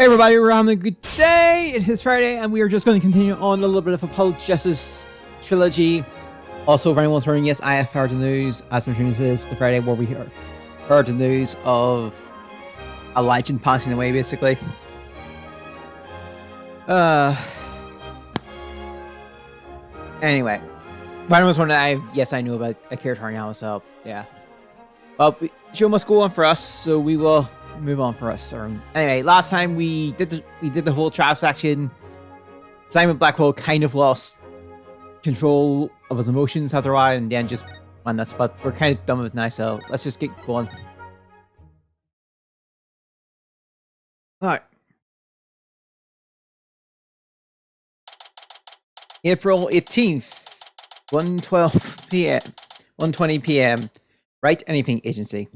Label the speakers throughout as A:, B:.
A: Hey everybody, we're having a good day. It is Friday, and we are just going to continue on a little bit of Apollo Justice Trilogy. Also, if anyone's wondering, yes, I have heard the news. As I'm streaming this, the Friday where we heard the news of a legend passing away, basically. Anyway, if anyone's wondering, yes, I knew about Akira Toriyama, so yeah. Well, the show must go on for us, so we will move on for us. Anyway, last time we did the whole trial section. Simon Blackwell kind of lost control of his emotions after a while, and then just went nuts. But we're kind of done with it now, so let's just get going. All right. April 18th, 1:12 p.m., 1:20 p.m. Right Anything Agency.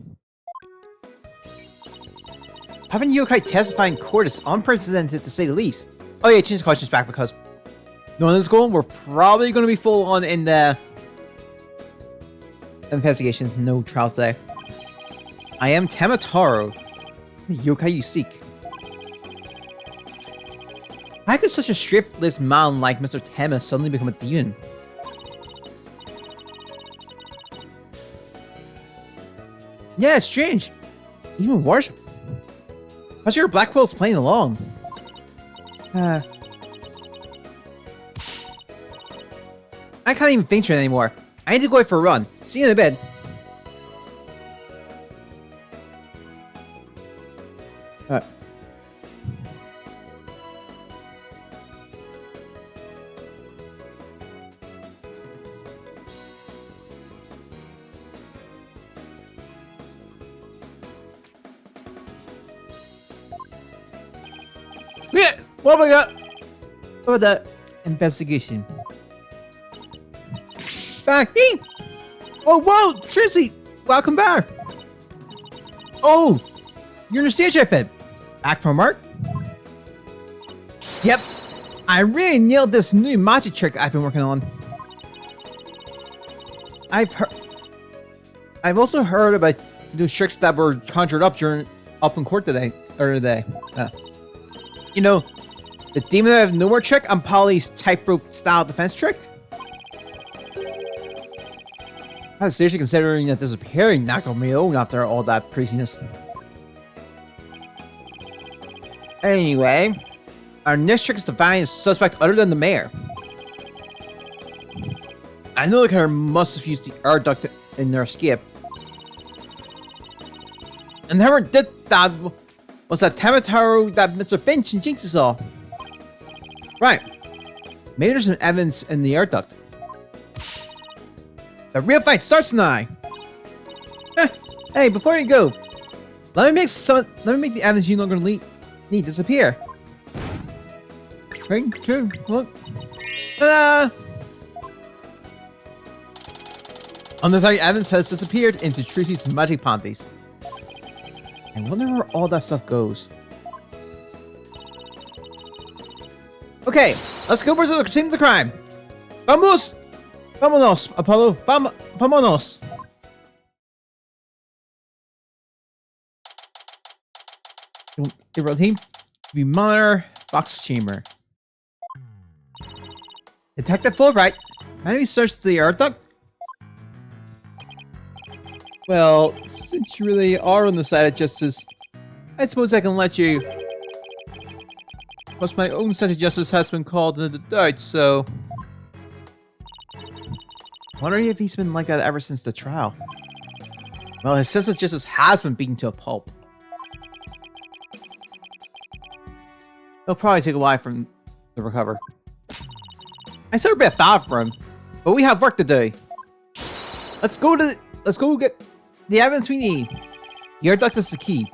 A: Having yokai testify in court is unprecedented to say the least. Oh yeah, change the questions back because knowing this is going, we're probably going to be full on in the investigations, no trials today. I am Tamataro. Yokai you seek. How could such a strip-less man like Mr. Tema suddenly become a demon? Yeah, it's strange. Even worse. Monsieur Blackwell's playing along. I can't even venture anymore. I need to go out for a run. See you in a bit. Yeah, what about that? What about that investigation? Back. Oh, whoa, Tracy, welcome back. Oh, you're in a stage outfit. Back from work? Yep, I really nailed this new magic trick I've been working on. I've also heard about those tricks that were conjured up in court today. You know, the Demon Out of Nowhere trick and Polly's tightrope style defense trick? I was seriously considering that disappearing knocked on my own after all that craziness. Anyway, our next trick is to find a suspect other than the mayor. I know the killer must have used the air duct in their escape. And whoever did that was that Tamataro that Mr. Finch and Jinx saw. Right. Maybe there's some evidence in the air duct. The real fight starts now. Hey, before you go, let me make the evidence you no longer need disappear. 3, 2, 1. Ta-da! On this side, evidence has disappeared into Trucy's magic panties. I wonder where all that stuff goes. Okay, let's go to the scene of the crime. Vamos! Vámonos, Apollo. Vámonos. April team. We monitor box chamber. Detective Fulbright. How do we search the air duct? Well, since you really are on the side of justice, I suppose I can let you. Plus, my own side of justice has been called into doubt, so. Wondering if he's been like that ever since the trial. Well, his sense of justice has been beaten to a pulp. It'll probably take a while for him to recover. I saw a bit of thought for him, but we have work to do. Let's go get the evidence we need. The air duct is the key.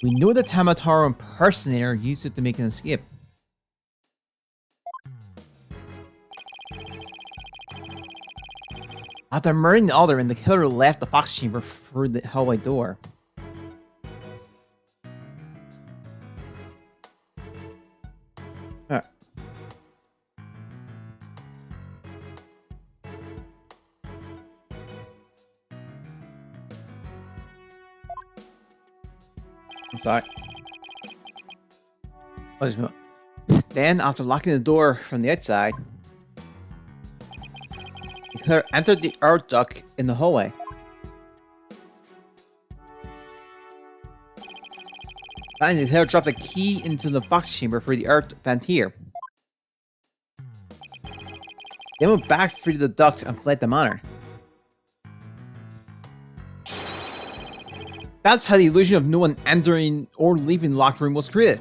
A: We know the Tamataro impersonator used it to make an escape. After murdering the alderman, the killer left the fox chamber through the hallway door. Alright. Sorry. Then, after locking the door from the outside, the killer entered the earth duct in the hallway. And the killer dropped a key into the box chamber for the earth vent here. Then went back through the duct and fled the manor. That's how the illusion of no one entering or leaving the locked room was created.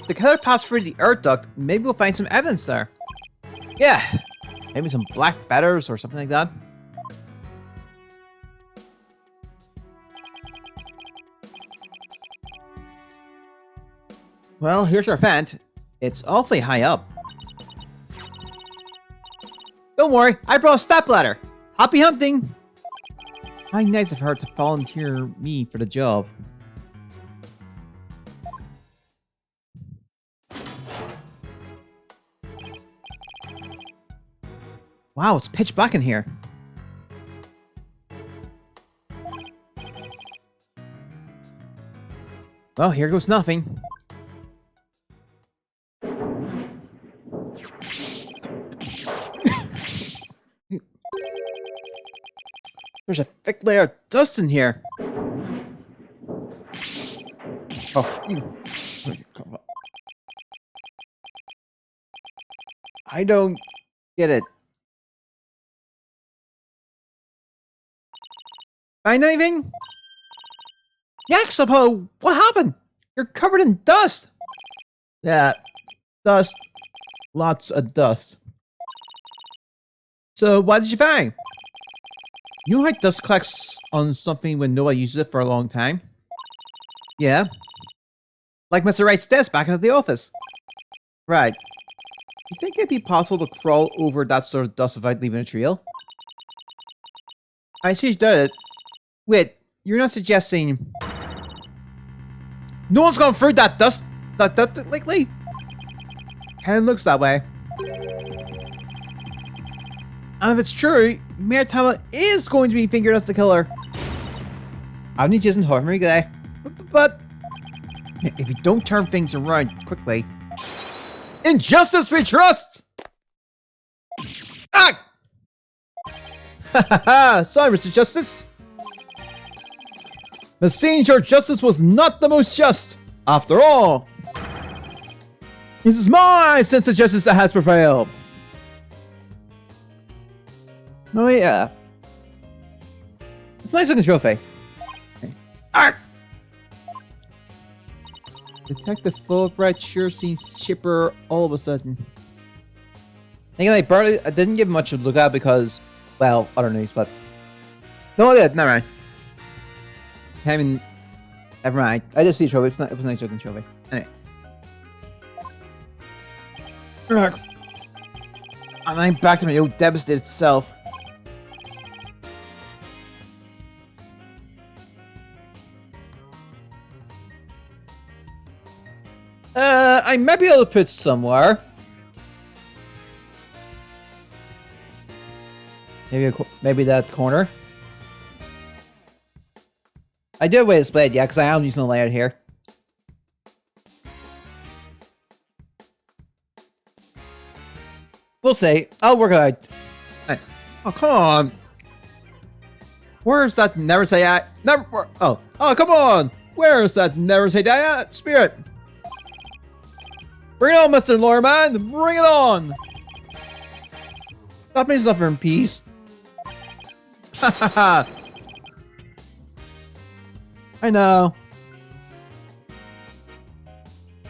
A: The killer passed through the earth duct. Maybe we'll find some evidence there. Yeah, maybe some black feathers or something like that. Well, here's our vent. It's awfully high up. Don't worry, I brought a stepladder. Happy hunting! How nice of her to volunteer me for the job. Wow, it's pitch black in here. Well, here goes nothing. There's a thick layer of dust in here. Oh. I don't get it. Find anything? Yaxapo, what happened? You're covered in dust. Yeah, dust. Lots of dust. So, what did you find? You know how dust collects on something when nobody uses it for a long time? Yeah. Like Mr. Wright's desk back at the office. Right. You think it'd be possible to crawl over that sort of dust without leaving a trail? I see you did it. Wait, you're not suggesting... No one's gone through that dust lately? Kinda looks that way. And if it's true, Maritama is going to be fingered as the killer. Avni isn't horrible guy. But if you don't turn things around quickly... Injustice we trust! Ah! Hahaha! Sorry, Mr. Justice. But seeing your justice was not the most just, after all. This is my sense of justice that has prevailed. Oh yeah. It's a nice looking trophy. Arr! Detective Fulbright sure seems chipper all of a sudden. Again, I didn't give much of a look at because, well, other news, but... No, yeah, never mind. I mean, never mind. I did see a trophy, it was a nice looking trophy. Anyway. And I'm back to my old devastated self. I might be able to put somewhere. Maybe that corner. I do have a way to display it, yeah, because I am using a layout here. We'll see. I'll work it out. Hey. Oh, come on. Where's that never say I... Never... Oh, come on. Where's that never say die spirit? Bring it on, Mr. Lawman! Bring it on! That means nothing in peace. Ha ha ha! I know.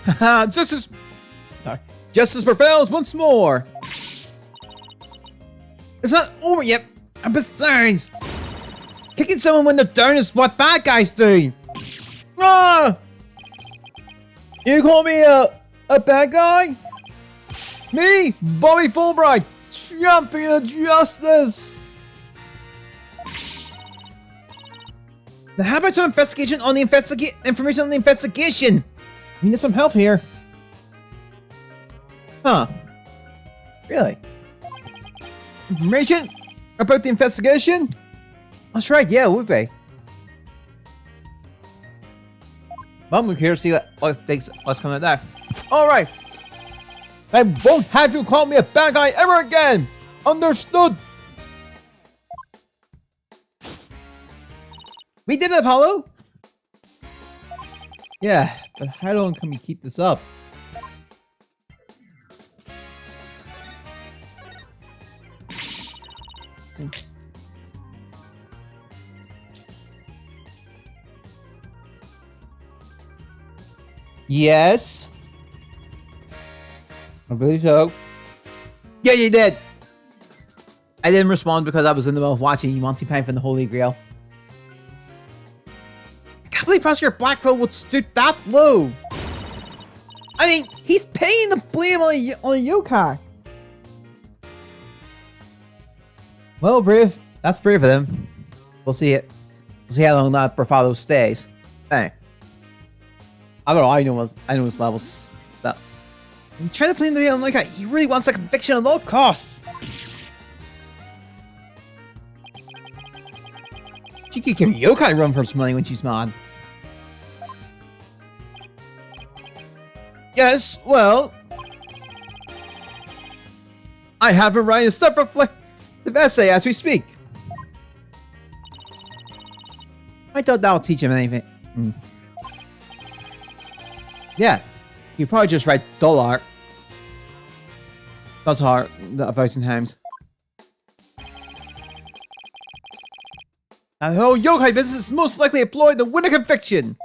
A: Haha, justice prevails once more! It's not over yet! And besides, kicking someone when they're down is what bad guys do! Ah! You call me a bad guy? Me, Bobby Fulbright, champion of justice! Now how about some investigation on the information on the investigation? We need some help here. Huh. Really? Information about the investigation? That's right, yeah, would be. Well, we're here to see what's coming out there. Alright. I won't have you call me a bad guy ever again! Understood? We did it, Apollo! Yeah, but how long can we keep this up? Yes? I believe so. Yeah, you did! I didn't respond because I was in the middle of watching Monty Python the Holy Grail. I can't believe Prosecutor Blackwell would stoop that low! I mean, he's paying the blame on a yokai! Well, brave. That's brave of them. We'll see it. We'll see how long that bravado stays. Hey. I don't know, I know his levels. That he tried to play in the real like he really wants a conviction at all costs. She could give Yokai run for some money when she's mad. Yes, well, I have her writing a self-reflective essay as we speak. I thought that would teach him anything. Yeah, you probably just write dull art. That's hard, a thousand times. And the whole yokai business is most likely employed to win a conviction.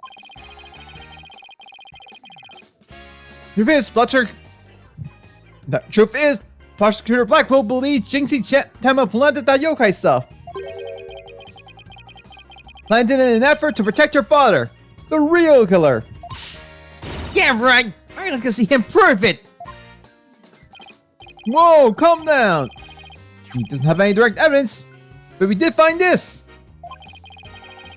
A: Truth is, the truth is, Prosecutor Blackwell believes Jinxie Tema planted that yokai stuff. Planted in an effort to protect her father, the real killer. Yeah, right! I'm not gonna see him prove it! Whoa, calm down! He doesn't have any direct evidence, but we did find this!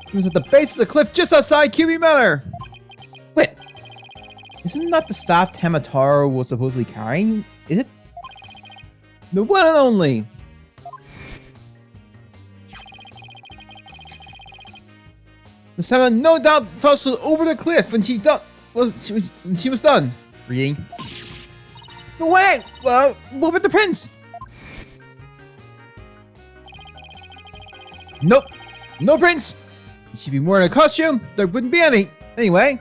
A: It was at the base of the cliff just outside QB Manor! Wait, isn't that the staff Tamataro was supposedly carrying? Is it? The one and only! The Sama no doubt tossed over the cliff when she was done reading. No way! Well, what about the prince? Nope, no prince. He should be wearing a costume. There wouldn't be any anyway.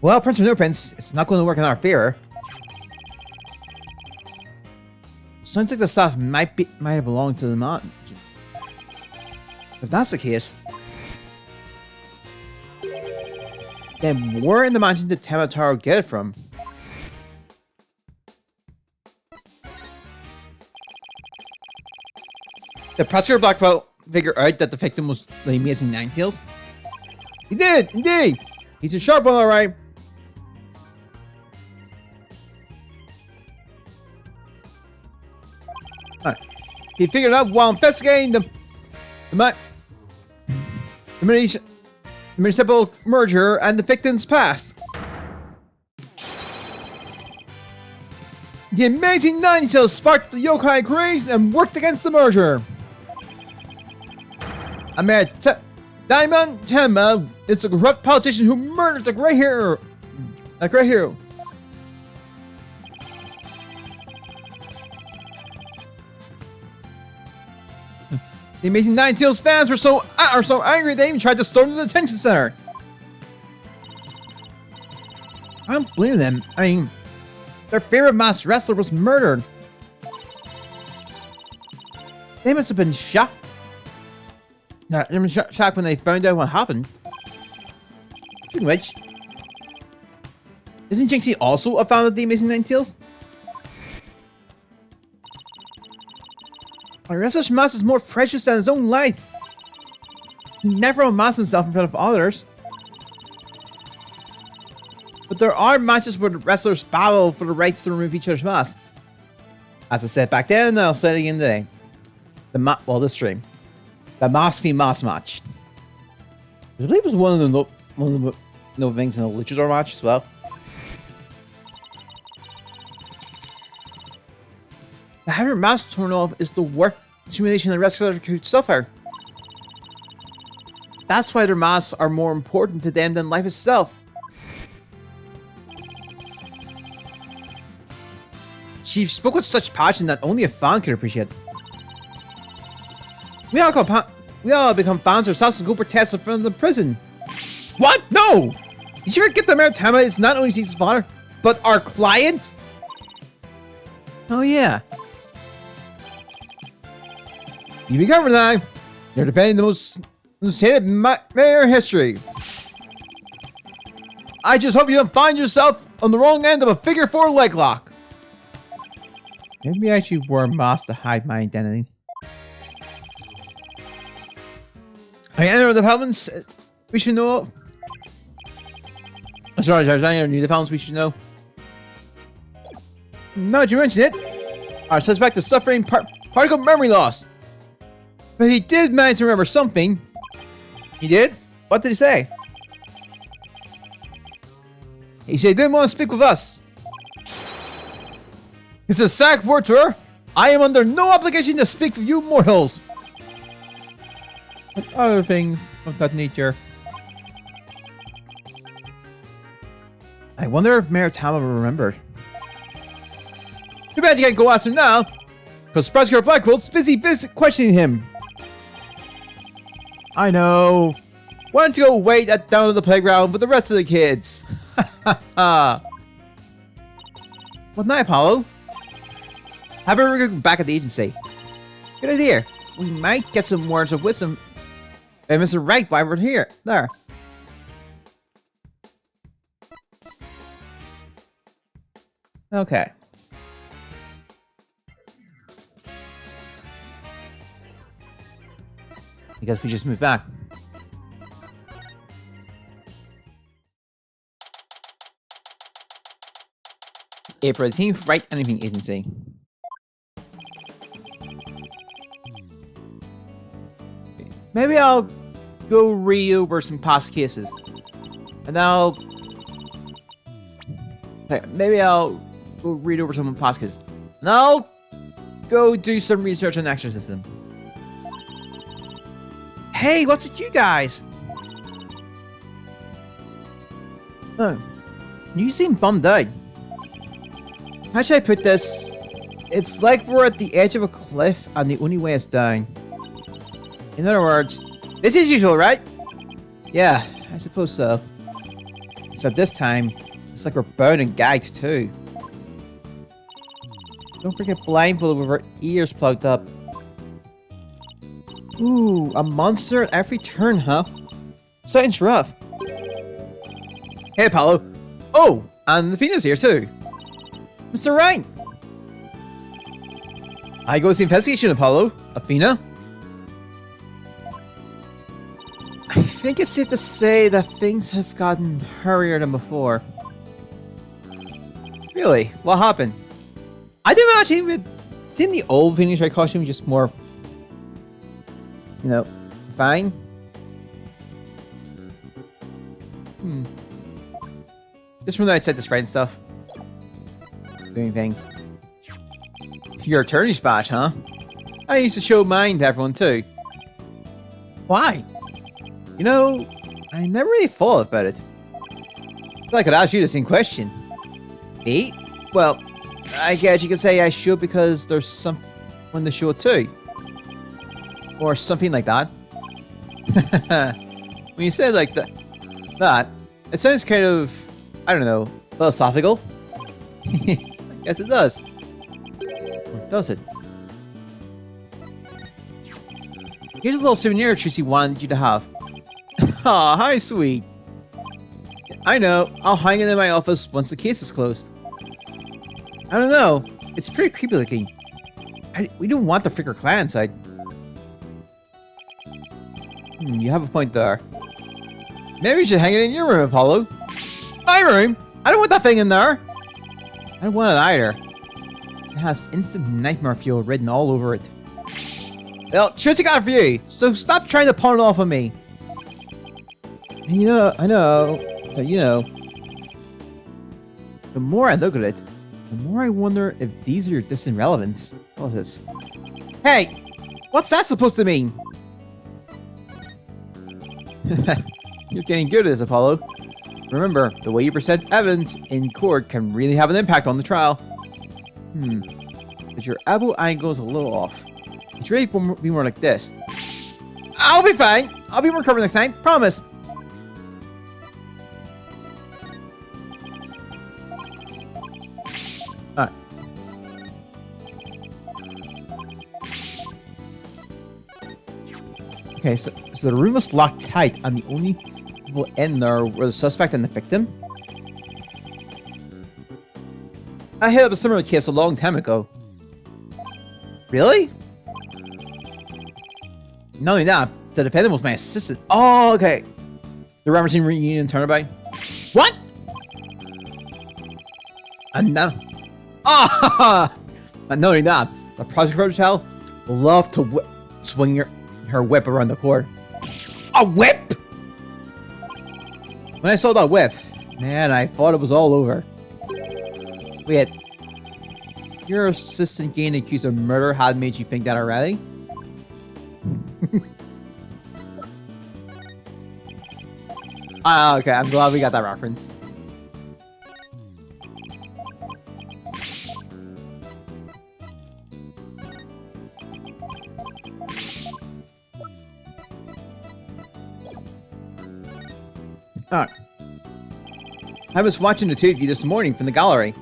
A: Well, prince or no prince, it's not going to work in our favor. Sounds like the staff might have belonged to the mountain. If that's the case, then where in the mansion did Tamataro get it from? Did Prosecutor Blackwell figure out that the victim was the amazing Ninetales? He did, indeed! He's a sharp one, alright. Alright. He figured out while investigating the municipal merger and the victim's past. The amazing Ninetales sparked the yokai craze and worked against the merger. Diamond Tema is a corrupt politician who murdered the great hero. The amazing Ninetales fans are so angry they even tried to storm the detention center. I don't blame them. I mean, their favorite masked wrestler was murdered. They must have been shocked. They were shocked when they found out what happened. Speaking of which, isn't Jinxie also a fan of the amazing Ninetales? A wrestler's mask is more precious than his own life. He never unmasks himself in front of others. But there are matches where the wrestlers battle for the rights to remove each other's masks. As I said back then, and I'll say it again today. This stream. The Mask v Mask match. I believe it was one of the things in the Luchador match as well. The having your mask torn off is the worst humiliation the wrestler could suffer. That's why their masks are more important to them than life itself. She spoke with such passion that only a fan could appreciate. We all become fans ourselves and go protest in front of the prison. What? No! Did you forget that Maritama is not only Jesus' father, but our client? Oh yeah. You be covered now. You're defending the most hated mayor in history. I just hope you don't find yourself on the wrong end of a figure 4 leg lock. Maybe I should wear a mask to hide my identity. I enter the developments we should know of. Sorry, there's any new developments we should know. Now that you mention it, our suspect is suffering particle memory loss. But he did manage to remember something. He did? What did he say? He said he didn't want to speak with us. It's a exact word to her. I am under no obligation to speak with you mortals. And other things of that nature. I wonder if Maritama will remember. Too bad you can't go ask him now, because Sprout's Blackquill's busy questioning him. I know. Why don't you go wait down at the playground with the rest of the kids? Well, night, Apollo. Have a look back at the agency. Good idea. We might get some words of wisdom and Mr. Wright while we're here. There. Okay. I guess we just moved back. April 18th, Wright Anything Agency. Maybe I'll go read over some past cases. And maybe I'll go read over some past cases. And I'll go do some research on exorcism. Hey, what's with you guys? Oh, you seem bummed out. How should I put this? It's like we're at the edge of a cliff and the only way is down. In other words, this is usual, right? Yeah, I suppose so. Except this time, it's like we're bound and gagged too. Don't forget blindfolded with our ears plugged up. Ooh, a monster at every turn, huh? Sounds rough. Hey, Apollo. Oh, and Athena's here too. Mr. Wright. I go to the investigation, Apollo. Athena. I think it's safe to say that things have gotten hurrier than before. Really? What happened? I do imagine it's in the old Phoenix Wright costume, just more, you know, fine. Just from the outside, the sprite and stuff. Doing things. Your attorney's badge, huh? I used to show mine to everyone too. Why? You know, I never really thought about it. I could ask you the same question. Me? Well, I guess you could say I should because there's someone to show it to. Or something like that. When you say it like that, it sounds kind of, I don't know, philosophical. Yes, it does. Or does it? Here's a little souvenir Tracy wanted you to have. Aw, hi, sweet. I know. I'll hang it in my office once the case is closed. I don't know. It's pretty creepy looking. We don't want the freaker clan inside. You have a point there. Maybe you should hang it in your room, Apollo. My room? I don't want that thing in there. I don't want it either. It has instant nightmare fuel written all over it. Well, cheers I got it for you, so stop trying to pawn it off on me. And I know, so the more I look at it, the more I wonder if these are your distant relatives. Hey, what's that supposed to mean? You're getting good at this, Apollo. Remember, the way you present evidence in court can really have an impact on the trial. But your elbow angle is a little off. It's really be more like this. I'll be fine. I'll be more covered next time. Promise. Alright. Okay, so the room was locked tight, and the only people in there were the suspect and the victim? I hit up a similar case a long time ago. Really? Not only that, the defendant was my assistant. Oh, okay. The Robertson reunion turnabout. What? And now... Ah! And not only that, the prosecutor hotel will love to swing her whip around the court. A whip? When I saw that whip, man, I thought it was all over. Wait, your assistant getting accused of murder had made you think that already? Okay, I'm glad we got that reference. Alright. I was watching the two of you this morning from the gallery.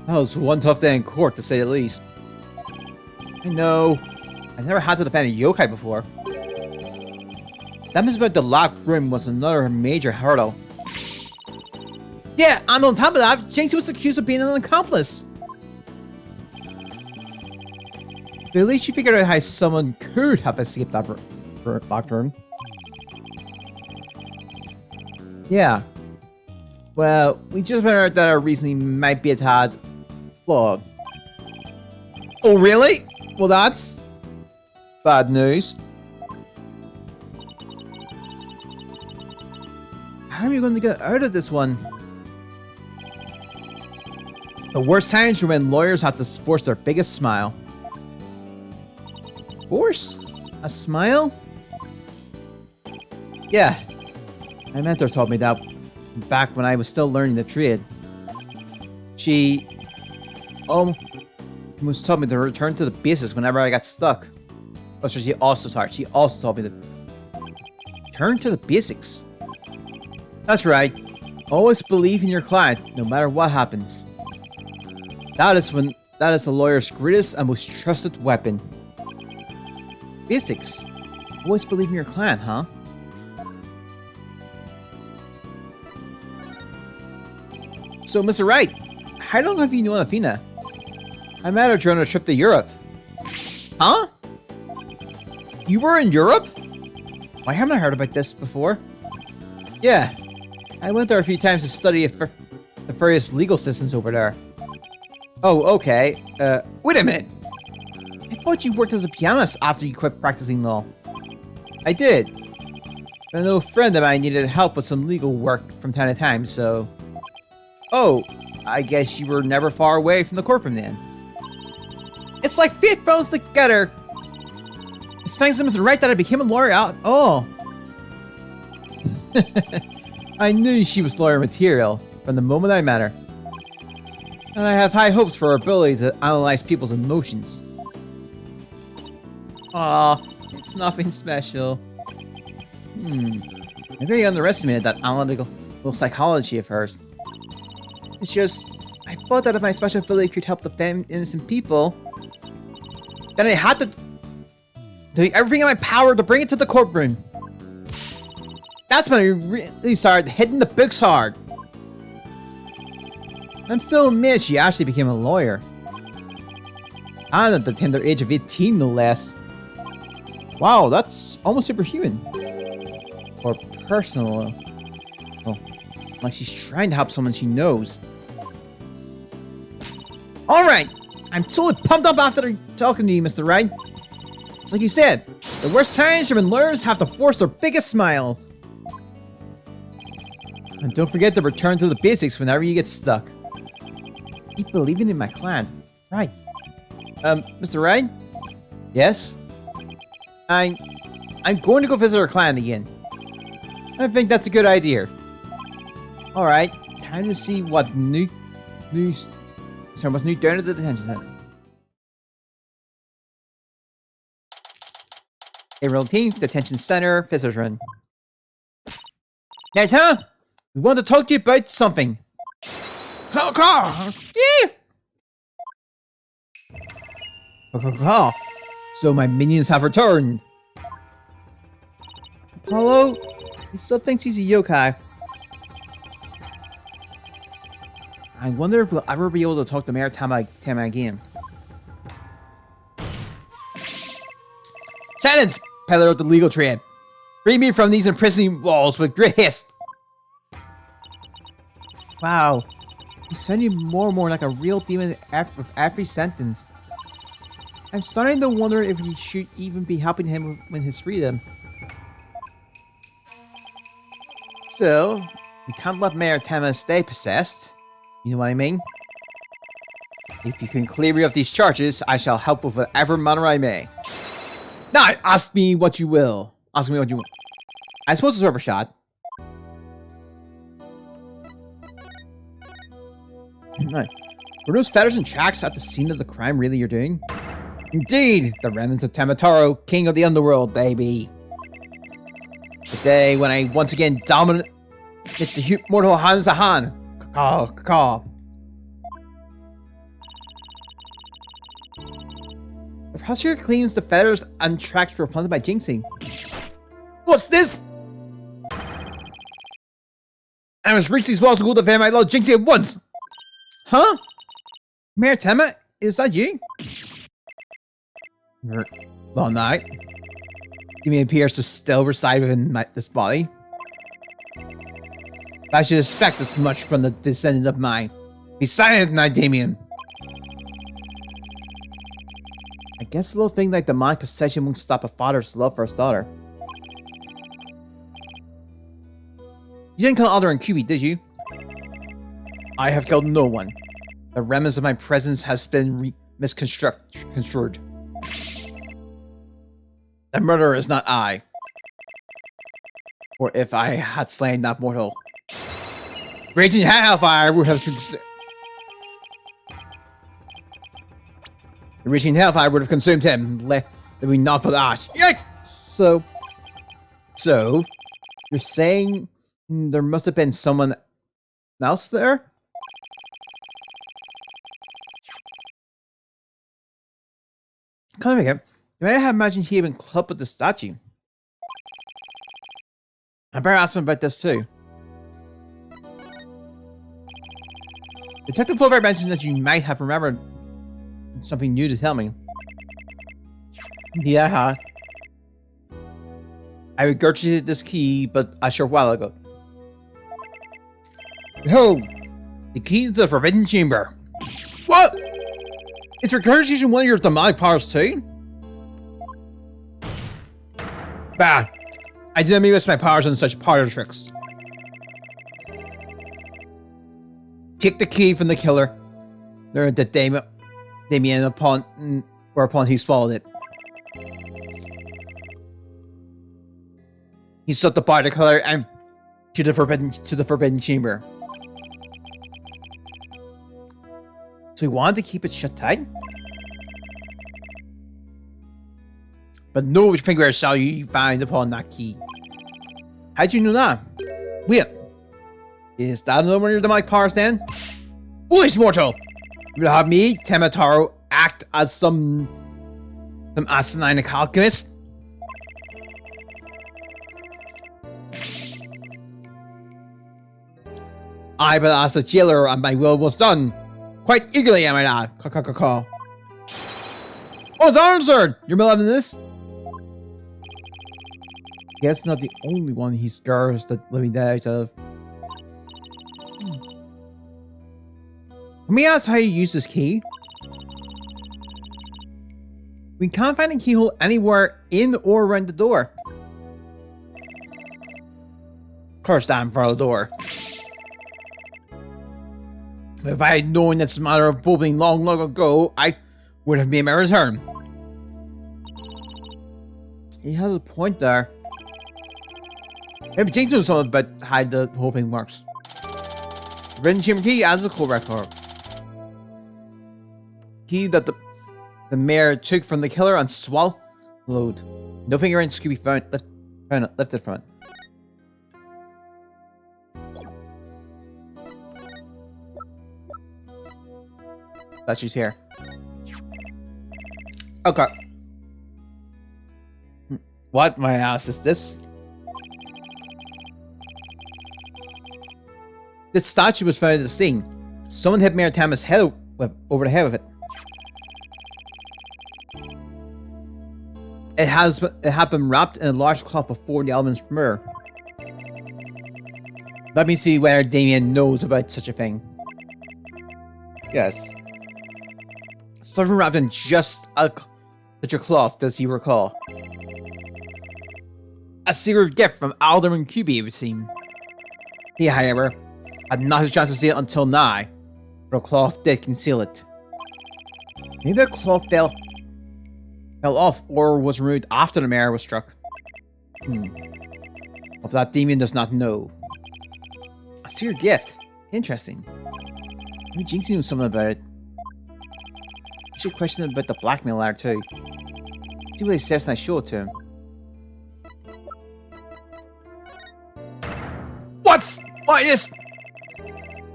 A: That was one tough day in court, to say the least. I know. I've never had to defend a yokai before. That means about the locked room was another major hurdle. Yeah, and on top of that, Jinx was accused of being an accomplice. But at least she figured out how someone could have escaped that locked room. Yeah. Well, we just found out that our reasoning might be a tad flawed. Oh, really? Well, that's bad news. How are you going to get out of this one? The worst times are when lawyers have to force their biggest smile. Force? A smile? Yeah. My mentor taught me that back when I was still learning the trade. She almost taught me to return to the basics whenever I got stuck. Oh, so she also taught me to return to the basics. That's right. Always believe in your client, no matter what happens. That is the lawyer's greatest and most trusted weapon. Basics. Always believe in your client, huh? So, Mr. Wright, how long have you known Athena? I met her during a trip to Europe. Huh? You were in Europe? Why haven't I heard about this before? Yeah. I went there a few times to study the various legal systems over there. Oh, okay. Wait a minute. I thought you worked as a pianist after you quit practicing law. I did. But an old friend of mine needed help with some legal work from time to time, so... Oh, I guess you were never far away from the courtroom then. It's like fate brought us together. It's thanks to Mr. Wright that I became a lawyer out. Oh. I knew she was lawyer material from the moment I met her. And I have high hopes for her ability to analyze people's emotions. Aw, it's nothing special. I very underestimated that analytical psychology of hers. It's just, I thought that if my special ability could help defend innocent people, then I had to do everything in my power to bring it to the courtroom. That's when I really started hitting the books hard. I'm still amazed she actually became a lawyer. And at the tender age of 18, no less. Wow, that's almost superhuman. Or personal. Well, like she's trying to help someone she knows. Alright, I'm totally pumped up after talking to you, Mr. Wright. It's like you said, the worst times are when lawyers have to force their biggest smile. And don't forget to return to the basics whenever you get stuck. Keep believing in my clan. Right. Mr. Wright? Yes? I I'm going to go visit our clan again. I think that's a good idea. Alright, time to see what's new down at the detention center. April 18th, detention center, visitors run. Nata, we want to talk to you about something. Call! Yeah! Call. So my minions have returned. Apollo, he still thinks he's a yokai. I wonder if we'll ever be able to talk to Mayor Tama again. Silence, peddler of the legal trade. Free me from these imprisoning walls with great haste. Wow, he's sounding more and more like a real demon with every sentence. I'm starting to wonder if we should even be helping him win his freedom. Still, we can't let Mayor Tama stay possessed. You know what I mean? If you can clear me of these charges, I shall help with whatever manner I may. Now, ask me what you will. Ask me what you want. I suppose it's rubber shot. Right. Were those feathers and tracks at the scene of the crime really you're doing? Indeed! The remnants of Tamataro, king of the underworld, they be. The day when I once again dominate the mortal Hanzahan. Caw. The prosecutor claims the feathers and tracks were planted by Jinxing. What's this? I must reach these walls to go to defend my lord Jinxing at once! Huh? Mayor Tama, is that you? Long night. Give me appears to still reside within this body. I should expect as much from the descendant of mine. Be silent, Knight Damien. I guess a little thing like demonic possession won't stop a father's love for his daughter. You didn't kill Alder and QB, did you? I have killed no one. The remnants of my presence has been misconstrued. The murderer is not I. Or if I had slain that mortal. Raging Hellfire would have... The Raging Hellfire would have consumed him. Let me not put ash. Yikes! So, you're saying there must have been someone else there? Come again. You might have imagined he had been clubbed with the statue. I better ask him about this too. Detective Fulbright mentioned that you might have remembered something new to tell me. Yeah. I regurgitated this key, but a short while ago. Behold! The key to the Forbidden Chamber. What? It's regurgitating one of your demonic powers too? Bah! I didn't use my powers on such parlor tricks. Take the key from the killer. Learn that Damien whereupon he swallowed it. He sought the body killer and to the forbidden chamber. So he wanted to keep it shut tight? But no finger shall you find upon that key. How'd you know that? Wait. Is that another one of your demonic powers then? Foolish mortal! You will have me, Tamataro, act as some asinine alchemist? I but as a jailer and my will was done. Quite eagerly, am I not? Oh, it's answered! Your malevolence? Guess not the only one he scares the living dead out of. Let me ask how you use this key. We can't find a keyhole anywhere in or around the door. Curse down for the door. If I had known it's a matter of bubbling long ago, I would have made my return. he has a point there. Maybe Jinx knows something about how the whole thing works. Written chamber key as a core record. Key that the mayor took from the killer and swallowed. No fingerprint Scooby found. Lifted from it. That she's here. Okay. What my ass is this? This statue was found at the scene. Someone hit Mayor Tama's head over the head with it. It had been wrapped in a large cloth before the element's mirror. Let me see whether Damien knows about such a thing. Yes. Stuff wrapped in just such a cloth, does he recall? A secret gift from Alderman QB, it would seem. He, however, had not a chance to see it until now, but a cloth did conceal it. Maybe the cloth fell off or was removed after the mayor was struck. Of that, Damien does not know. A secret gift. Interesting. Maybe Jinx knew something about it. I should question him about the blackmail letter too. See what he says when I show it to him. What is this?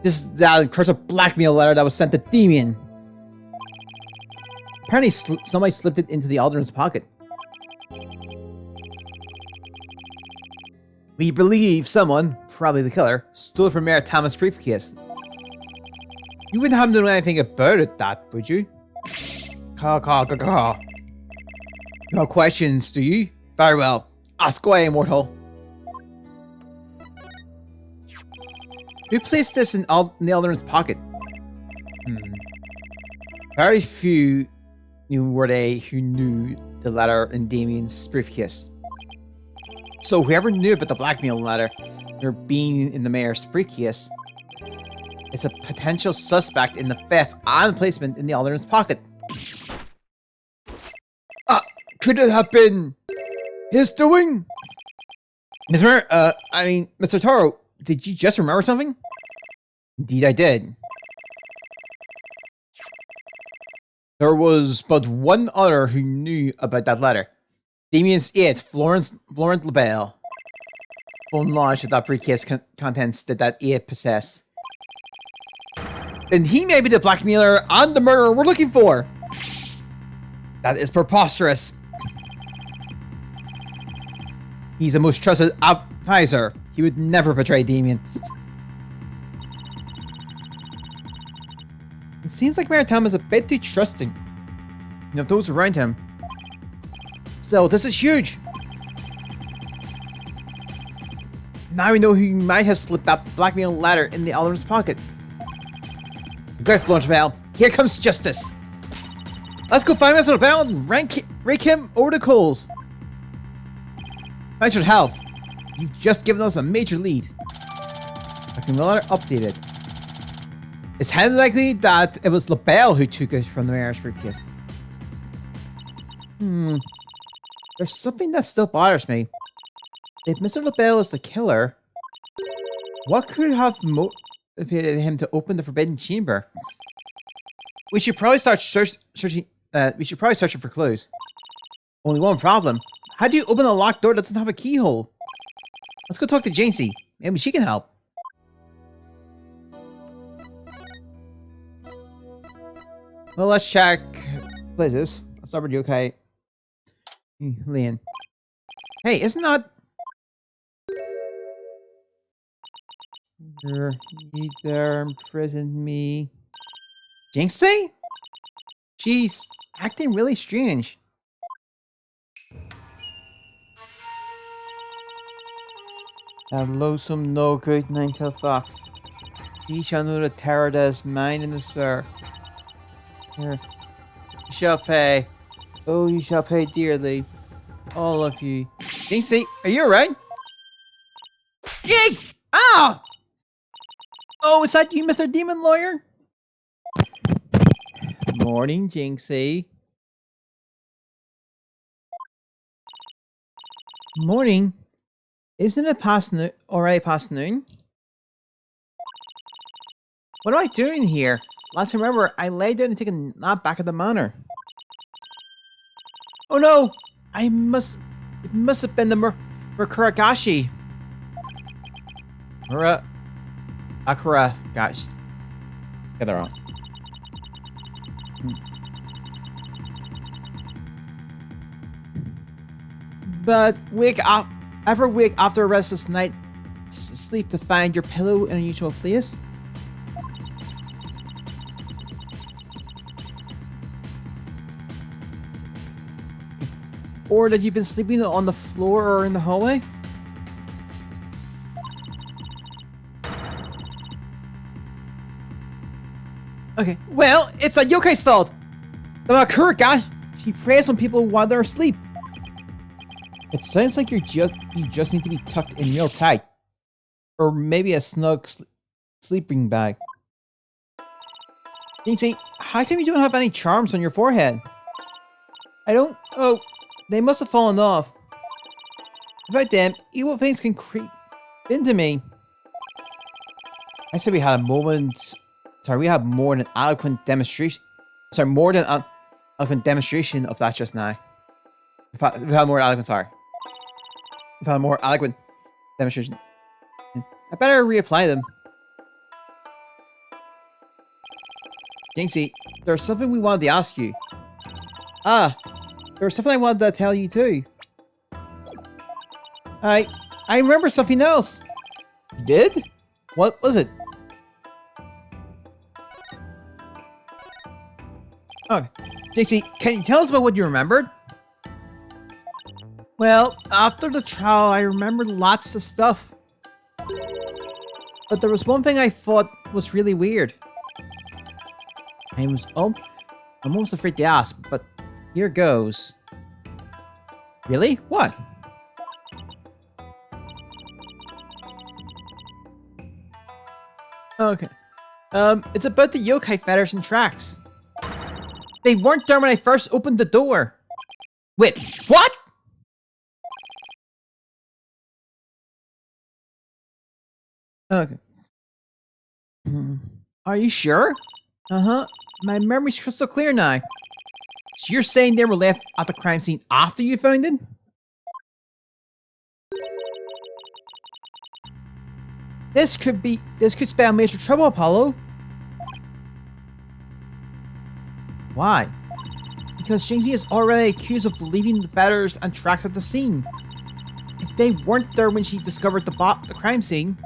A: Is that cursed blackmail letter that was sent to Damien. Apparently somebody slipped it into the Alderman's pocket. We believe someone, probably the killer, stole it from Mayor Thomas' briefcase. You wouldn't happen to know anything about it, would you? No questions, do you? Very well. Ask away, immortal. Who placed this in the Alderman's pocket? Very few were they who knew the letter in Damien's briefcase. So whoever knew about the blackmail letter or being in the mayor's briefcase is a potential suspect in the theft and placement in the Alderman's pocket. Could it have been his doing? Mr. Taro, did you just remember something? Indeed I did. There was but one other who knew about that letter. Damien's aide, Florent LaBelle. Full knowledge of that briefcase contents did that aide possess. Then he may be the blackmailer and the murderer we're looking for. That is preposterous. He's a most trusted advisor. He would never betray Damien. It seems like Mayor Tom is a bit too trusting of those around him. Still, this is huge. Now we know who might have slipped that blackmail letter in the Alderman's pocket. Great, Florence Bell. Here comes justice. Let's go find Mr. Bell and rake him over the coals. Thanks for help. You've just given us a major lead. Letter updated. It's highly likely that it was LaBelle who took it from the mayor's briefcase. There's something that still bothers me. If Mr. LaBelle is the killer, what could have motivated him to open the forbidden chamber? We should probably start searching. We should probably search for clues. Only one problem. How do you open a locked door that doesn't have a keyhole? Let's go talk to Jancy. Maybe she can help. Well, let's check places. Let's start with you, okay? Leon. Hey, isn't that... You there imprisoned me. Jinxie? She's acting really strange. That loathsome, no good nine-tailed fox. He shall know the terror that is mine in despair. Here. You shall pay. Oh, you shall pay dearly. All of you. Jinxie, are you alright? Yeek! Ah! Oh, is that you, Mr. Demon Lawyer? Morning, Jinxie. Morning? Isn't it past noon? Already past noon? What am I doing here? Last I remember, I lay down to take a nap back at the manor. Oh no! It must have been the Mukuragashi. Akuragashi. Get that wrong. But wake up after a restless night sleep to find your pillow in an unusual place? Or that you've been sleeping on the floor or in the hallway? Okay, well, it's a yokai's fault! The Makuragashi, she preys on people while they're asleep. It sounds like you just need to be tucked in real tight. Or maybe a snug sleeping bag. Jinxie, how come you don't have any charms on your forehead? Oh, they must have fallen off. Without them, evil things can creep into me. I said we had a moment. Sorry, we had more than eloquent demonstration. Sorry, more than eloquent demonstration of that just now. We've had more eloquent. Sorry. We've had more eloquent demonstration. I better reapply them. Jinxie, there's something we wanted to ask you. Ah, there's something I wanted to tell you too. I remember something else. You did? What was it? Oh, Jinxie, can you tell us about what you remembered? Well, after the trial, I remembered lots of stuff. But there was one thing I thought was really weird. I'm almost afraid to ask, but here goes. Really? What? Okay. It's about the yokai feathers and tracks. They weren't there when I first opened the door. Wait, what? Okay. Are you sure? Uh-huh. My memory's crystal clear now. So you're saying they were left at the crime scene after you found it? This could spell major trouble, Apollo. Why? Because Jinxie is already accused of leaving the feathers and tracks at the scene. If they weren't there when she discovered the crime scene,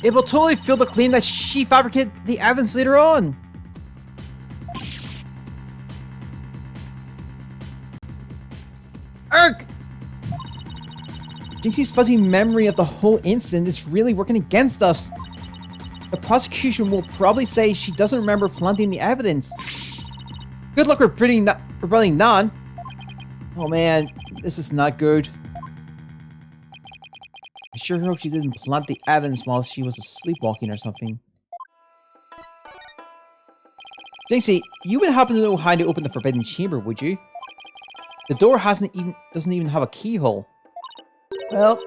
A: it will totally fill the claim that she fabricated the evidence later on. Urgh! Jinxie's fuzzy memory of the whole incident is really working against us. The prosecution will probably say she doesn't remember planting the evidence. Good luck rebutting none. Oh man, this is not good. I sure hope she didn't plant the evidence while she was sleepwalking or something. Jinxie, you would happen to know how to open the forbidden chamber, would you? The door doesn't even have a keyhole. Well,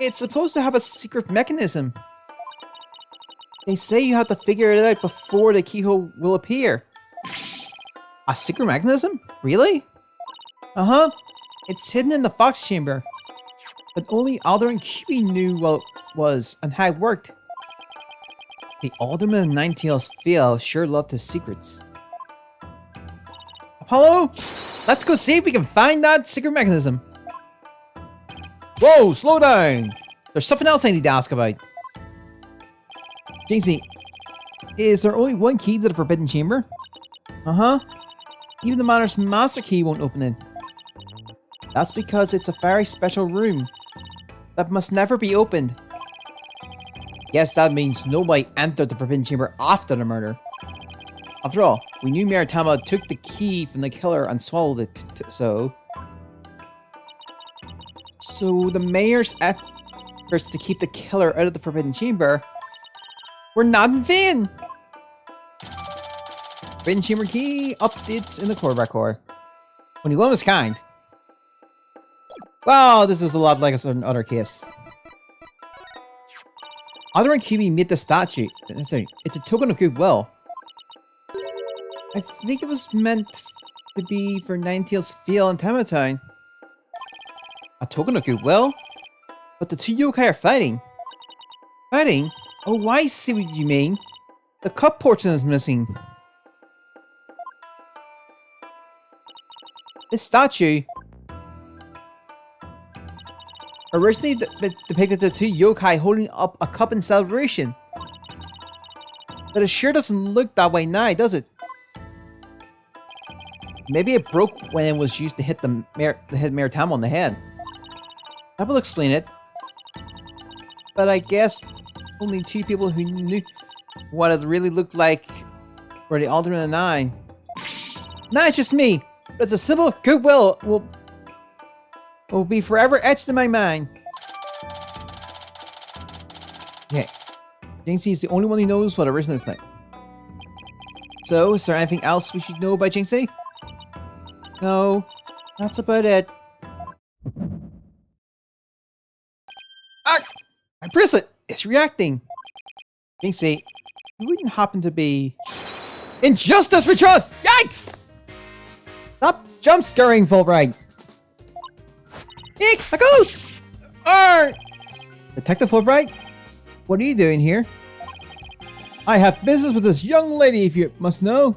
A: it's supposed to have a secret mechanism. They say you have to figure it out before the keyhole will appear. A secret mechanism? Really? Uh-huh. It's hidden in the fox chamber. But only Alder and Kiwi knew what it was and how it worked. The Alderman and Ninetales Phil sure loved his secrets. Apollo, let's go see if we can find that secret mechanism. Whoa, slow down! There's something else I need to ask about. Jinxie, is there only one key to the Forbidden Chamber? Uh-huh. Even the Manor's Master Key won't open it. That's because it's a very special room that must never be opened. Yes, that means nobody entered the Forbidden Chamber after the murder. After all, we knew Miritama took the key from the killer and swallowed it, so the mayor's efforts to keep the killer out of the Forbidden Chamber were not in vain. Forbidden Chamber key updates in the core record. Only one was kind. Well, this is a lot like another case. Other and Kiwi meet the statue. It's a token of goodwill. I think it was meant to be for Ninetales Field and Tamatine. A token of goodwill? But the two yokai are fighting. Fighting? Oh, I see what you mean. The cup portion is missing. This statue originally depicted the two yokai holding up a cup in celebration. But it sure doesn't look that way now, does it? Maybe it broke when it was used to hit the head Maritamo on the head. That will explain it. But I guess only two people who knew what it really looked like were the Alderman and I. Now it's just me, but it's a symbol of goodwill will be forever etched in my mind. Yeah, Jinxie is the only one who knows what it originally looks like. So, is there anything else we should know about Jinxie? No, that's about it. Ah! My bracelet! It's reacting! Jinxie, you wouldn't happen to be... Injustice we trust! Yikes! Stop jump scaring, Fulbright! Eek! A ghost! Arr! Detective Fulbright? What are you doing here? I have business with this young lady, if you must know.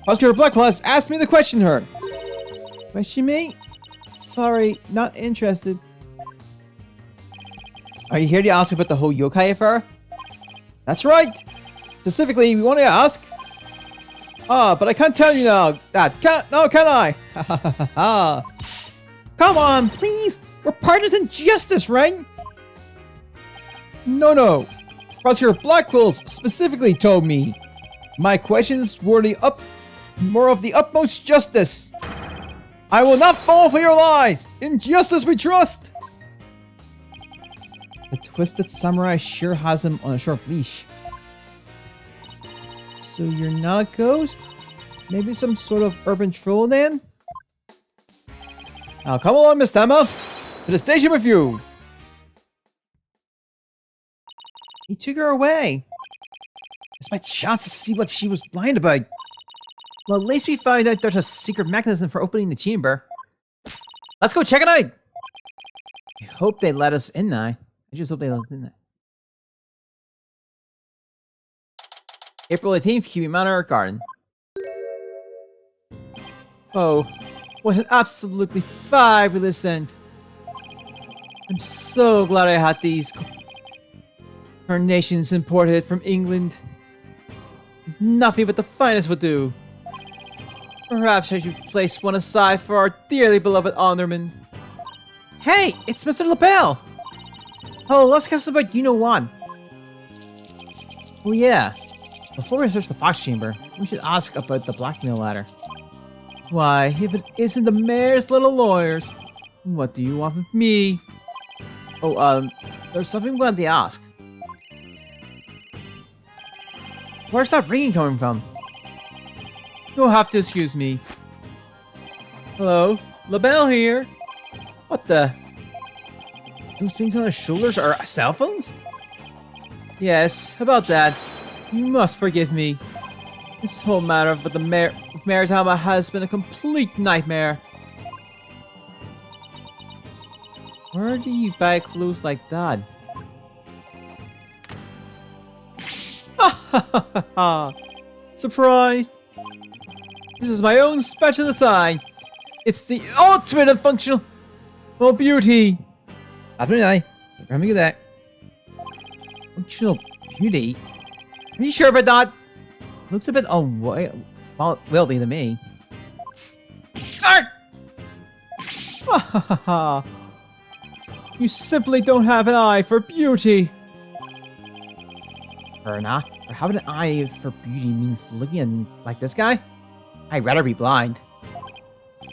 A: Oscar Blackwell has asked me to question her. Question me? Sorry, not interested. Are you here to ask about the whole yokai affair? That's right! Specifically, we want to ask... Ah, but I can't tell you now. Can I? Ha ha ha ha. Come on, please! We're partners in justice, right? No. Prosecutor Blackwell's specifically told me. My questions were more of the utmost justice. I will not fall for your lies! In justice we trust! The twisted samurai sure has him on a short leash. So you're not a ghost? Maybe some sort of urban troll then? Now come along, Miss Tama! To the station with you! He took her away! It's my chance to see what she was lying about. Well, at least we found out there's a secret mechanism for opening the chamber. Let's go check it out! I hope they let us in now. I just hope they let us in there. April 18th, Kiwi Manor Garden. Oh, what an absolutely fabulous scent. I'm so glad I had these carnations imported from England. Nothing but the finest would do. Perhaps I should place one aside for our dearly beloved Alderman. Hey, it's Mr. LaBelle! Oh, let's guess about you-know-what. Oh yeah, before we search the Fox Chamber, we should ask about the blackmail ladder. Why, if it isn't the mayor's little lawyers, what do you want with me? Oh, there's something we wanted to ask. Where's that ringing coming from? You'll have to excuse me. Hello? LaBelle here. What the? Those things on his shoulders are cell phones? Yes, about that. You must forgive me. This whole matter with the Maritama has been a complete nightmare. Where do you buy clothes like that? Ha ha ha ha! Surprised! This is my own special design. It's the ultimate and functional beauty. Let me get that. Functional beauty? Are you sure about that? Looks a bit unwieldy to me. Ha ha ha ha! You simply don't have an eye for beauty. Or not? Or having an eye for beauty means looking like this guy? I'd rather be blind.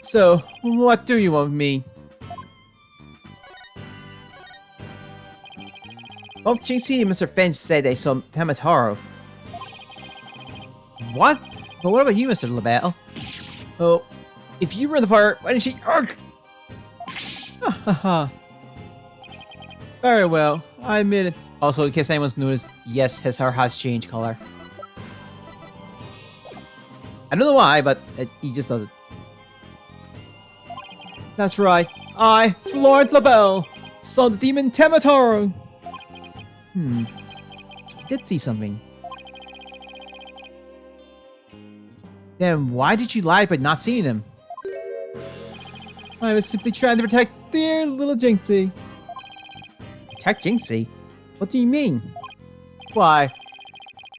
A: So, what do you want with me? Both Jinxie and Mr. Finch say they saw Tamataro. What? But what about you, Mr. LaBelle? Oh, if you were the part, why didn't she... Arg! Ha ha ha. Very well, I admit it. Also, in case anyone's noticed, yes, his hair has changed color. I don't know why, but he just does it. That's right. I, Florence LaBelle, saw the demon Tematoro. So he did see something. Then why did you lie about not seeing him? I was simply trying to protect dear little Jinxie. Protect Jinxie? What do you mean? Why?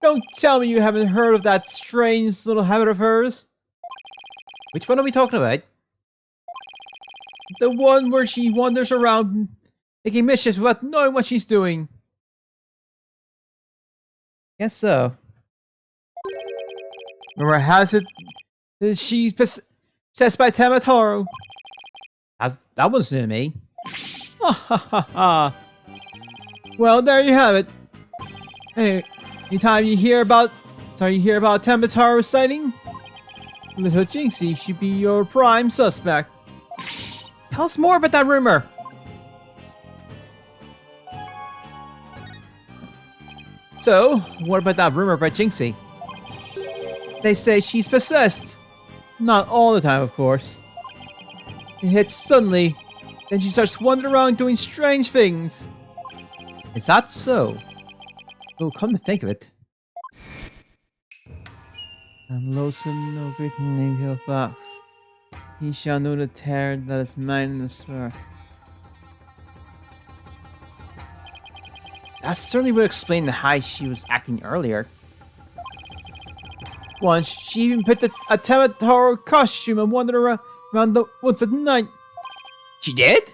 A: Don't tell me you haven't heard of that strange little habit of hers. Which one are we talking about? The one where she wanders around making mischief without knowing what she's doing. Guess so. Remember, how's it that she's possessed by Tamatoro? That was new to me. Ha ha ha ha. Well, there you have it. Hey, anytime you hear about Tamatoro's sighting, little Jinxie should be your prime suspect. Tell us more about that rumor. So, what about that rumor about Jinxie? They say she's possessed. Not all the time, of course. It hits suddenly, then she starts wandering around doing strange things. Is that so? Oh, come to think of it. I'm lonesome, no great name to a fox. He shall know the terror that is mine in the spur. That certainly would explain the how she was acting earlier. Once, she even picked a Tamatoro costume and wandered around the woods at night. She did?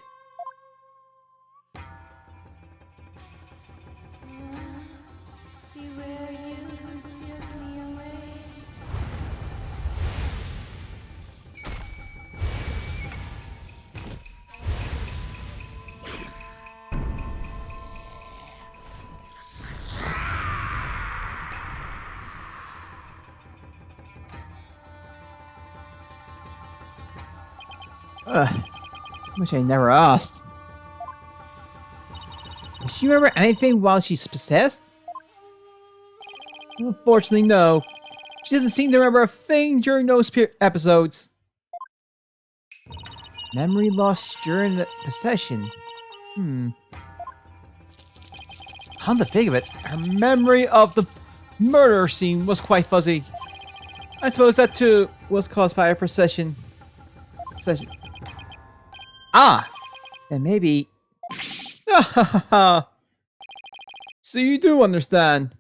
A: Which I never asked. Does she remember anything while she's possessed? Unfortunately, no. She doesn't seem to remember a thing during those episodes. Memory lost during the possession. Come to think of it, her memory of the murder scene was quite fuzzy. I suppose that too was caused by a possession. Ah! Then maybe... So you do understand.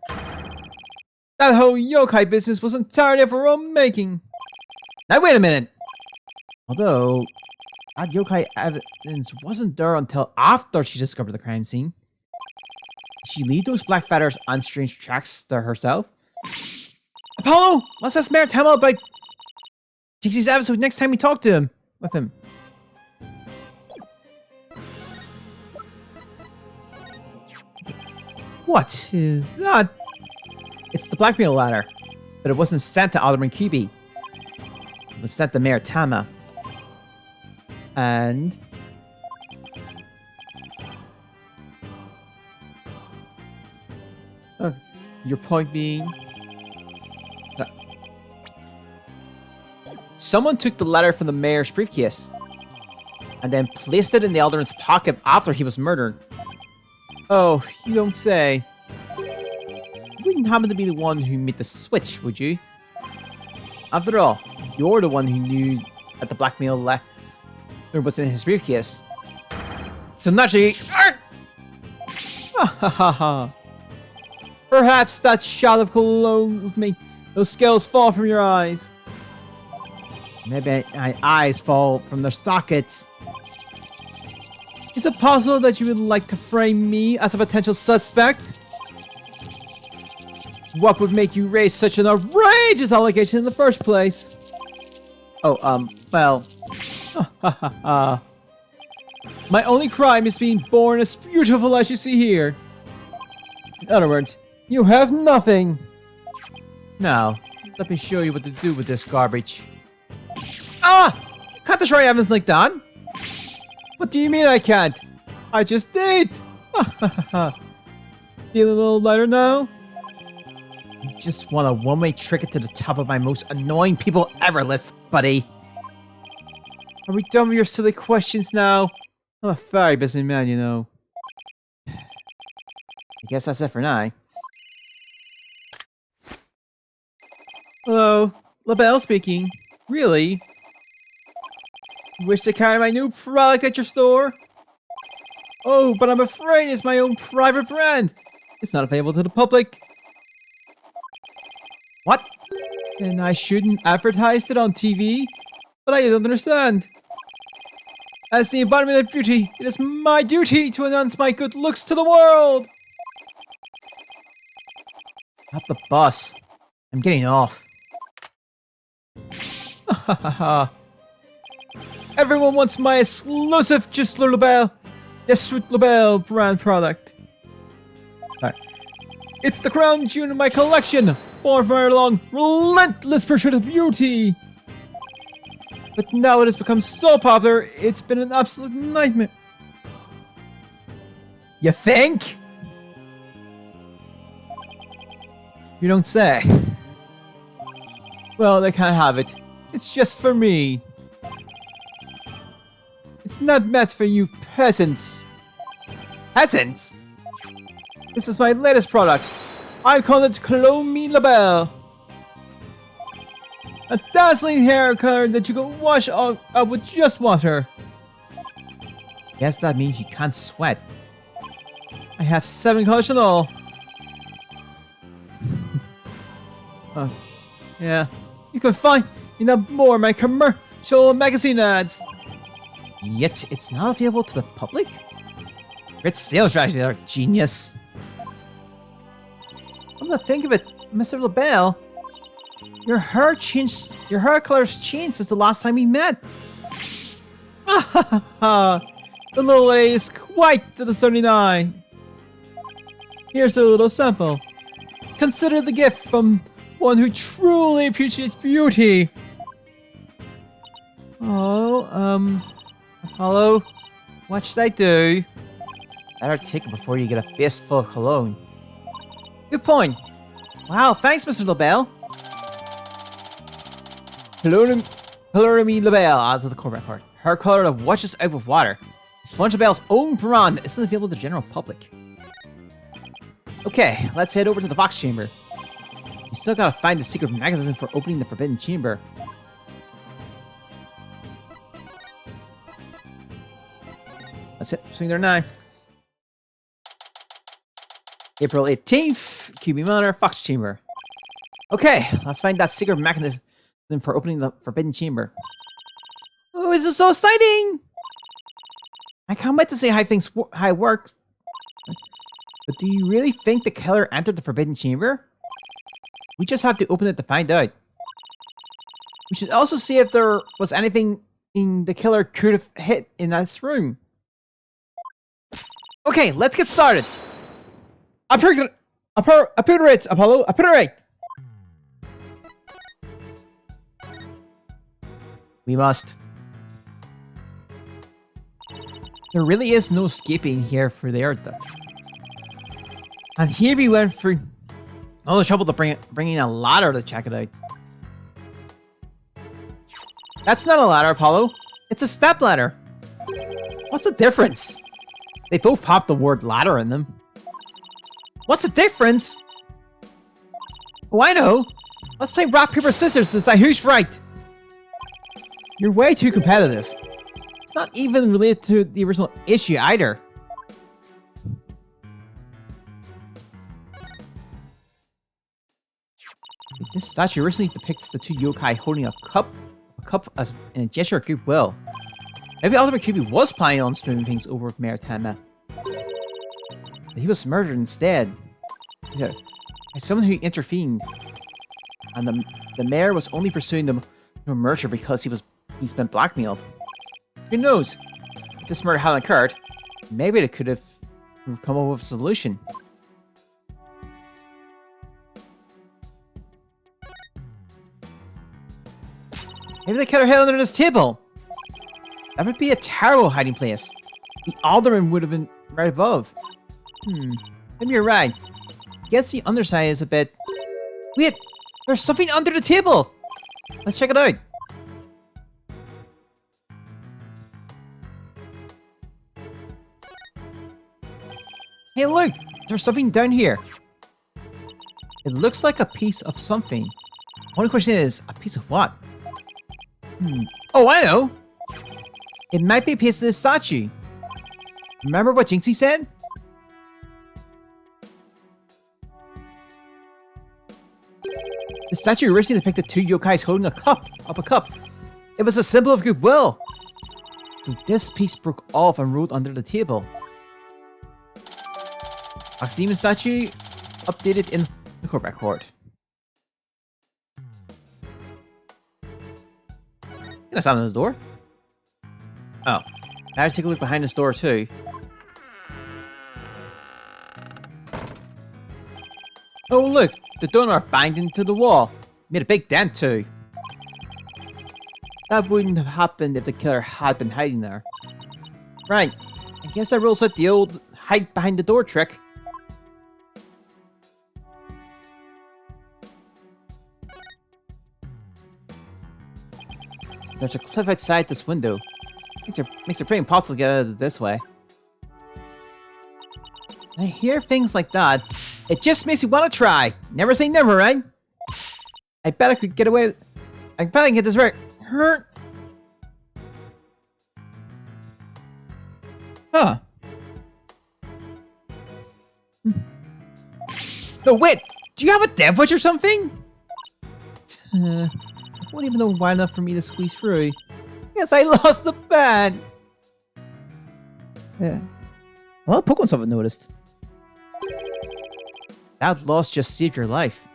A: That whole yokai business was entirely of her own making. Now wait a minute! Although, that yokai evidence wasn't there until after she discovered the crime scene. Did she leave those black feathers on strange tracks there herself? Apollo! Let's ask Mayor Tama about Jinxie's episode next time we talk to him. With him. What is that? It's the blackmail ladder, but it wasn't sent to Alderman Kibi. It was sent to Mayor Tama. And... your point being... Someone took the letter from the mayor's briefcase and then placed it in the Alderman's pocket after he was murdered. Oh, you don't say. You wouldn't happen to be the one who made the switch, would you? After all, you're the one who knew that the blackmail letter was in his briefcase. So naturally... Perhaps that shot of cologne would make those scales fall from your eyes. Maybe my eyes fall from their sockets. Is it possible that you would like to frame me as a potential suspect? What would make you raise such an outrageous allegation in the first place? Oh, well... My only crime is being born as beautiful as you see here. In other words, you have nothing. Now, let me show you what to do with this garbage. Ah! You can't destroy evidence like that. What do you mean I can't? I just did! Feel a little lighter now? You just want a one-way ticket to the top of my most annoying people ever list, buddy. Are we done with your silly questions now? I'm a very busy man, you know. I guess that's it for now. Hello, LaBelle speaking. Really? You wish to carry my new product at your store? Oh, but I'm afraid it's my own private brand. It's not available to the public. What? Then I shouldn't advertise it on TV? But I don't understand. As the embodiment of beauty, it is my duty to announce my good looks to the world! Not the bus. I'm getting off. Everyone wants my exclusive Just LaBelle, yes, Sweet LaBelle brand product. Alright. It's the crown jewel in my collection, born from our long, relentless pursuit of beauty. But now it has become so popular, it's been an absolute nightmare. You think? You don't say. Well, they can't have it. It's just for me. It's not meant for you peasants. Peasants? This is my latest product. I call it Clone Me LaBelle. A dazzling hair color that you can wash out with just water. Guess that means you can't sweat. I have 7 colors in all. Yeah. You can find more of my commercial magazine ads. Yet it's not available to the public? Great sales strategy there, genius. Come to think of it, Mr. LaBelle, your hair color's changed since the last time we met. The little lady is quite the discerning eye. Here's a little sample. Consider the gift from one who truly appreciates beauty. Oh, Apollo, what should I do? Better take it before you get a fistful of cologne. Good point. Wow, thanks, Mr. LaBelle. Hello to me, LaBelle, adds to the core record. Her color of washes out with water. It's Fun LaBelle's own brand. It's not available to the general public. Okay, let's head over to the box chamber. We still gotta find the secret mechanism for opening the forbidden chamber. That's it. Swing there now. April 18th, QB Manor, Fox Chamber. Okay, let's find that secret mechanism for opening the forbidden chamber. Oh, this is so exciting! I can't wait to see how it works. But do you really think the killer entered the forbidden chamber? We just have to open it to find out. We should also see if there was anything in the killer could have hit in this room. Okay, let's get started. Apurate, Apollo, apurate! We must. There really is no escaping here for the Earth. And here we went through all the trouble to bringing a ladder to check it out. That's not a ladder, Apollo. It's a step ladder. What's the difference? They both have the word ladder in them. What's the difference? Oh, I know. Let's play rock, paper, scissors to decide who's right. You're way too competitive. It's not even related to the original issue either. This statue originally depicts the two yokai holding a cup as in a gesture of goodwill. Maybe Ultimate QB was planning on smoothing things over with Mayor Tenma. But he was murdered instead. By someone who intervened. And the mayor was only pursuing the murderer because he's been blackmailed. Who knows? If this murder hadn't occurred, maybe they could have come up with a solution. Maybe the killer hid under this table. That would be a terrible hiding place. The alderman would have been right above. Maybe you're right. Guess the underside is a bit... Wait! There's something under the table! Let's check it out. Hey look! There's something down here. It looks like a piece of something. One question is, a piece of what? Oh, I know! It might be a piece of this statue. Remember what Jinxie said? The statue originally depicted two yokais holding a cup. It was a symbol of goodwill. So this piece broke off and rolled under the table. Oxymon statue updated in the court record. Can I stand on this door? Oh. Now take a look behind this door too. Oh look! The donut banged into the wall. Made a big dent too. That wouldn't have happened if the killer had been hiding there. Right. I guess that rules out the old hide behind the door trick. There's a cliff outside this window. Makes it pretty impossible to get out of it this way. I hear things like that. It just makes me want to try. Never say never, right? I bet I could get away. I bet I can get this right. Hurt. Huh. No, wait. Do you have a death wish or something? I won't even know wide enough for me to squeeze through. Yes, I lost the bat. Yeah. A lot of Pokemon haven't noticed. That loss just saved your life.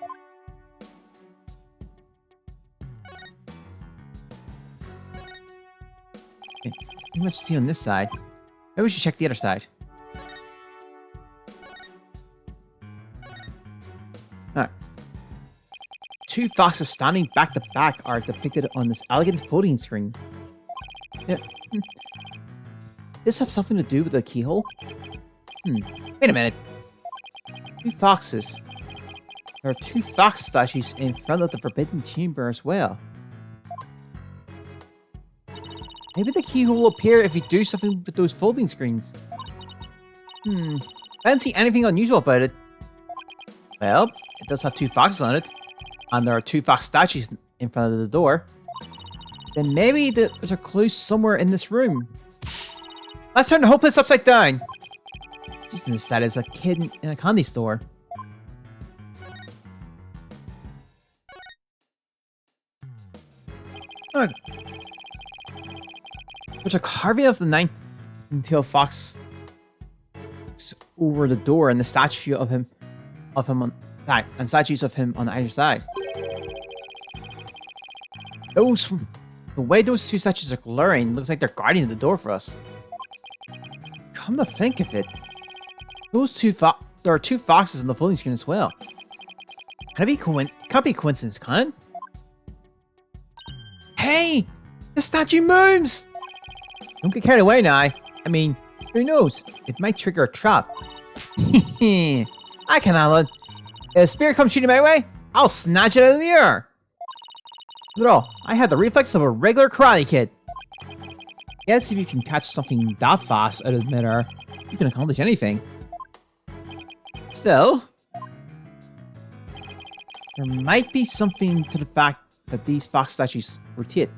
A: Okay, pretty much see on this side. Maybe we should check the other side. Alright. Two foxes standing back to back are depicted on this elegant folding screen. Yeah. This have something to do with the keyhole? Wait a minute. Two foxes. There are two fox statues in front of the Forbidden Chamber as well. Maybe the keyhole will appear if you do something with those folding screens. I don't see anything unusual about it. Well, it does have two foxes on it. And there are two fox statues in front of the door. Then maybe there's a clue somewhere in this room. Let's turn the whole place upside down. Just as sad as a kid in a candy store. Look. There's a carving of the nine-tailed fox over the door, and the statue of him on that, and statues of him on either side. The way those two statues are glaring looks like they're guarding the door for us. Come to think of it, there are two foxes on the folding screen as well. Can't be coincidence, can it? Hey! The statue moves! Don't get carried away now. I mean, who knows? It might trigger a trap. I can handle it. If a spirit comes shooting my way, I'll snatch it out of the air. After all, I have the reflex of a regular karate kid. Guess if you can catch something that fast out of midair, you can accomplish anything. Still, there might be something to the fact that these fox statues rotate.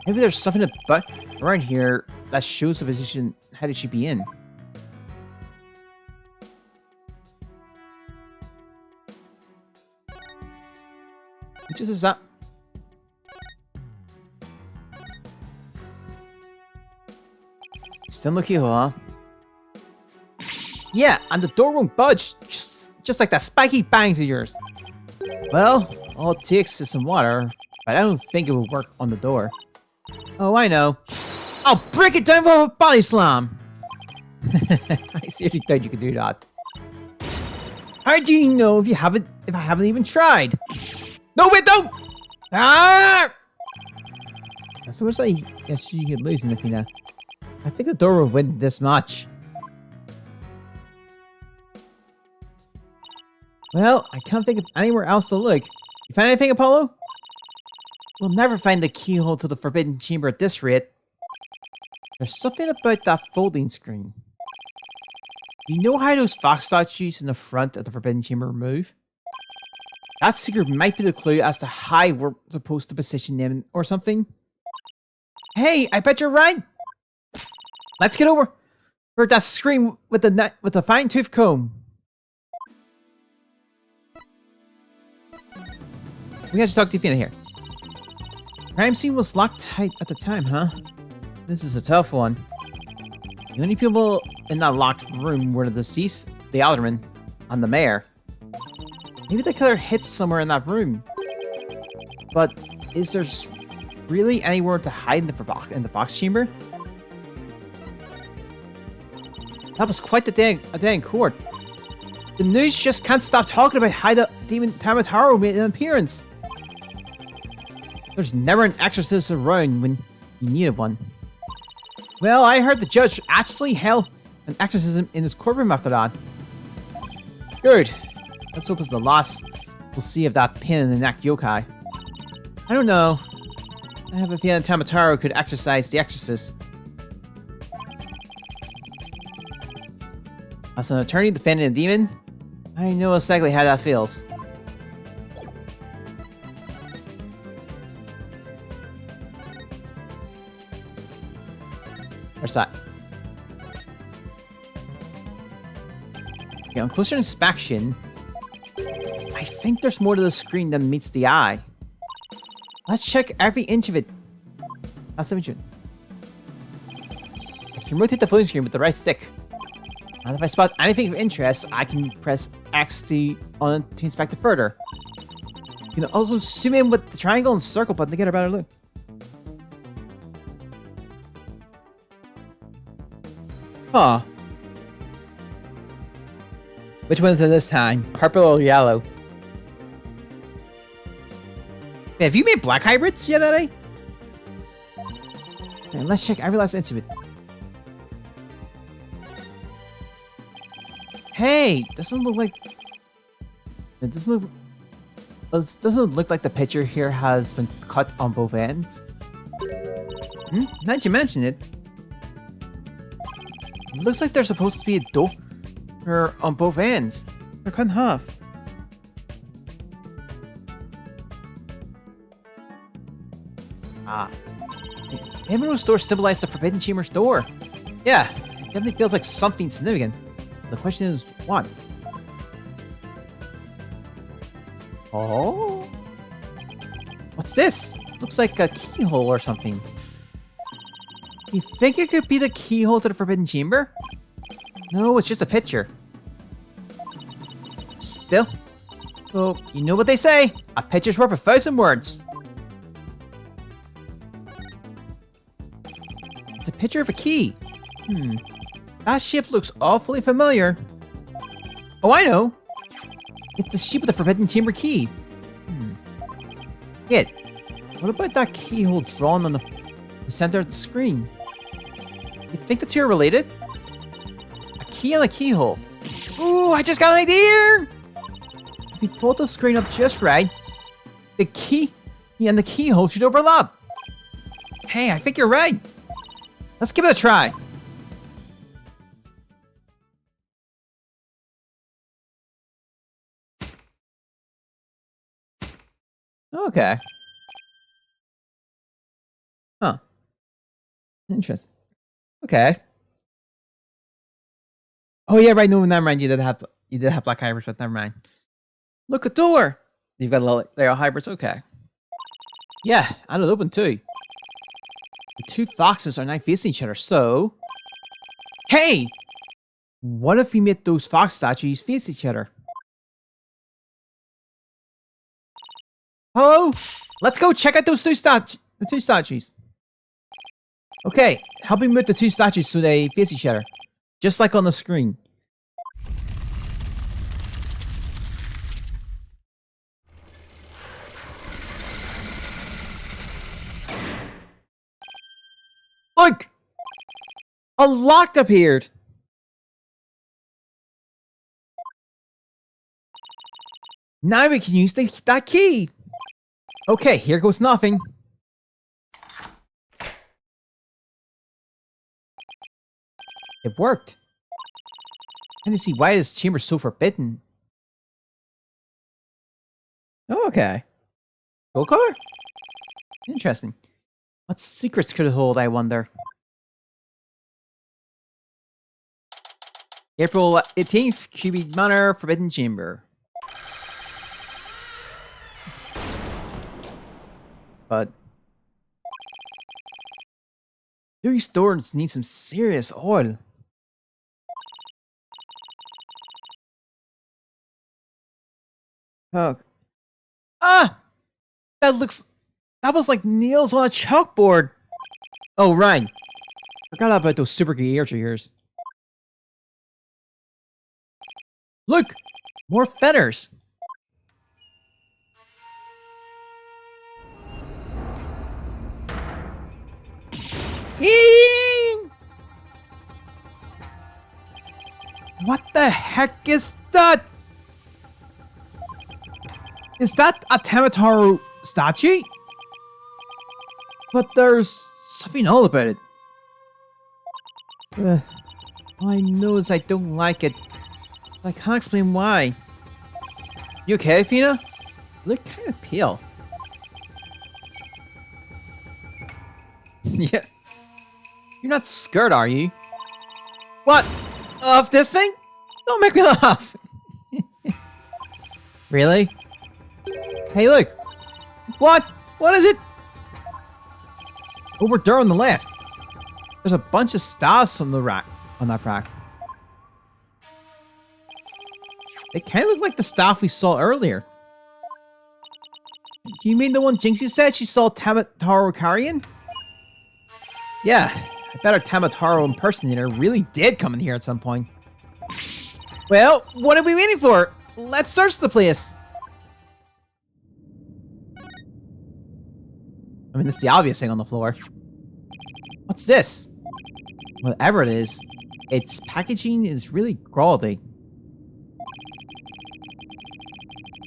A: Maybe there's something about around here that shows the position how did she be in. Which is that? Still looking, huh? Yeah, and the door won't budge, just like that spiky bangs of yours. Well, all it takes is some water, but I don't think it will work on the door. Oh, I know. I'll break it down with a body slam! I seriously thought you could do that. How do you know if I haven't even tried? No, wait, don't! Ah! That's so much like yes, you could lose in if you know. I think the door will win this much. Well, I can't think of anywhere else to look. You find anything, Apollo? We'll never find the keyhole to the Forbidden Chamber at this rate. There's something about that folding screen. You know how those fox statues in the front of the Forbidden Chamber move? That secret might be the clue as to how we're supposed to position them or something. Hey, I bet you're right! Let's get over for that screen with the fine-tooth comb. We gotta talk to Fina here. Crime scene was locked tight at the time, huh? This is a tough one. The only people in that locked room were the deceased, the alderman, and the mayor. Maybe the killer hid somewhere in that room. But is there really anywhere to hide in the Fox Chamber? That was quite a day in court. The news just can't stop talking about how the demon Tamataro made an appearance. There's never an exorcist around when you needed one. Well, I heard the judge actually held an exorcism in his courtroom after that. Good. Let's hope it's the last we'll see of that pin in the neck yokai. I don't know. I have a feeling Tamataro could exorcise the exorcist. As an attorney defending a demon, I know exactly how that feels. Where's that? Okay, on closer inspection, I think there's more to the screen than meets the eye. Let's check every inch of it. That's the inch of it. I can rotate the floating screen with the right stick. And if I spot anything of interest, I can press X to inspect it further. You can also zoom in with the triangle and circle button to get a better look. Huh. Which one is it this time? Purple or yellow? Hey, have you made black hybrids yet, Eddie? Okay, let's check every last inch of it. Hey, doesn't look like it doesn't look like the picture here has been cut on both ends. Now that you mention it, it looks like there's supposed to be a door on both ends. They're cut in half. Ah, maybe those doors symbolize the Forbidden Chamber's door. Yeah, it definitely feels like something significant. The question is, what? Oh? What's this? Looks like a keyhole or something. You think it could be the keyhole to the Forbidden Chamber? No, it's just a picture. Still. Well, you know what they say. A picture's worth 1,000 words. It's a picture of a key. That shape looks awfully familiar. Oh, I know. It's the shape of the Forbidden Chamber key. Yet, what about that keyhole drawn on the center of the screen? You think the two are related? A key and a keyhole. Ooh, I just got an idea! If you fold the screen up just right, the key and the keyhole should overlap. Hey, I think you're right. Let's give it a try. Okay. Huh. Interesting. Okay. Oh yeah, right. No, never mind. You did have black hybrids, but never mind. Look, a door. You've got a little layer hybrids. Okay. Yeah, and it open too. The two foxes are now facing each other. So, hey, what if we made those fox statues face each other? Hello? Let's go check out those the two statues. Okay, help me move the two statues so they face each other. Just like on the screen. Look! A lock appeared! Now we can use that key! Okay, here goes nothing. It worked. I didn't see why this chamber is so forbidden. Oh, okay. Gold color? Interesting. What secrets could it hold, I wonder? April 18th, QB Manor, Forbidden Chamber. But these doors need some serious oil. Oh. Ah! That was like nails on a chalkboard. Oh, right. Forgot about those super gears of yours. Look! More feathers! Eeeeeee! What the heck is that? Is that a Tamataru statue? But there's something all about it. All I know is I don't like it. I can't explain why. You okay, Fina? You look kind of pale. Yeah. You're not scared, are you? What? Of this thing? Don't make me laugh. Really? Hey, look. What? What is it? Over there on the left. There's a bunch of staffs on the rack. On that rack. They kind of look like the staff we saw earlier. You mean the one Jinxie said she saw Tamataru carrying? Yeah, I bet our Tamataru impersonator really did come in here at some point. Well, what are we waiting for? Let's search the place. I mean, it's the obvious thing on the floor. What's this? Whatever it is, its packaging is really grody.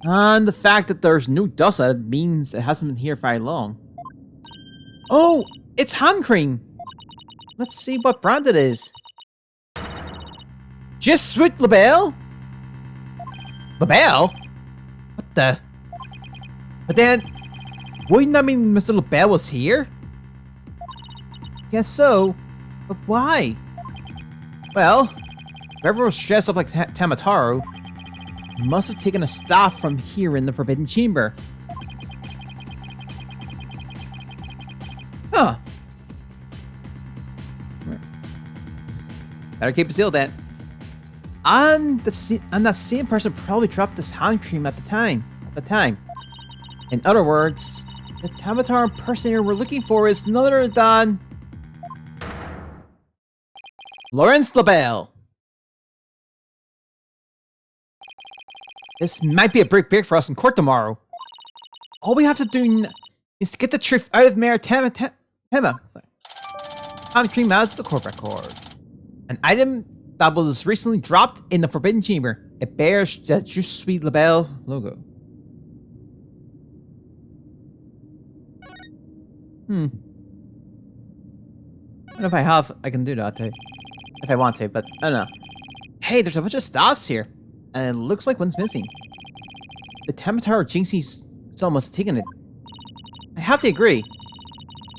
A: And the fact that there's no dust on it means it hasn't been here very long. Oh, it's hand cream. Let's see what brand it is. Just Sweet Labelle? Labelle? What the? But then, wouldn't that mean Mr. Labelle was here? Guess so. But why? Well, whoever was dressed up like Tamataru must have taken a staff from here in the Forbidden Chamber. Huh. Better keep it sealed then. And that same person probably dropped this hand cream at the time. In other words, the Tamataru impersonator we're looking for is none other than Florence Labelle. This might be a big for us in court tomorrow. All we have to do is get the truth out of Mayor Tema. Hand cream out to the court records. An item that was recently dropped in the Forbidden Chamber. It bears the Just Sweet Labelle logo. I don't know if I can do that too. If I want to, but I don't know. Hey, there's a bunch of staffs here. And it looks like one's missing. The Tamataru Jinxie's almost taken it. I have to agree.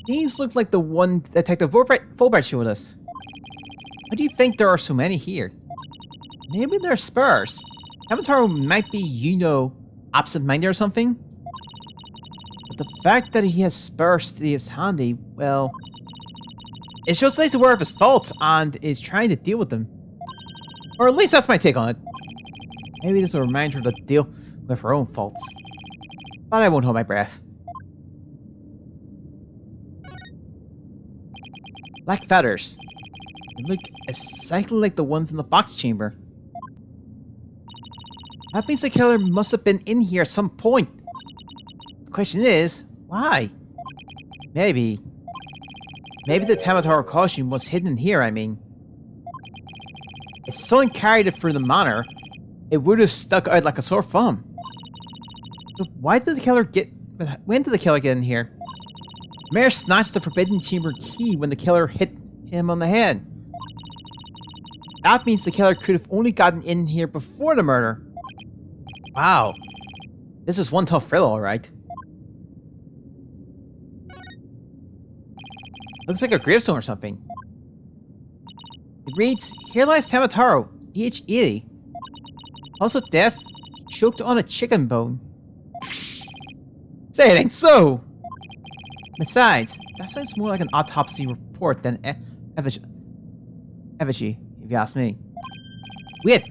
A: These look like the one Detective Fulbright showed us. Why do you think there are so many here? Maybe they're spares. Tamataru might be, you know, absent-minded or something. But the fact that he has spares thieves handy, well, it shows that he's aware of his faults and is trying to deal with them. Or at least that's my take on it. Maybe this will remind her to deal with her own faults. But I won't hold my breath. Black feathers. They look exactly like the ones in the box chamber. That means the killer must have been in here at some point. The question is, why? Maybe Maybe the Tamataro costume was hidden in here, I mean. If someone carried it through the manor, it would have stuck out like a sore thumb. But why did the killer get... When did the killer get in here? The mayor snatched the Forbidden Chamber key when the killer hit him on the head. That means the killer could have only gotten in here before the murder. Wow. This is one tough thrill, alright. Looks like a gravestone or something. It reads, "Here lies Tamataro, age 80. Also deaf, choked on a chicken bone." Say it ain't so! Besides, that sounds more like an autopsy report than effigy, if you ask me. Wait!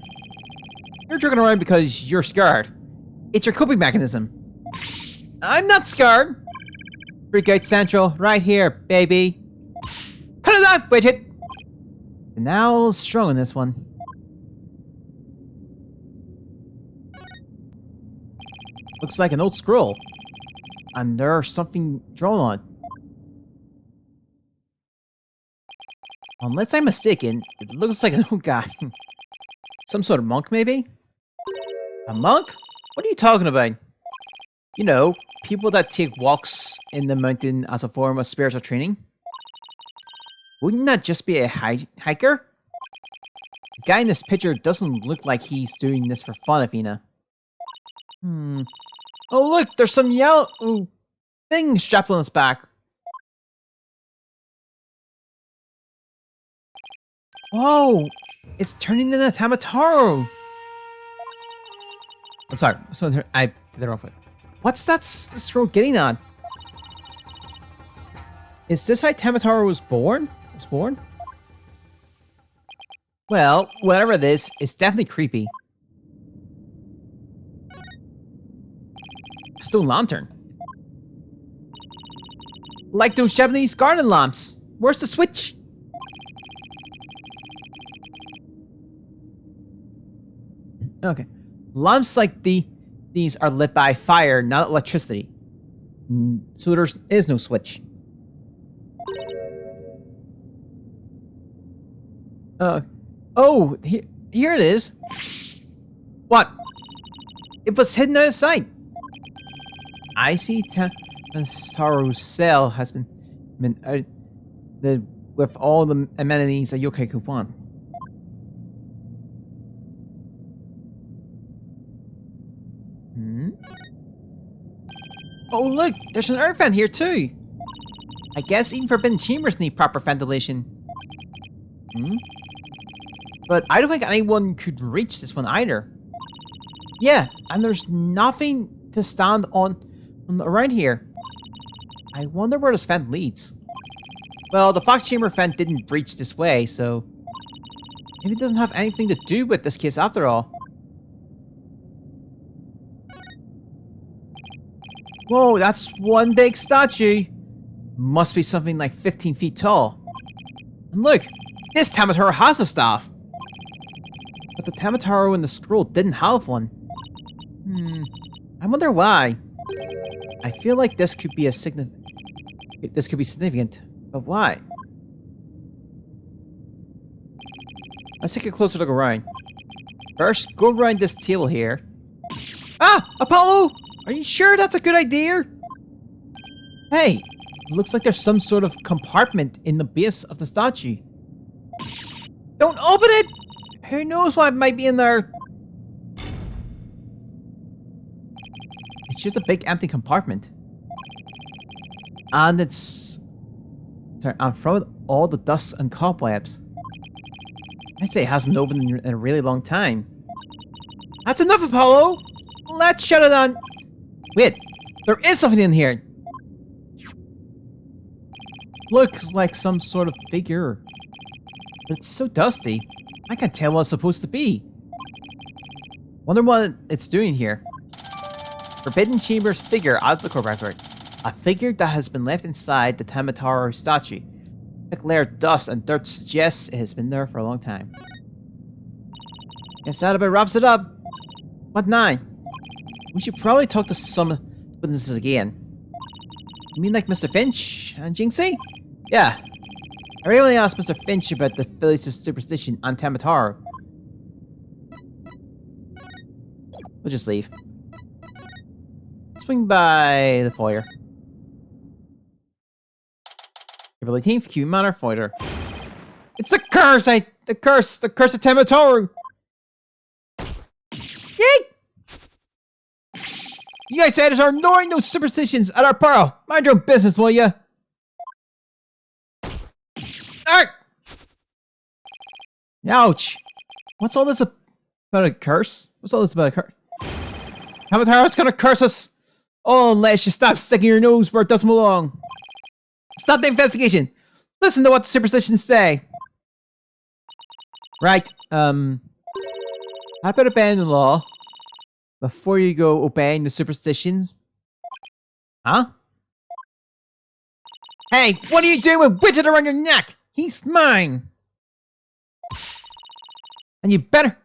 A: You're joking around because you're scared. It's your coping mechanism. I'm not scared! Freakout Central, right here, baby. Cut it out, Widget! And now strong on this one. Looks like an old scroll. And there's something drawn on. Unless I'm mistaken, it looks like an old guy. Some sort of monk, maybe? A monk? What are you talking about? You know, people that take walks in the mountain as a form of spiritual training? Wouldn't that just be a hiker? The guy in this picture doesn't look like he's doing this for fun, Athena. Oh look, there's some yellow thing strapped on his back. Whoa! It's turning into Tamataro! I'm sorry, I did that wrong foot. What's that scroll getting on? Is this how Tamataro was born? Well, whatever it is, it's definitely creepy. A stone lantern. Like those Japanese garden lamps. Where's the switch? Okay. Lamps like these are lit by fire, not electricity. So there is no switch. Oh, here it is. What? It was hidden out of sight. I see Tamaro's cell has been with all the amenities a yokai could want. Oh look, there's an earth vent here too. I guess even forbidden chambers need proper ventilation. But I don't think anyone could reach this one either. Yeah, and there's nothing to stand on around here. I wonder where this vent leads. Well, the Fox Chamber vent didn't breach this way, so maybe it doesn't have anything to do with this case after all. Whoa, that's one big statue. Must be something like 15 feet tall. And look, this Tamataro has a staff. But the Tamataro in the scroll didn't have one. I wonder why. I feel like this could be significant, but why? Let's take a closer look around. First, go around this table here. Ah! Apollo! Are you sure that's a good idea? Hey, it looks like there's some sort of compartment in the base of the statue. Don't open it! Who knows what might be in there? It's just a big empty compartment. And it's... and from all the dust and cobwebs. I'd say it hasn't been opened in a really long time. That's enough, Apollo! Let's shut it down! Wait, there is something in here! Looks like some sort of figure. But it's so dusty. I can't tell what it's supposed to be. Wonder what it's doing here. Forbidden Chamber's figure out of the court record. A figure that has been left inside the Tamataro statue. A thick layer of dust and dirt suggests it has been there for a long time. Guess that about wraps it up. What now? We should probably talk to some witnesses again. You mean like Mr. Finch and Jinxie? Yeah, I really asked Mr. Finch about the Phyllis' superstition on Tamataru. We'll just leave. Swing by the foyer. April 18th, Q Manor Foyer. It's the curse! The curse of Tamataru! Yay! You guys said are ignoring those superstitions at our borough. Mind your own business, will ya? Alright! Ouch! What's all this about a curse? What's all this about a curse? Tamataru's gonna curse us! Oh, unless you stop sticking your nose where it doesn't belong. Stop the investigation! Listen to what the superstitions say! Right, how about obeying the law before you go obeying the superstitions? Huh? Hey, what are you doing with Widget around your neck? He's mine! And you better...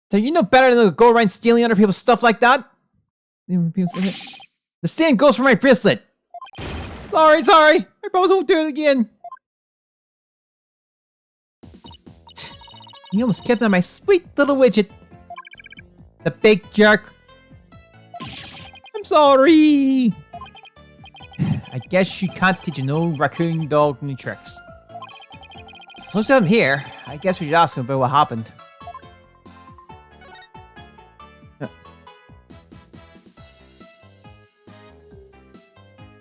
A: So you know better than to go around stealing other people's stuff like that? The stand goes for my bracelet! Sorry! I promise I won't do it again! You almost kept on my sweet little Widget. The big jerk. I'm sorry! I guess you can't teach an old raccoon dog new tricks. So since I'm here, I guess we should ask him about what happened.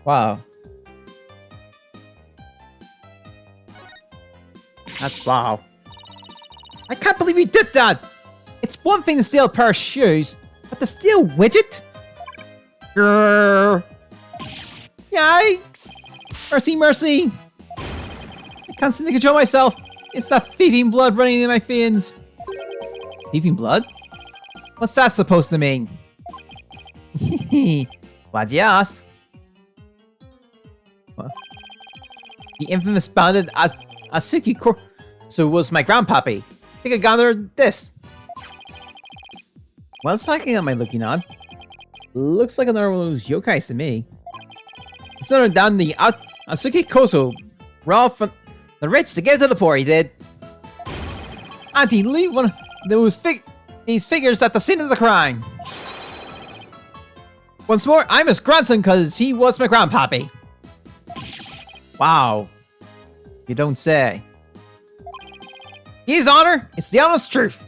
A: Wow. That's wow. I can't believe you did that! It's one thing to steal a pair of shoes, but to steal Widget? Grrr. Yikes! Mercy! I can't seem to control myself. It's that thieving blood running in my veins. Thieving blood? What's that supposed to mean? Glad you asked. What? The infamous bandit Asuki So was my grandpappy. I think I gathered this. What exactly am I looking on? Looks like another one of those yokais to me. It's another down the Asuki Koso. Robbed from the rich to give to the poor, he did. Auntie, leave one of these figures at the scene of the crime. Once more, I'm his grandson because he was my grandpappy. Wow. You don't say. His honor, it's the honest truth.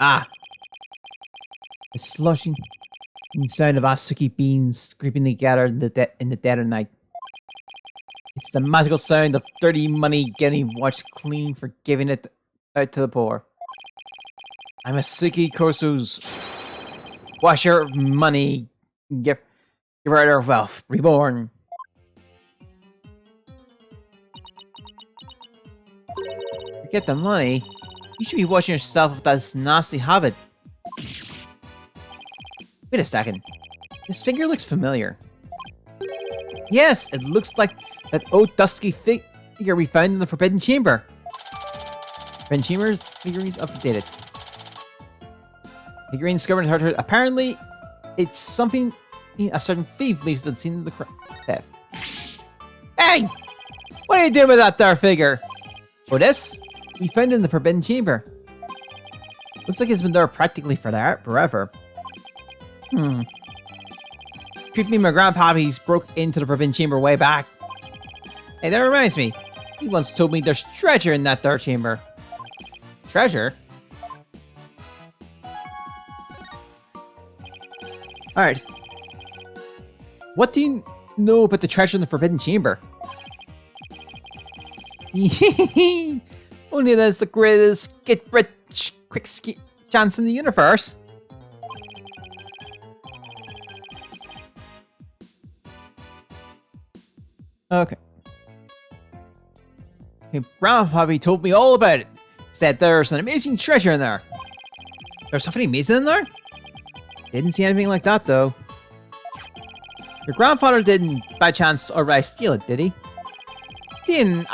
A: Ah. The slushing sound of Asuki beans creeping together in the dead of night. It's the magical sound of dirty money getting washed clean for giving it out to the poor. I'm Asuki Koso's washer of money, giver of wealth, reborn. Forget the money. You should be watching yourself with that nasty habit. Wait a second. This figure looks familiar. Yes, it looks like that old dusky figure we found in the Forbidden Chamber. Forbidden Chamber's figurines updated. Figurine discovered in her. Apparently, it's something a certain thief leaves at the scene of the theft. Hey! What are you doing with that there figure? Oh, this? We found it in the Forbidden Chamber. Looks like it's been there practically forever. Creepy my grandpappy's broke into the Forbidden Chamber way back. Hey, that reminds me. He once told me there's treasure in that third chamber. Treasure? Alright. What do you know about the treasure in the Forbidden Chamber? Only that's the greatest get rich quick chance in the universe. Okay. Hey, Grandpappy told me all about it. Said there's an amazing treasure in there. There's something amazing in there? Didn't see anything like that though. Your grandfather didn't by chance already steal it, did he? Seeing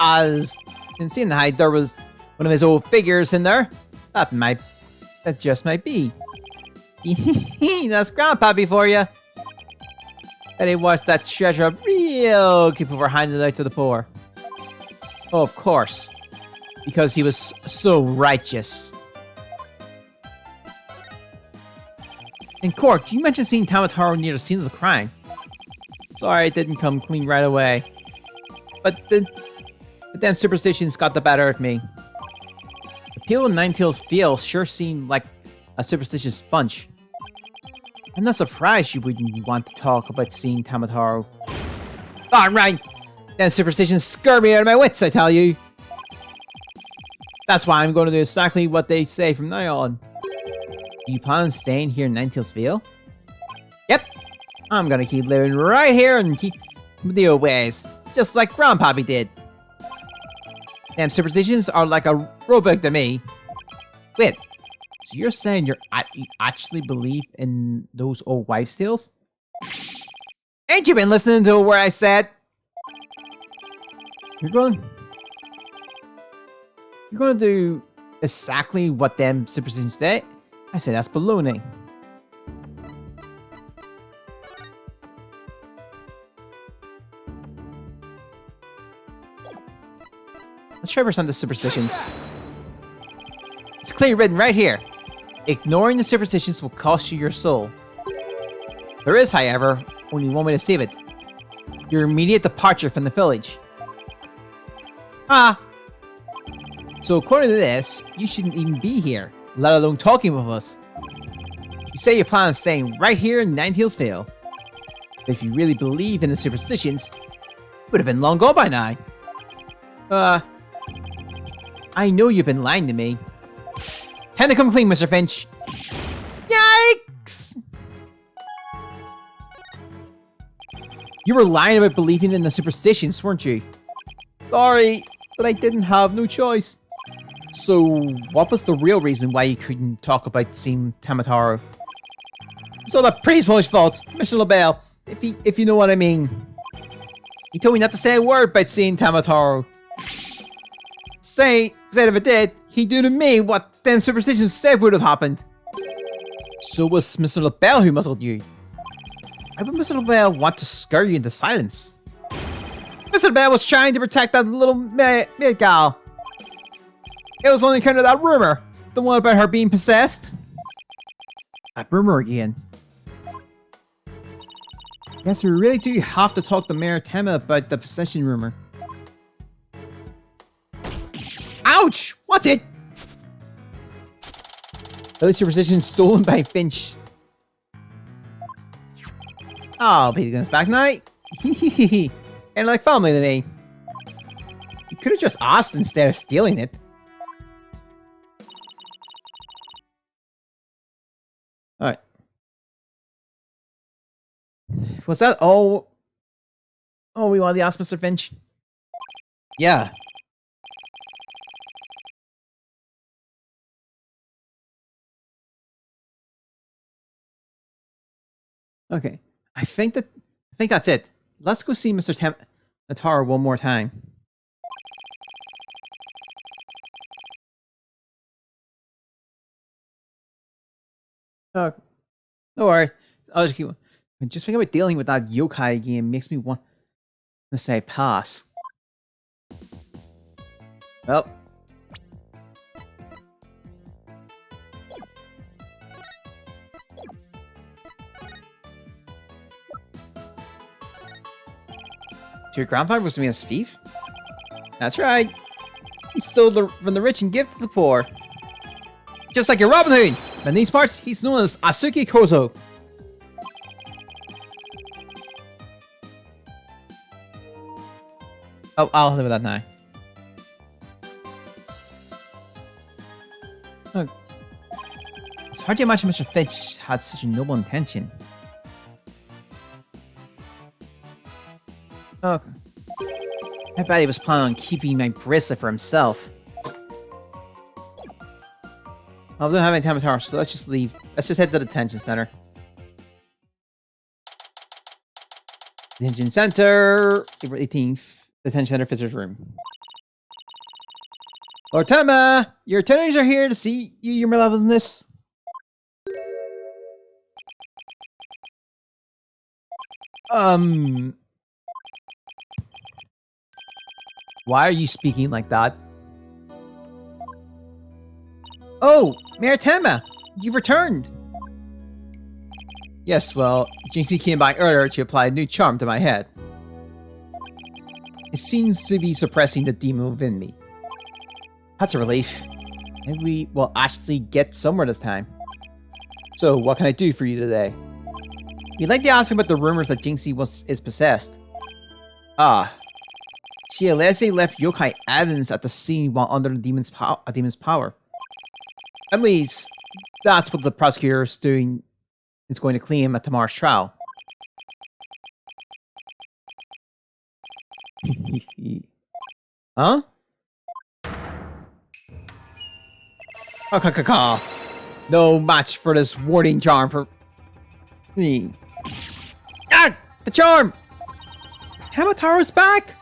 A: how there was one of his old figures in there, that just might be. That's Grandpappy for you. Bet he watched that treasure up real still people were handing it out to the poor. Oh, of course. Because he was so righteous. And Cork, you mentioned seeing Tamataro near the scene of the crime. Sorry, it didn't come clean right away. But the damn superstitions got the better of me. The people in Ninetales Field sure seem like a superstitious bunch. I'm not surprised you wouldn't want to talk about seeing Tamataro. Alright! Damn superstitions scare me out of my wits, I tell you! That's why I'm going to do exactly what they say from now on. Do you plan on staying here in Ninetales? Yep. I'm gonna keep living right here and keep the old ways. Just like Grandpappy did. Damn superstitions are like a roadblock to me. Wait. So you're saying you actually believe in those old wives' tales? Ain't you been listening to what I said? You're going to do exactly what them superstitions say? I say that's baloney. Let's try present the superstitions. It's clearly written right here. Ignoring the superstitions will cost you your soul. There is, however, only one way to save it. Your immediate departure from the village. Ah! So according to this, you shouldn't even be here, let alone talking with us. You say you plan on staying right here in Ninetales Vale. But if you really believe in the superstitions, you would have been long gone by now. I know you've been lying to me. Time to come clean, Mr. Finch. Yikes! You were lying about believing in the superstitions, weren't you? Sorry, but I didn't have no choice. So, what was the real reason why you couldn't talk about seeing Tamataro? It's all that priest boy's fault, Mr. LaBelle, if you know what I mean. He told me not to say a word about seeing Tamataro. Said if it did, he'd do to me what them superstitions said would have happened. So was Mr. LaBelle who muzzled you. Why would Mr. LaBelle want to scare you into silence? Mr. LaBelle was trying to protect that little maid gal. It was only kind of that rumor. The one about her being possessed. That rumor again. Yes, we really do have to talk to Mayor Tema about the possession rumor. Ouch! What's it? Village superstition stolen by Finch. Oh, Peter's back now? And like family to me. You could have just asked instead of stealing it. Alright. Was that all? Oh, we wanted to ask Mr. Finch? Yeah. Okay. I think that's it. Let's go see Mr. Tamataro one more time. Don't worry. I'll just keep. Just thinking about dealing with that yokai again makes me want to say pass. Well. Your grandfather was to be a thief? That's right. He stole from the rich and gave to the poor. Just like your Robin Hood. But in these parts, he's known as Asuki Kozo. Oh, I'll live with that now. Oh. It's hard to imagine Mr. Finch had such a noble intention. Okay. I bet he was planning on keeping my bracelet for himself. I don't have any Tamataro, so let's just leave. Let's just head to the detention center. Detention center, April 18th. Detention center visitors room. Lord Tama, your attorneys are here to see you, your malevolence. Why are you speaking like that? Oh, Maritama, you've returned. Yes, well, Jinxie came by earlier to apply a new charm to my head. It seems to be suppressing the demon within me. That's a relief. Maybe we will actually get somewhere this time. So, what can I do for you today? We'd like to ask about the rumors that Jinxie is possessed. Ah. She allegedly left yokai evidence at the scene while under the demon's power. At least, that's what the prosecutor is going to claim at tomorrow's trial. Huh? Oh, no match for this warding charm for me. Ah! The charm! Hamataro's back!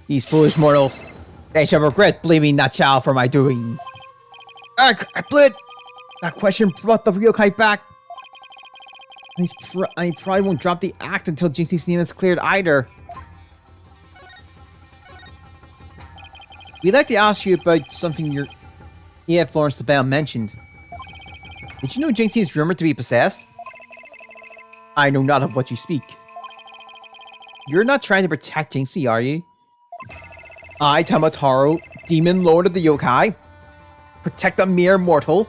A: These foolish mortals. They shall regret blaming that child for my doings. I blew it! That question brought the yokai back. I probably won't drop the act until Jinxie's name is cleared either. We'd like to ask you about something your EF Florence the Bell mentioned. Did you know Jinxie is rumored to be possessed? I know not of what you speak. You're not trying to protect Jinxie, are you? I, Tamataro, Demon Lord of the Yokai, protect a mere mortal?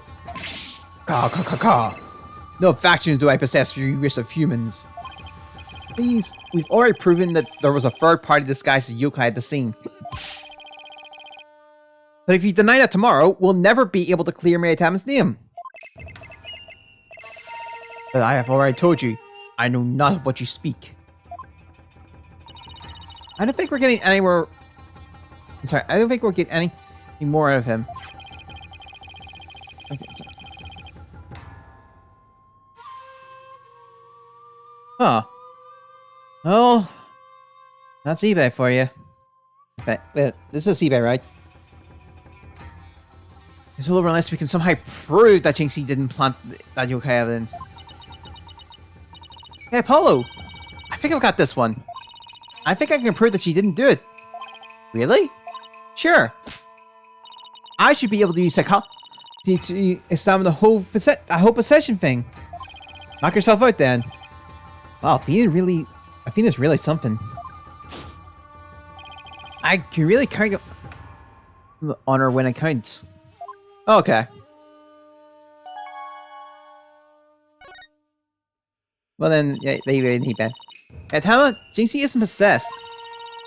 A: No factions do I possess for the use of humans. Please, we've already proven that there was a third party disguised as yokai at the scene. But if you deny that tomorrow, we'll never be able to clear Maritama's name. But I have already told you, I know not of what you speak. I don't think we're getting anywhere. I'm sorry, I don't think we'll get anything more out of him. Okay, so. Huh. Oh, that's eBay for you. But this is eBay, right? It's all over unless we can somehow prove that Jinxie didn't plant that yokai evidence. Hey, Apollo! I think I've got this one. I think I can prove that she didn't do it. Really? Sure. I should be able to use psychology to examine the whole possession thing. Knock yourself out then. Wow, Athena's really something. I can really kind of honor when it counts. Okay. Well then, yeah, they really need that. At how Jinxie isn't possessed.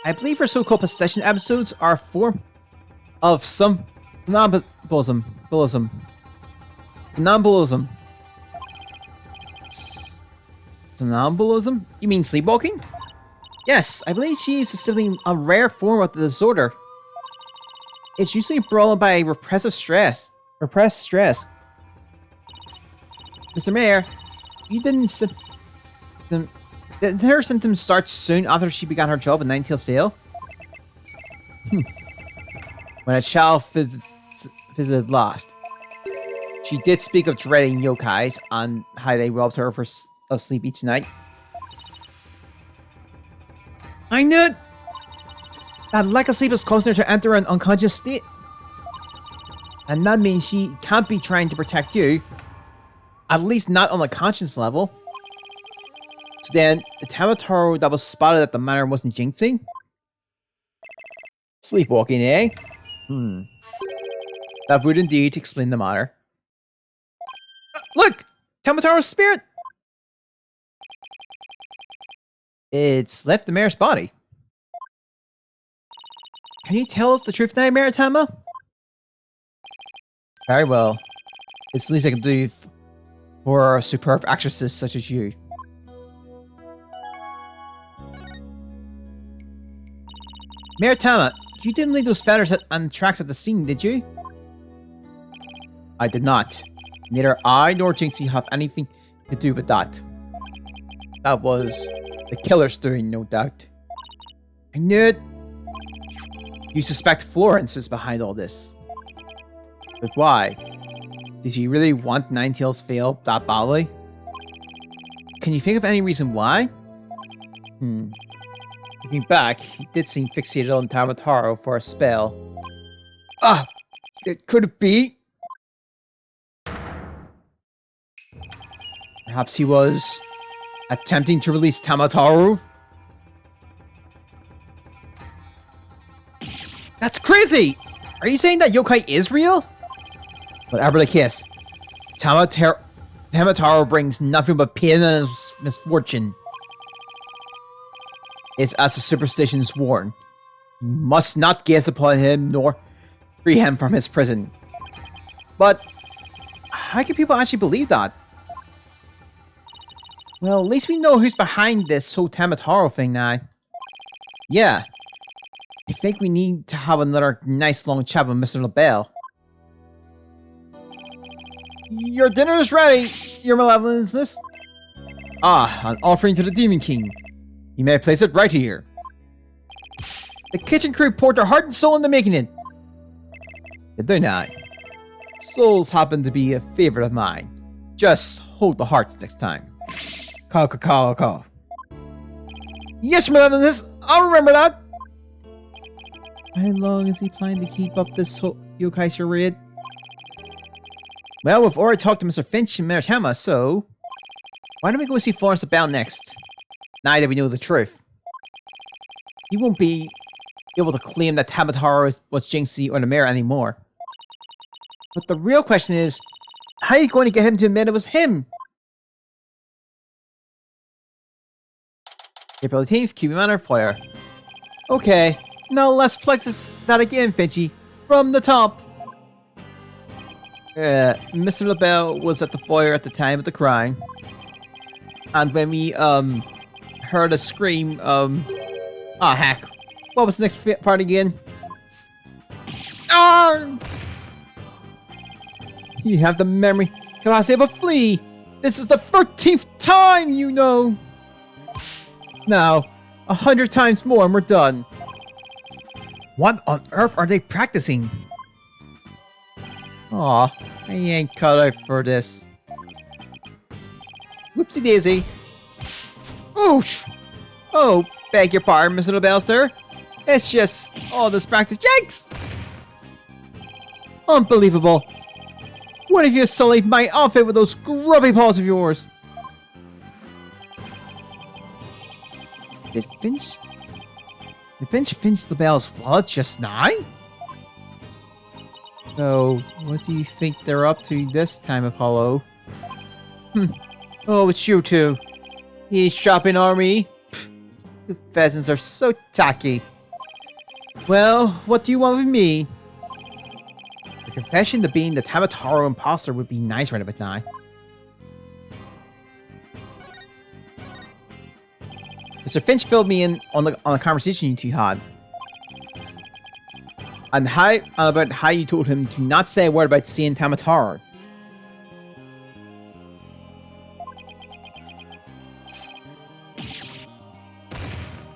A: I believe her so-called possession episodes are a form of some somnambulism. Somnambulism? You mean sleepwalking? Yes, I believe she is simply a rare form of the disorder. It's usually brought on by repressed stress. Mr. Mayor, you didn't. Did her symptoms start soon after she began her job at Ninetales Vale? When a child visited last. She did speak of dreading yokais and how they robbed her of sleep each night. I knew it! That lack of sleep is causing her to enter an unconscious state. And that means she can't be trying to protect you. At least not on a conscience level. So then, the Tamataro that was spotted at the manor wasn't Jinxie? Sleepwalking, eh? That would indeed explain the matter. Look! Tamataro's spirit! It's left the mayor's body. Can you tell us the truth now, Maritama? Very well. It's the least I can do for superb actresses such as you. Maritama, you didn't leave those feathers and tracks at the scene, did you? I did not. Neither I nor Jinxie have anything to do with that. That was the killer's doing, no doubt. I knew it. You suspect Florence is behind all this. But why? Did she really want Ninetales Vale that badly? Can you think of any reason why? Looking back, he did seem fixated on Tamataro for a spell. Ah! It could be. Perhaps he was attempting to release Tamataro? That's crazy! Are you saying that yokai is real? Whatever the case, Tamataro brings nothing but pain and misfortune. It's as the superstitions warn. You must not gaze upon him nor free him from his prison. But how can people actually believe that? Well, at least we know who's behind this whole Tamataro thing now. Yeah. I think we need to have another nice long chat with Mr. LaBelle. Your dinner is ready, Your Malevolence. Ah, an offering to the Demon King. You may place it right here. The kitchen crew poured their heart and soul into making it. Did they not? Souls happen to be a favorite of mine. Just hold the hearts next time. Call. Yes, Your Malevolence, I'll remember that. How long is he planning to keep up this yokai charade? Well, we've already talked to Mr. Finch and Meritama, so why don't we go see Florence LaBelle next? Now that we know the truth. He won't be able to claim that Tamataro was Jinxie or the mayor anymore. But the real question is, how are you going to get him to admit it was him? April 18th, QB Manor, Foyer. Okay, now let's practice that again, Finchy. From the top. Mr. LaBelle was at the foyer at the time of the crime. And when we, heard a scream, ah, heck. What was the next part again? Ah! You have the memory capacity of a flea. This is the 13th time, you know. Now, 100 times more and we're done. What on earth are they practicing? Aw, I ain't cut out for this. Whoopsie daisy. Oosh! Oh, beg your pardon, Mr. LaBelle, sir. It's just all this practice. Yikes! Unbelievable. What if you sullied my outfit with those grubby paws of yours? Did Finch Finch LaBelle's wallet just now? So, what do you think they're up to this time, Apollo? Oh, it's you two. He's shopping on me. The pheasants are so tacky. Well, what do you want with me? The confession to being the Tamataro imposter would be nice right about now. Mr. Finch filled me in on the conversation you two had. And about how you told him to not say a word about seeing Tamataro.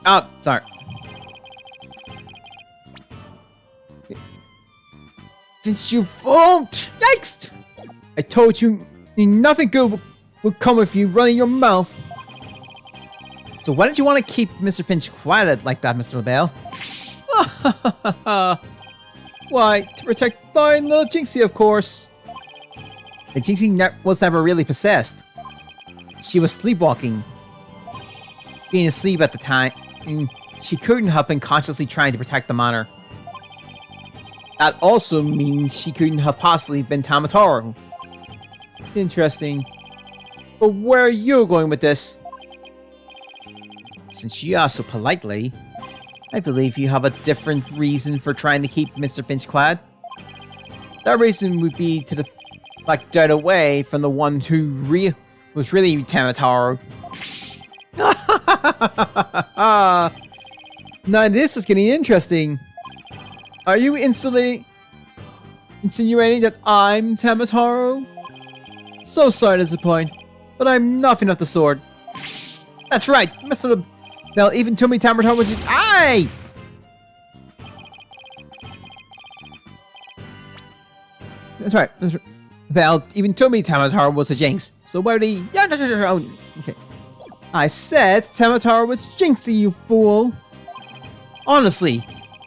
A: Oh, sorry. Since you won't! Yikes! I told you nothing good would come if you running your mouth. So why don't you want to keep Mr. Finch quiet like that, Mr. LaBelle? Why, to protect fine little Jinxie, of course. The Jinxie was never really possessed. She was sleepwalking. Being asleep at the time, she couldn't have been consciously trying to protect the manor. That also means she couldn't have possibly been Tamataro. Interesting. But where are you going with this? Since you asked so politely, I believe you have a different reason for trying to keep Mr. Finch quiet. That reason would be to deflect doubt away from the one who was really Tamataro. Now this is getting interesting. Are you insinuating that I'm Tamataro? So sorry to disappoint, but I'm nothing of the sort. That's right, Mr. LaBelle even told me Tamataro was Aye! That's right. LaBelle even told me Tamataro was a Jinx. So where did he... Yeah, okay. I said Tamataro was Jinxie, you fool. Honestly,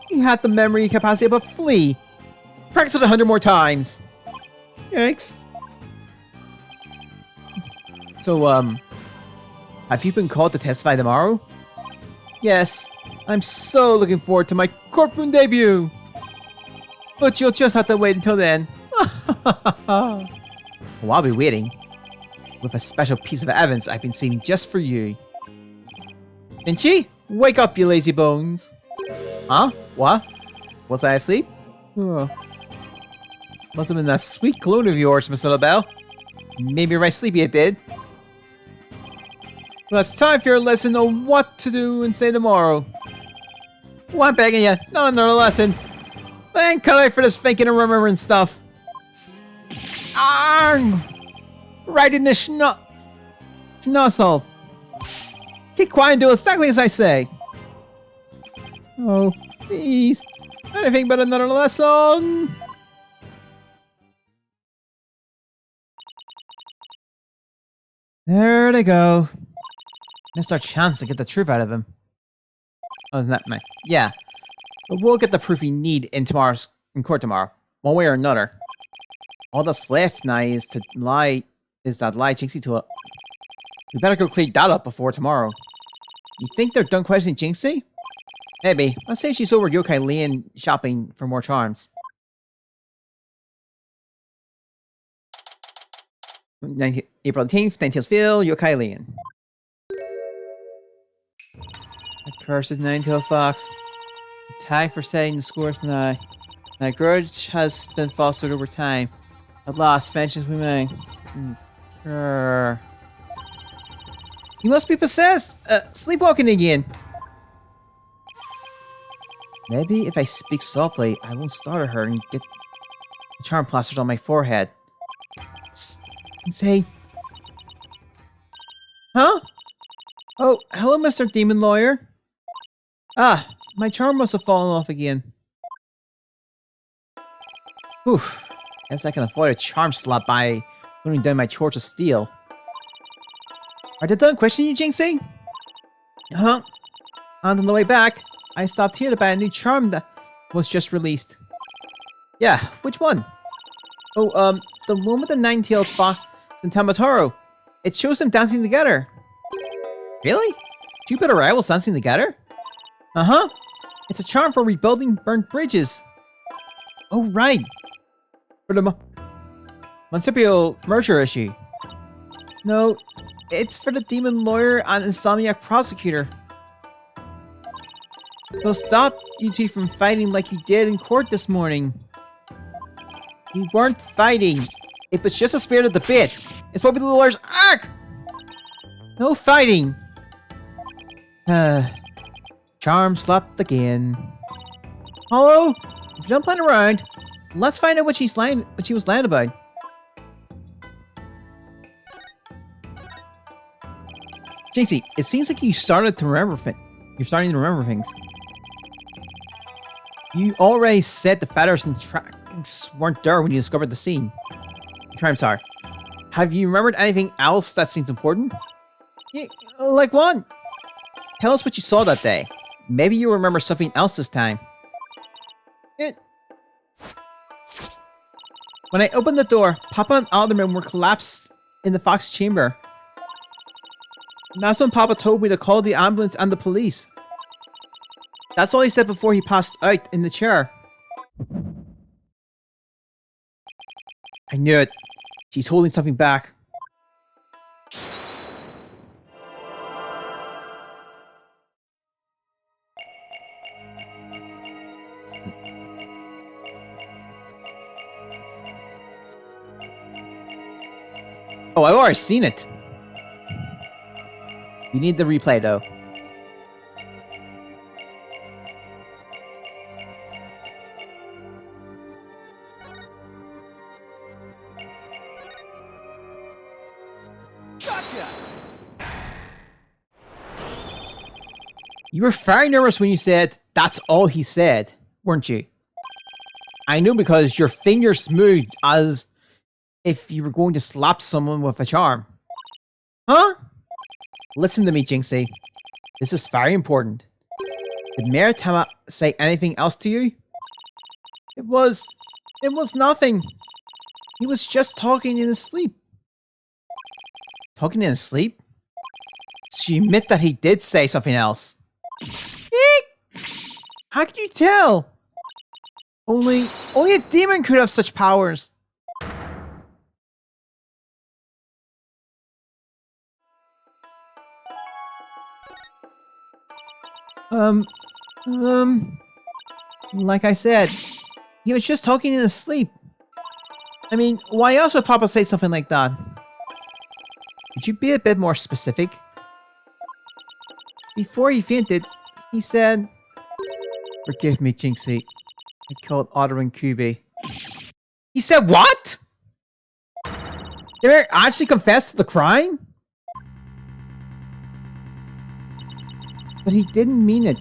A: you have the memory capacity of a flea. Practice it 100 more times. Yikes. So, have you been called to testify tomorrow? Yes. I'm so looking forward to my courtroom debut. But you'll just have to wait until then. Well, I'll be waiting. With a special piece of evidence I've been saving just for you. Vinci, wake up, you lazy bones. Huh? What? Was I asleep? Oh. Must have been that sweet clone of yours, Miss Littlebell. Maybe right sleepy it did. Well, it's time for your lesson on what to do and say tomorrow. Well, I'm begging you, not another lesson. I ain't cut out for this thinking and remembering stuff. Arrgh! Right in the schnozzle. Keep quiet and do exactly as I say. Oh, please. Anything but another lesson. There they go. Missed our chance to get the truth out of him. Oh, isn't that my... Yeah. But we'll get the proof we need in court tomorrow. One way or another. All that's left now is to lie... Is that lie Jinxie to it. We better go clear that up before tomorrow. You think they're done questioning Jinxie? Maybe. Let's say she's over Yokai Lian shopping for more charms. April 18th, Ninetales Yokai Lian. A cursed Ninetale Fox. A tag for setting the scores now. My grudge has been fostered over time. At last, vengeance we may. You must be possessed! Sleepwalking again! Maybe if I speak softly, I won't startle her and get the charm plastered on my forehead. And say... Huh? Oh, hello, Mr. Demon Lawyer. Ah, my charm must have fallen off again. Oof. Guess I can avoid a charm slap by putting down my chores of steel. Are they done questioning you, Jinxie? Huh? And on the way back, I stopped here to buy a new charm that was just released. Yeah, which one? Oh, the one with the nine-tailed fox and Tamataro. It shows them dancing together. Really? Jupiter rivals dancing together? Uh-huh. It's a charm for rebuilding burnt bridges. Oh, right. For the Municipal merger issue. No, it's for the Demon Lawyer and Insomniac Prosecutor. They'll stop you two from fighting like you did in court this morning. You weren't fighting. It was just a spirit of the bit. It's what the lawyers act. No fighting. Charm slapped again. Hello? If you don't plan around, let's find out what she was lying about. Jinxie, it seems like you started to remember You're starting to remember things. You already said the feathers and tracks weren't there when you discovered the scene. I'm sorry. Have you remembered anything else that seems important? Yeah, like what? Tell us what you saw that day. Maybe you remember something else this time. When I opened the door, Papa and Alderman were collapsed in the Fox chamber. That's when Papa told me to call the ambulance and the police. That's all he said before he passed out in the chair. I knew it. She's holding something back. Oh, I've already seen it. You need the replay, though. Gotcha! You were very nervous when you said, "That's all he said," weren't you? I knew because your fingers moved as if you were going to slap someone with a charm. Huh? Listen to me, Jinxie. This is very important. Did Mayor Tama say anything else to you? It was nothing. He was just talking in his sleep. Talking in his sleep? So you admit that he did say something else. Eek! How could you tell? Only a demon could have such powers. Like I said, he was just talking in his sleep. I mean, why else would Papa say something like that? Could you be a bit more specific? Before he fainted, he said, "Forgive me, Jinxie. I killed Otter and Kubi." He said what? Did he actually confess to the crime? But he didn't mean it.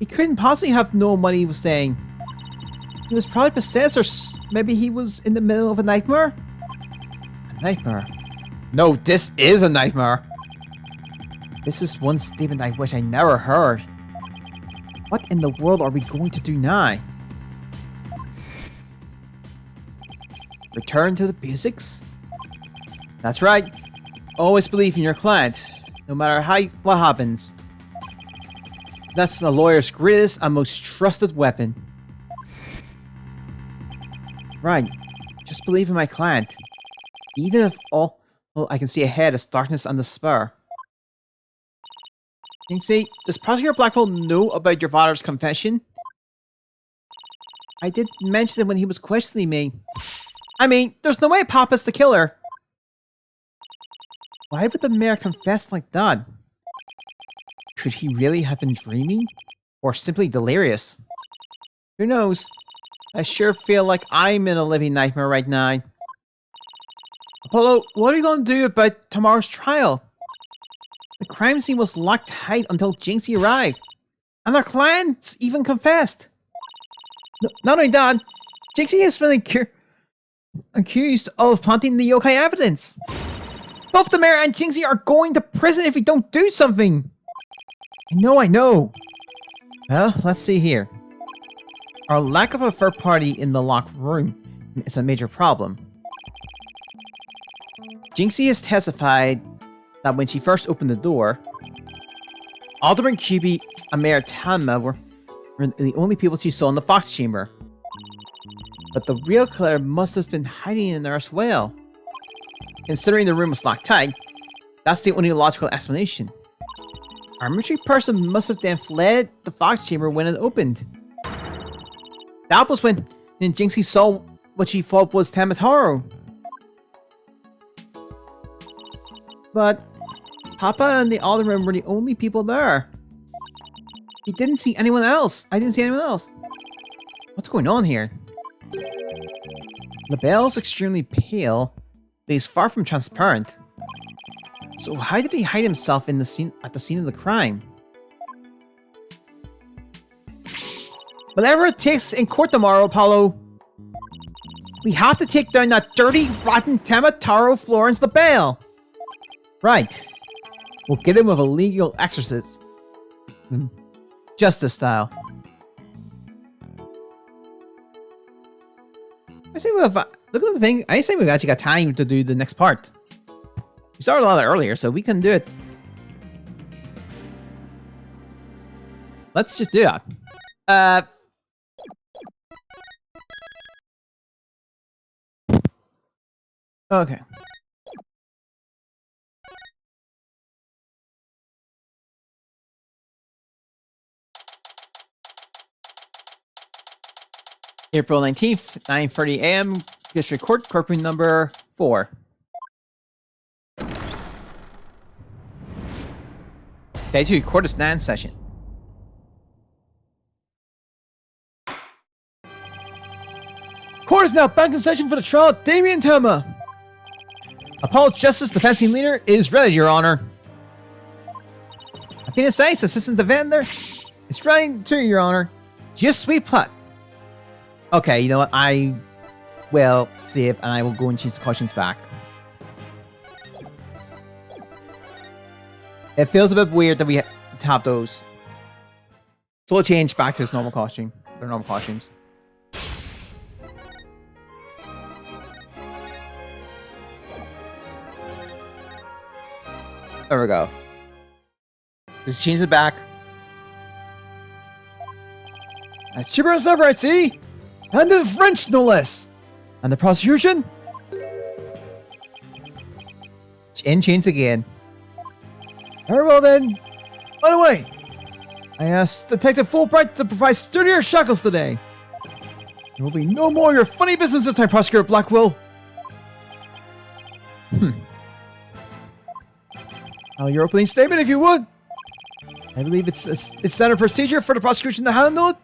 A: He couldn't possibly have known what he was saying. He was probably possessed, or maybe he was in the middle of a nightmare? A nightmare? No, this is a nightmare. This is one statement I wish I never heard. What in the world are we going to do now? Return to the basics? That's right. Always believe in your client, no matter what happens. That's the lawyer's greatest and most trusted weapon. Right. Just believe in my client. Even if all I can see ahead is darkness and despair. You see, does Prosecutor Blackwell know about your father's confession? I did mention it when he was questioning me. I mean, there's no way Papa's the killer. Why would the mayor confess like that? Could he really have been dreaming? Or simply delirious? Who knows? I sure feel like I'm in a living nightmare right now. Apollo, what are you going to do about tomorrow's trial? The crime scene was locked tight until Jinxie arrived. And our clients even confessed. Not only that, Jinxie has been accused of planting the yokai evidence. Both the mayor and Jinxie are going to prison if we don't do something. I know. Well, let's see here. Our lack of a third party in the locked room is a major problem. Jinxie has testified that when she first opened the door, Alderman Kubi and Mayor Tama were the only people she saw in the Fox Chamber. But the real killer must have been hiding in there as well. Considering the room was locked tight, that's the only logical explanation. Our mystery person must have then fled the Fox Chamber when it opened. That was when Jinxie saw what she thought was Tamataro. But Papa and the Alderman were the only people there. He didn't see anyone else. I didn't see anyone else. What's going on here? LaBelle's extremely pale, but he's far from transparent. So how did he hide himself in the scene at the scene of the crime? Whatever it takes in court tomorrow, Apollo. We have to take down that dirty, rotten Tamataro Florence LaBelle. Right. We'll get him with a legal exorcist. Justice style. I think look at the thing. I think we've actually got time to do the next part. We started a lot earlier, so we can do it. Let's just do that. Okay. April 19th, 9:30 a.m. District Court, courtroom number 4. Day 2, court is stand session. Court is now back in session for the trial of Damien Tama. Apollo Justice, defense team leader, is ready, Your Honor. Athena Sykes, assistant defender, is ready too, Your Honor. Just sweet putt. Okay, you know what? I will save and I will go and change the questions back. It feels a bit weird that we have those. So we'll change back to his normal costume. Their normal costumes. There we go. Just change it back. As cheaper as ever, I see! And the French, no less! And the prosecution? And change again. Very well then. By the way, I asked Detective Fulbright to provide sturdier shackles today. There will be no more of your funny business this time, Prosecutor Blackwell. Now, your opening statement, if you would. I believe it's standard procedure for the prosecution to handle it.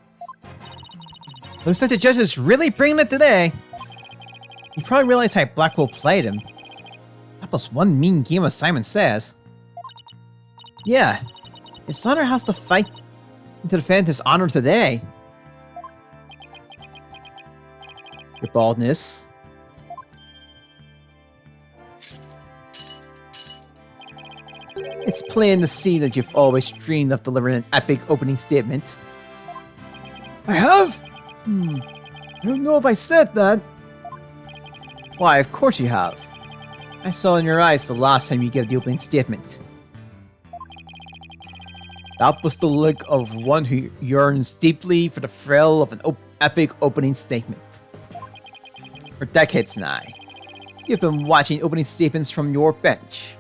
A: Looks like the judge is really bringing it today. You probably realize how Blackwell played him. That was one mean game, as Simon says. Yeah, his honor has to fight to defend his honor today. Your baldness. It's plain to see that you've always dreamed of delivering an epic opening statement. I have? I don't know if I said that. Why, of course you have. I saw in your eyes the last time you gave the opening statement. That was the look of one who yearns deeply for the thrill of an epic opening statement. For decades now, you've been watching opening statements from your bench.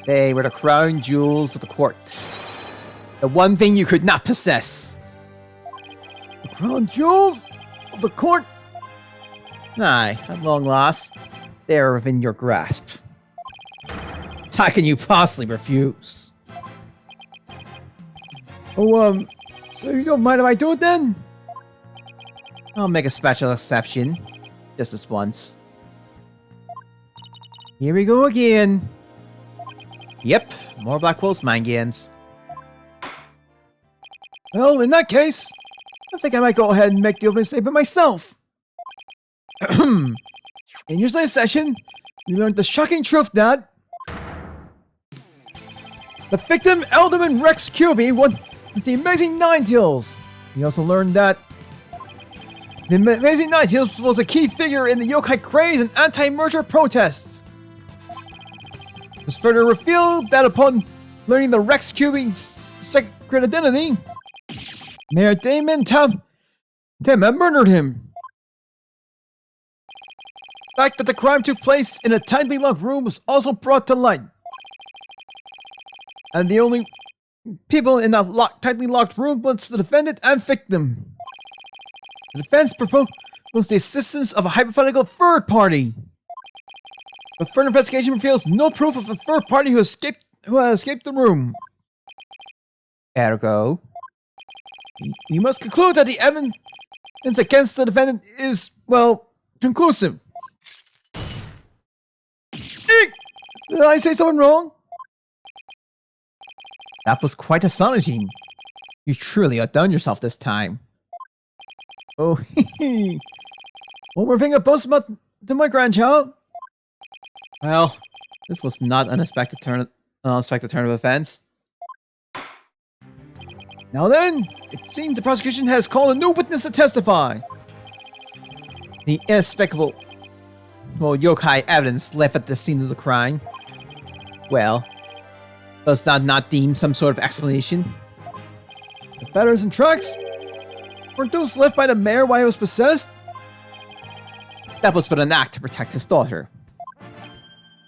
A: They were the crown jewels of the court. The one thing you could not possess. The crown jewels of the court? Aye, at long last, they are within your grasp. How can you possibly refuse? Oh, so you don't mind if I do it then? I'll make a special exception. Just this once. Here we go again. Yep, more Blackwell's mind games. Well, in that case, I think I might go ahead and make the opening statement myself. In your last session, you learned the shocking truth that the victim, Alderman Rex Cuby, is the Amazing Ninetales. You also learned that the Amazing Ninetales was a key figure in the yokai craze and anti-merger protests. It was further revealed that upon learning the Rex Cuby's secret identity, Mayor Damon Tema murdered him. The fact that the crime took place in a tightly locked room was also brought to light. And the only people in that tightly locked room was the defendant and victim. The defense proposed the assistance of a hypothetical third party. But further investigation reveals no proof of a third party who escaped the room. Ergo, you must conclude that the evidence against the defendant is, well, conclusive. Did I say something wrong? That was quite astonishing. You truly outdone yourself this time. Oh, one more thing I boast about to my grandchild. Well, this was not an unexpected turn of events. Now then, it seems the prosecution has called a new witness to testify. The inexplicable, yokai evidence left at the scene of the crime. Well, does that not deem some sort of explanation? The feathers and tracks? Weren't those left by the mayor while he was possessed? That was but an act to protect his daughter.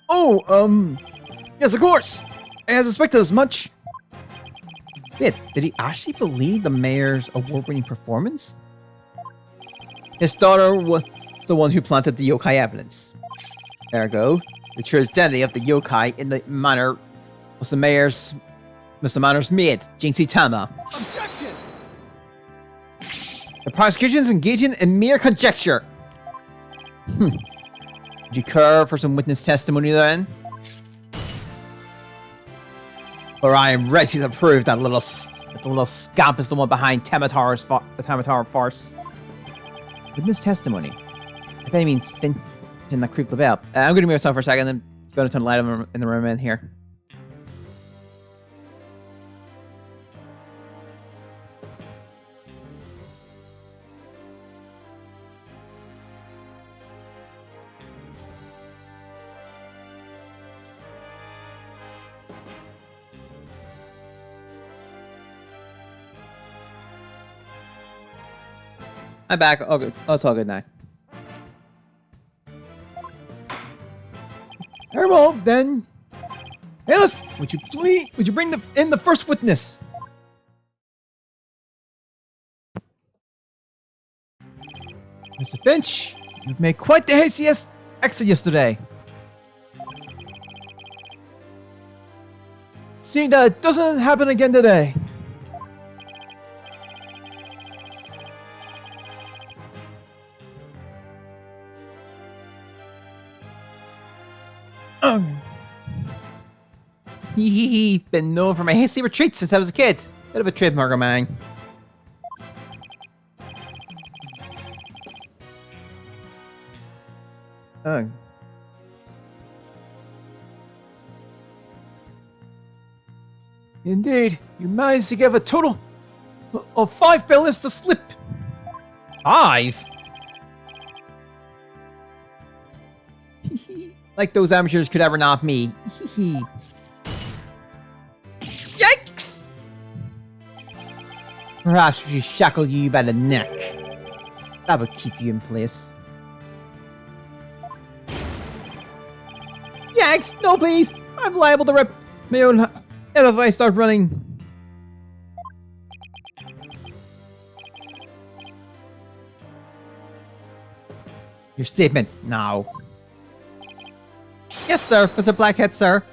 A: Oh, yes, of course. I had suspected as much. Wait, did he actually believe the mayor's award-winning performance? His daughter was the one who planted the yokai evidence. Ergo, the true identity of the yokai in the manor was the mayor's maid, Jinxie Tama.
B: Objection!
A: The prosecution is engaging in mere conjecture. Would you care for some witness testimony then? Or I am ready to prove that the little scamp is the one behind the Tamatar farce. Witness testimony. If any means Finn in that creep about. I'm going to move myself for a second and go to turn the light on in the room in here. I'm back. Oh, good. Oh, it's all good now. Very well, then. Bailiff, would you bring in the first witness? Mr. Finch, you've made quite the hasty exit yesterday. Seeing that it doesn't happen again today. Hee. Been known for my hasty retreats since I was a kid. Bit of a trademark, man. Indeed, you managed to give a total of 5 bailiffs a slip. 5? Like those amateurs could ever knock me. Yikes! Perhaps we should shackle you by the neck. That would keep you in place. Yikes! No, please! I'm liable to rip my own head if I start running. Your statement now. Yes, sir, Mr. Blackhead, sir.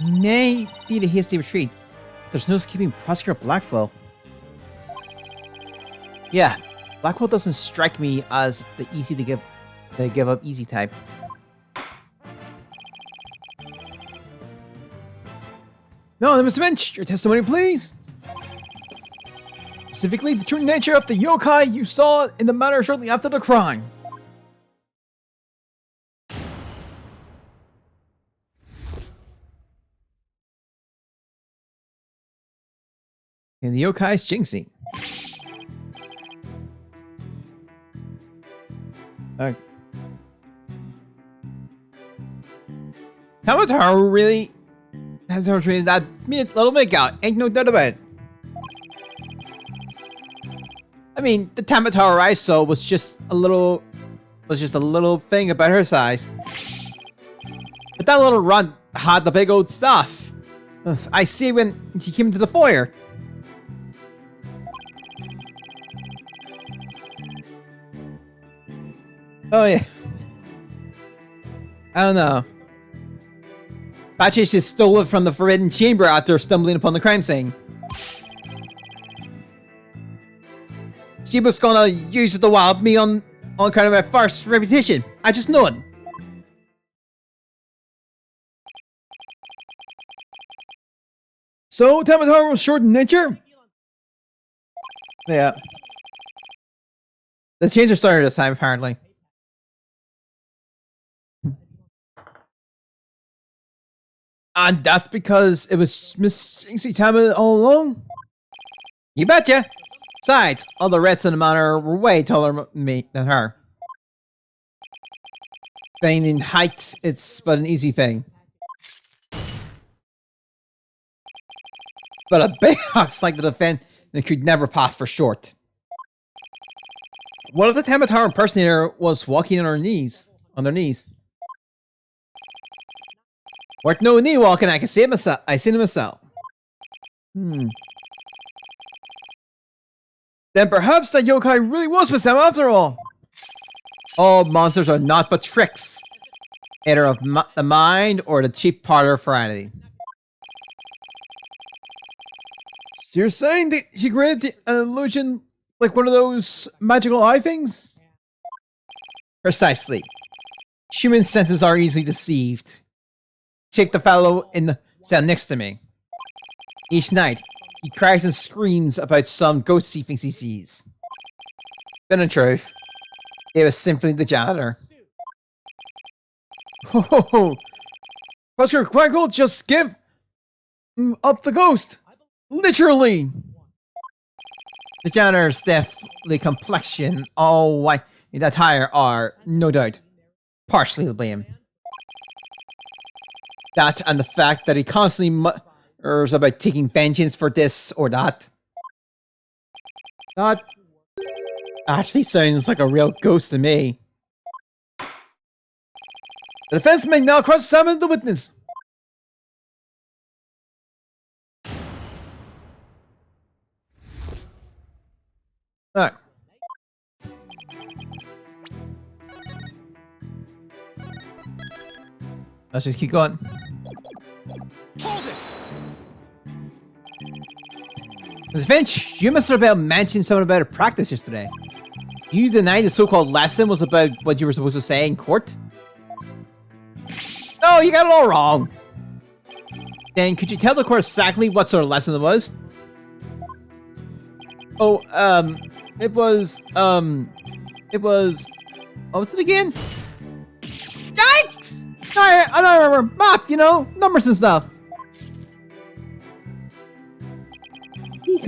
A: May be the hasty retreat. There's no escaping Prosecutor Blackwell. Yeah, Blackwell doesn't strike me as the easy to give up easy type. No, Mr. Finch, your testimony, please. Specifically, the true nature of the yokai you saw in the manor shortly after the crime. And the yokai's jinxing. Tamataru really that little makeout, ain't no doubt about it. I mean, the Tamataru I saw was just a little thing about her size. But that little runt had the big old stuff. I see when she came into the foyer. Oh yeah. I don't know. Patrice just stole it from the Forbidden Chamber after stumbling upon the crime scene. She was gonna use it to wild me on kind of my first reputation. I just know it. So, Tamataru was short in nature? Yeah. The change are started this time, apparently. And that's because it was Miss Jinxie Tama all along? You betcha! Besides, all the rest of the manor were way taller than her. Being in height, it's but an easy thing. But a big ox like the defend that could never pass for short. What if the Tamataru impersonator was walking on their knees? Worth no knee walking, I can see it myself. I seen it myself. Then perhaps that yokai really was with them after all. All monsters are not but tricks, either of the mind or the cheap parlor variety. So you're saying that she created an illusion like one of those magical eye things? Precisely. Human senses are easily deceived. Take the fellow in the cell next to me. Each night, he cries and screams about some ghostly things he sees. But in truth, it was simply the janitor. Oh, Prosecutor Blackwell just give up the ghost. Literally. The janitor's deathly complexion, all white in attire are, no doubt, partially to blame. That and the fact that he constantly mutters about taking vengeance for this or that. That Actually sounds like a real ghost to me. The defense may now cross-examine the witness. Alright. Let's just keep going.
B: Hold it!
A: Ms. Finch, you must have mentioned something about a practice yesterday. You denied the so-called lesson was about what you were supposed to say in court? No, you got it all wrong. Then could you tell the court exactly what sort of lesson it was? Oh, it was, what was it again? Yikes! I don't remember. Math, you know, numbers and stuff. He's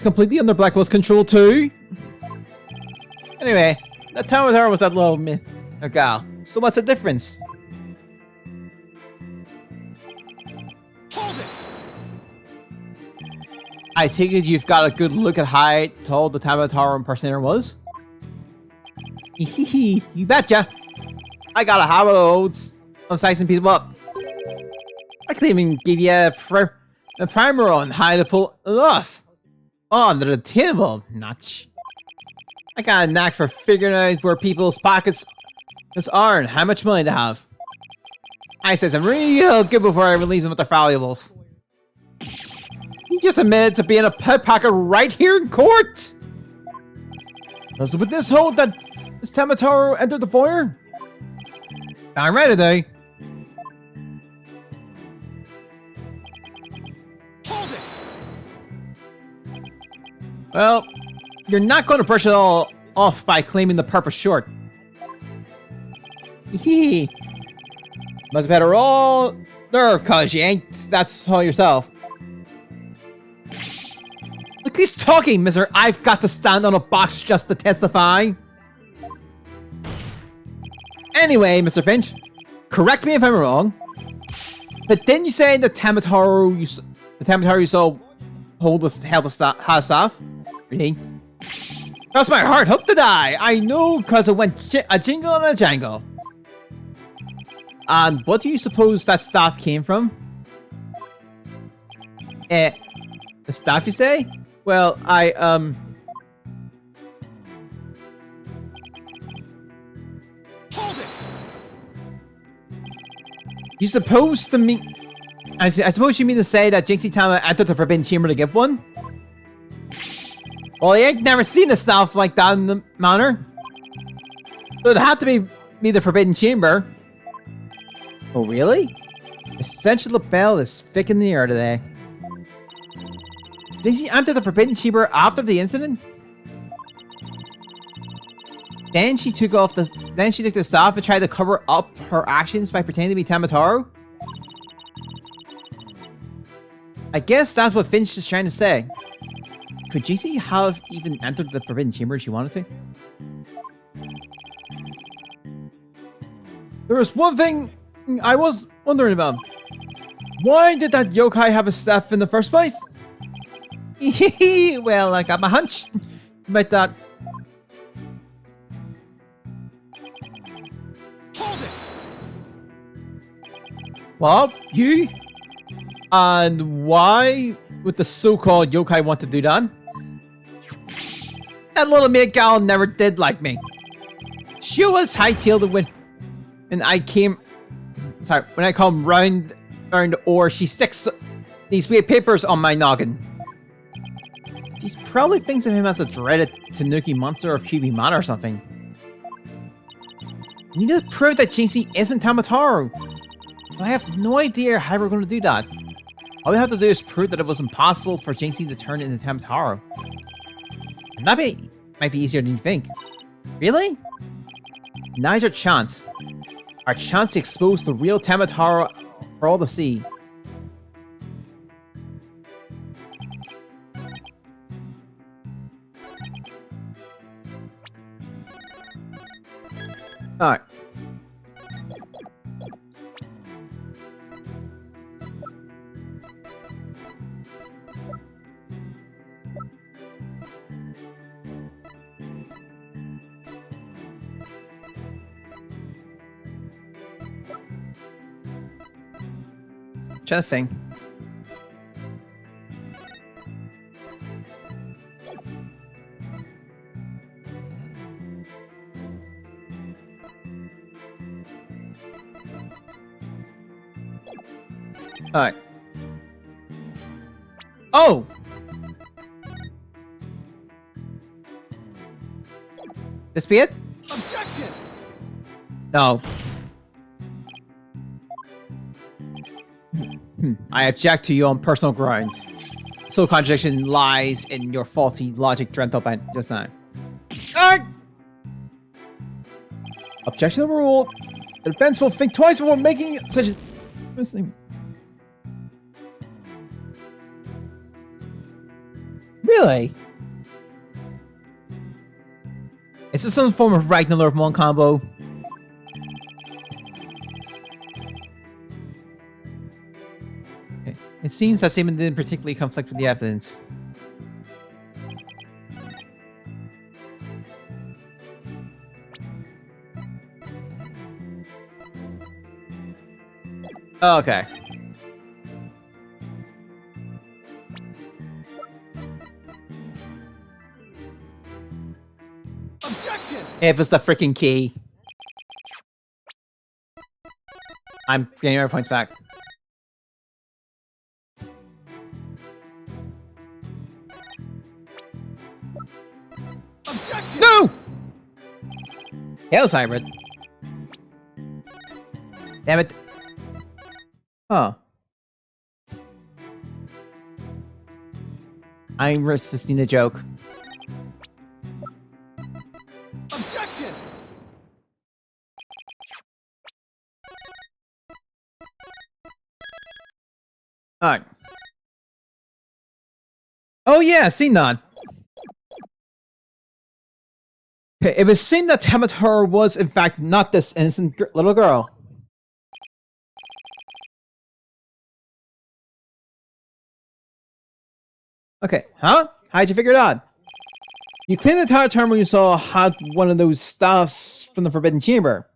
A: completely under Blackwell's control too. Anyway, that time with her was that little gal. So what's the difference?
B: Hold it!
A: I take it you've got a good look at how tall the Tamataro impersonator was? You betcha. I got a habit of sizing people up. I could even give you a primer on how to pull it off. Oh, the attainable notch. I got a knack for figuring out where people's pockets are and how much money they have. I says I'm real good before I release them with their valuables. He just admitted to being a pickpocket right here in court. Does the witness hold that this Tamataro entered the foyer? I'm ready, though.
B: Hold it!
A: Well, you're not going to brush it all off by claiming the purpose short. Hee. Must have had a raw nerve, cause you ain't that's all yourself. Look who's talking, mister. I've got to stand on a box just to testify. Anyway, Mr. Finch, correct me if I'm wrong, but didn't you say the Tamataro you saw held the staff? Really? Cross my heart, hope to die. I know, cause it went a jingle and a jangle. And what do you suppose that staff came from? The staff, you say? Well,
B: Hold it!
A: You supposed to mean... I suppose you mean to say that Jinxie Tama entered the Forbidden Chamber to get one? Well, I ain't never seen a staff like that in the manner. So it had to be the Forbidden Chamber. Oh, really? The stench of the bell is thick in the air today. Jinxie entered the Forbidden Chamber after the incident? Then she took the staff and tried to cover up her actions by pretending to be Tamataro? I guess that's what Finch is trying to say. Could Jinxie have even entered the Forbidden Chamber if she wanted to? There was one thing I was wondering about. Why did that yokai have a staff in the first place? Well, I got my hunch about that.
B: Hold it!
A: Well, you? And why would the so-called yokai want to do that? That little maid gal never did like me. She was hightailed when I came... Sorry, when I come round or she sticks these weird papers on my noggin. She probably thinks of him as a dreaded Tanuki monster of QB Mana or something. We need to prove that Jinxie isn't Tamataro. But I have no idea how we're going to do that. All we have to do is prove that it was impossible for Jinxie to turn into Tamataro. And that might be easier than you think. Really? Now's our chance. Our chance to expose the real Tamataro for all to see. Alright. Trying to think. Alright. Oh! This be it?
B: Objection!
A: No. I object to you on personal grounds. So contradiction lies in your faulty logic dreamt up just now. Alright! Objection overruled. The defense will think twice before making such a... Listening. Really? Is this some form of Ragnarok Mon combo? Okay. It seems that statement didn't particularly conflict with the evidence. Okay.
B: Objection!
A: It was the freaking key. I'm getting our points back.
B: Objection!
A: No! Hails hybrid. Damn it. Huh. I'm resisting the joke.
B: Objection!
A: Alright. Oh yeah, see none. It was seen that Tamator was in fact not this innocent little girl. Okay, huh? How'd you figure it out? You claimed the entire time when you saw had one of those staffs from the Forbidden Chamber.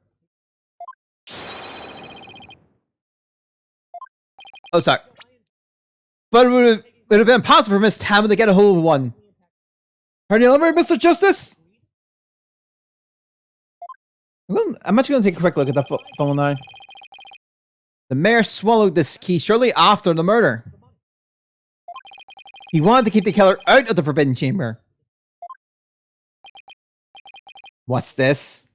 A: Oh, sorry. But it would have been impossible for Miss Tam to get a hold of one. Are you elaborate, Mr. Justice? I'm actually going to take a quick look at the phone now. The mayor swallowed this key shortly after the murder. He wanted to keep the killer out of the Forbidden Chamber. What's this?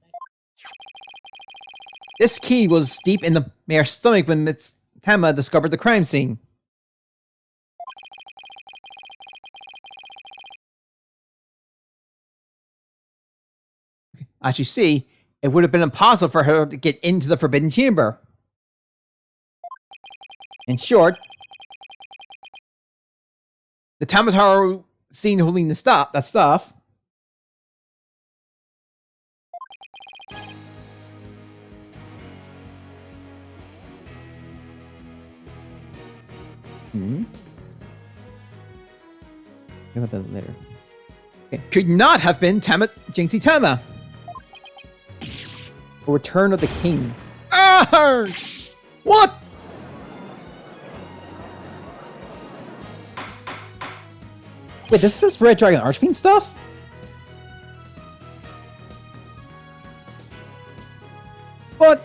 A: This key was deep in the mayor's stomach when Miss Tama discovered the crime scene. As you see, it would have been impossible for her to get into the Forbidden Chamber. In short, the Tamatar seen holding that stuff. Get a bit later. Okay. Could not have been Jinxie Tama. A return of the king. Arr! What? Wait, this is Red Dragon Archfiend stuff? What?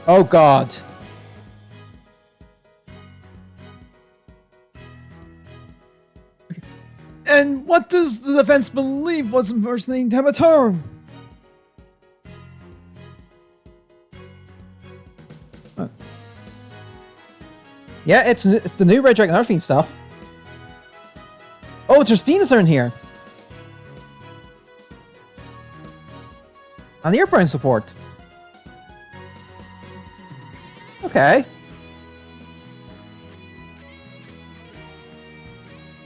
A: Oh god. And what does the defense believe was impersonating Tamatar? Huh. Yeah, it's the new Red Dragon Archfiend stuff. Oh, Tristinas are in here. And the airborne support. Okay.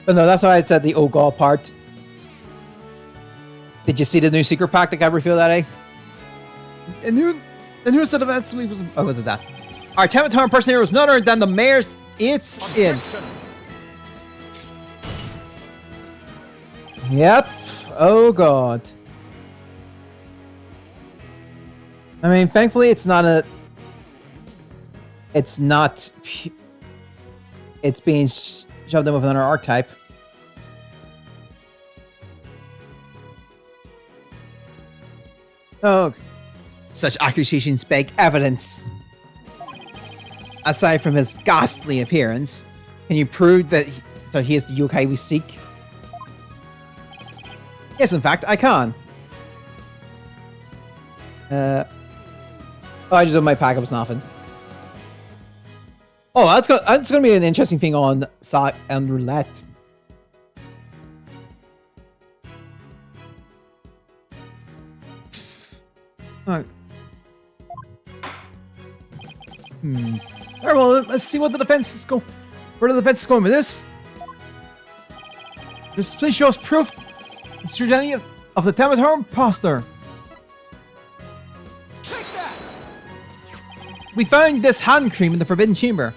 A: But no, that's why I said the oh god part. Did you see the new secret pack that got revealed that day? The new set of events was... Oh, was it that? Our Tamatar impersonator was none other than the mayor's. It's in. Yep. Oh god. I mean, thankfully, it's not a. It's not. It's being shoved in with another archetype. Oh, such accusations beg evidence. Aside from his ghastly appearance, can you prove that he is the yokai we seek? Yes, in fact, I can. Oh, I just opened my pack. It was nothing. Oh, that's gonna be an interesting thing on roulette. Alright. Alright, well, let's see what the defense is going. Where the defense is going with this. This please show us proof it's true any of the Tamatar imposter.
B: Take that!
A: We found this hand cream in the Forbidden Chamber.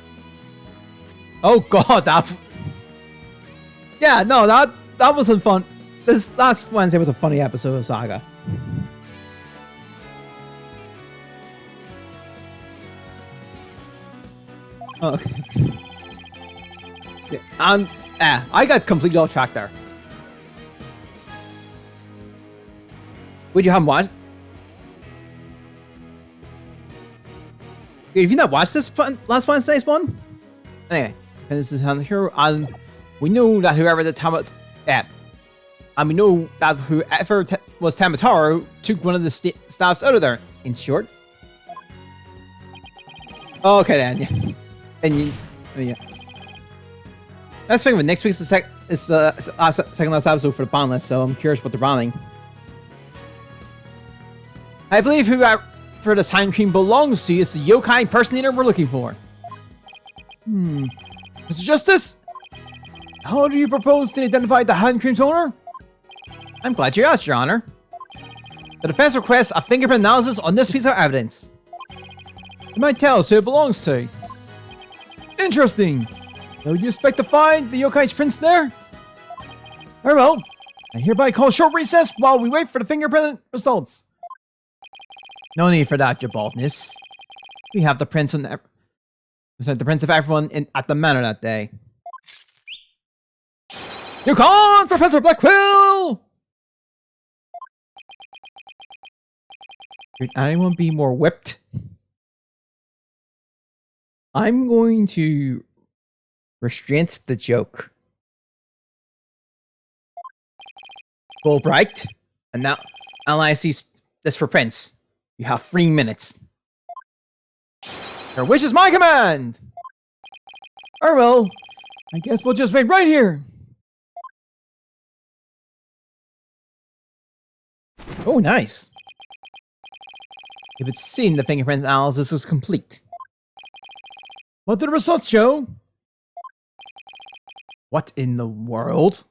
A: Oh god, that. Yeah, no, that wasn't fun. This last Wednesday was a funny episode of Saga. Okay. Yeah, and I got completely off track there. Would you haven't watched? Have you not watched this last Wednesday's one? Anyway, this is here, and we know that whoever the and we know that whoever was Tamataro took one of the staffs out of there. In short. Oh, okay then. Yeah. And you, yeah. That's the thing with next week's second last episode for the ban list, so I'm curious what they're banning. I believe whoever this hand cream belongs to is the yokai impersonator we're looking for. Mr. Justice, how do you propose to identify the hand cream's owner? I'm glad you asked, Your Honor. The defense requests a fingerprint analysis on this piece of evidence. You might tell us who it belongs to. Interesting. So you expect to find the yokai's prints there? Very well. I hereby call short recess while we wait for the fingerprint results. No need for that, your baldness. We have the prints on the prints of everyone at the manor that day. You can't, Professor Blackquill! Could anyone be more whipped? I'm going to restrain the joke. Fulbright, and now analyze this for prints. You have 3 minutes. Your wish is my command! Or well, I guess we'll just wait right here. Oh, nice. If it's seen, the fingerprint analysis is complete. What did the results show? What in the world?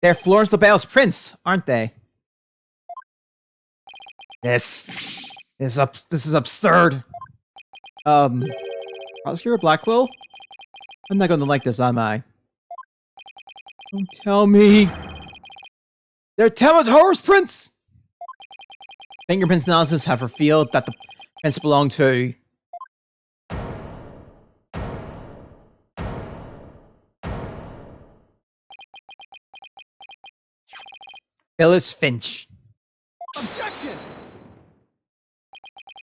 A: They're Florence LaBelle's prints, aren't they? This is absurd. Prosecutor Blackwell? I'm not gonna like this, am I? Don't tell me. They're Tamatora's prints! Fingerprints analysis have revealed that the prints belong to Phyllis Finch.
B: Objection!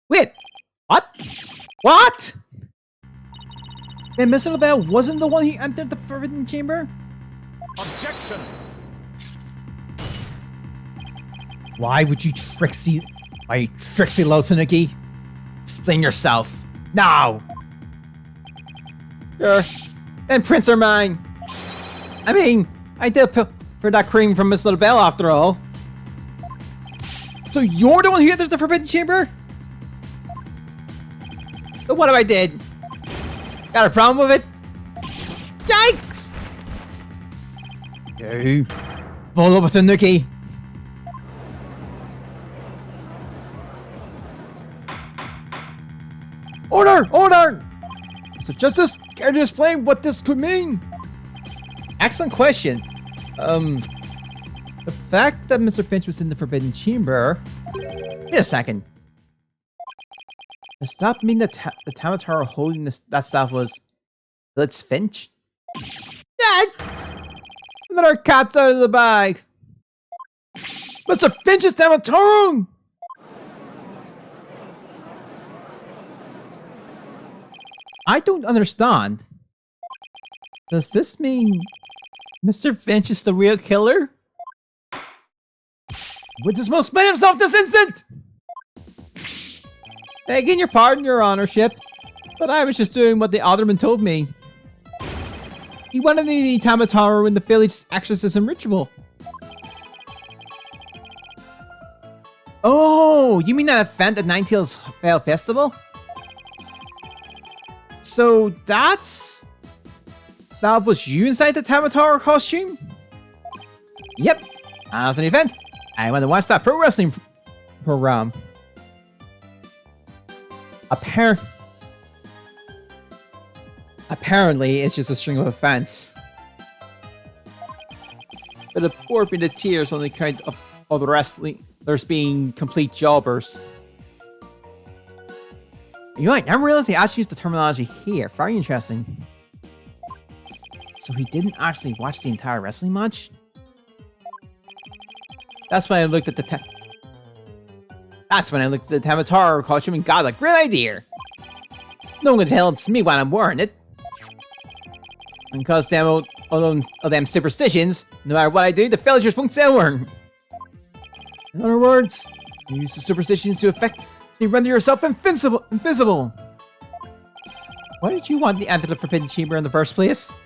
A: Wait, what? What? And Mr. LaBelle wasn't the one who entered the Forbidden Chamber?
B: Objection!
A: Why would you Trixie Lotanuki? Explain yourself. Now! Sure. And prints are mine. I mean, I did pay for that cream from Miss LaBelle after all. So you're the one who entered the Forbidden Chamber? But what if I did? Got a problem with it? Yikes! You follow up with a nookie. Order! Order! So Justice, can you explain what this could mean? Excellent question. The fact that Mr. Finch was in the Forbidden Chamber... Wait a second. Does that mean that the Tamataro holding that staff was... Let's Finch? Yes! Another cat out of the bag! Mr. Finch's Tamataro! I don't understand. Does this mean Mr. Finch is the real killer? Would this most explain himself this instant? Begging your pardon, your honorship, but I was just doing what the alderman told me. He wanted the Tamataro in the village exorcism ritual. Oh, you mean that event at Ninetales Vale Festival? So that was you inside the Tamataro costume? Yep. After the event, I went to watch that pro wrestling program. Apparently, it's just a string of events. But it poured me to tears on the account of the wrestlers being complete jobbers. You know, I never realized they actually used the terminology here. Very interesting. So he didn't actually watch the entire wrestling match? That's when I looked at the Tamataro costume and got a great idea. No one can tell it's me when I'm wearing it. And because of them superstitions, no matter what I do, the villagers won't say a word. In other words, you use the superstitions to effectively render yourself invisible. Why did you want to enter the Forbidden Chamber in the first place?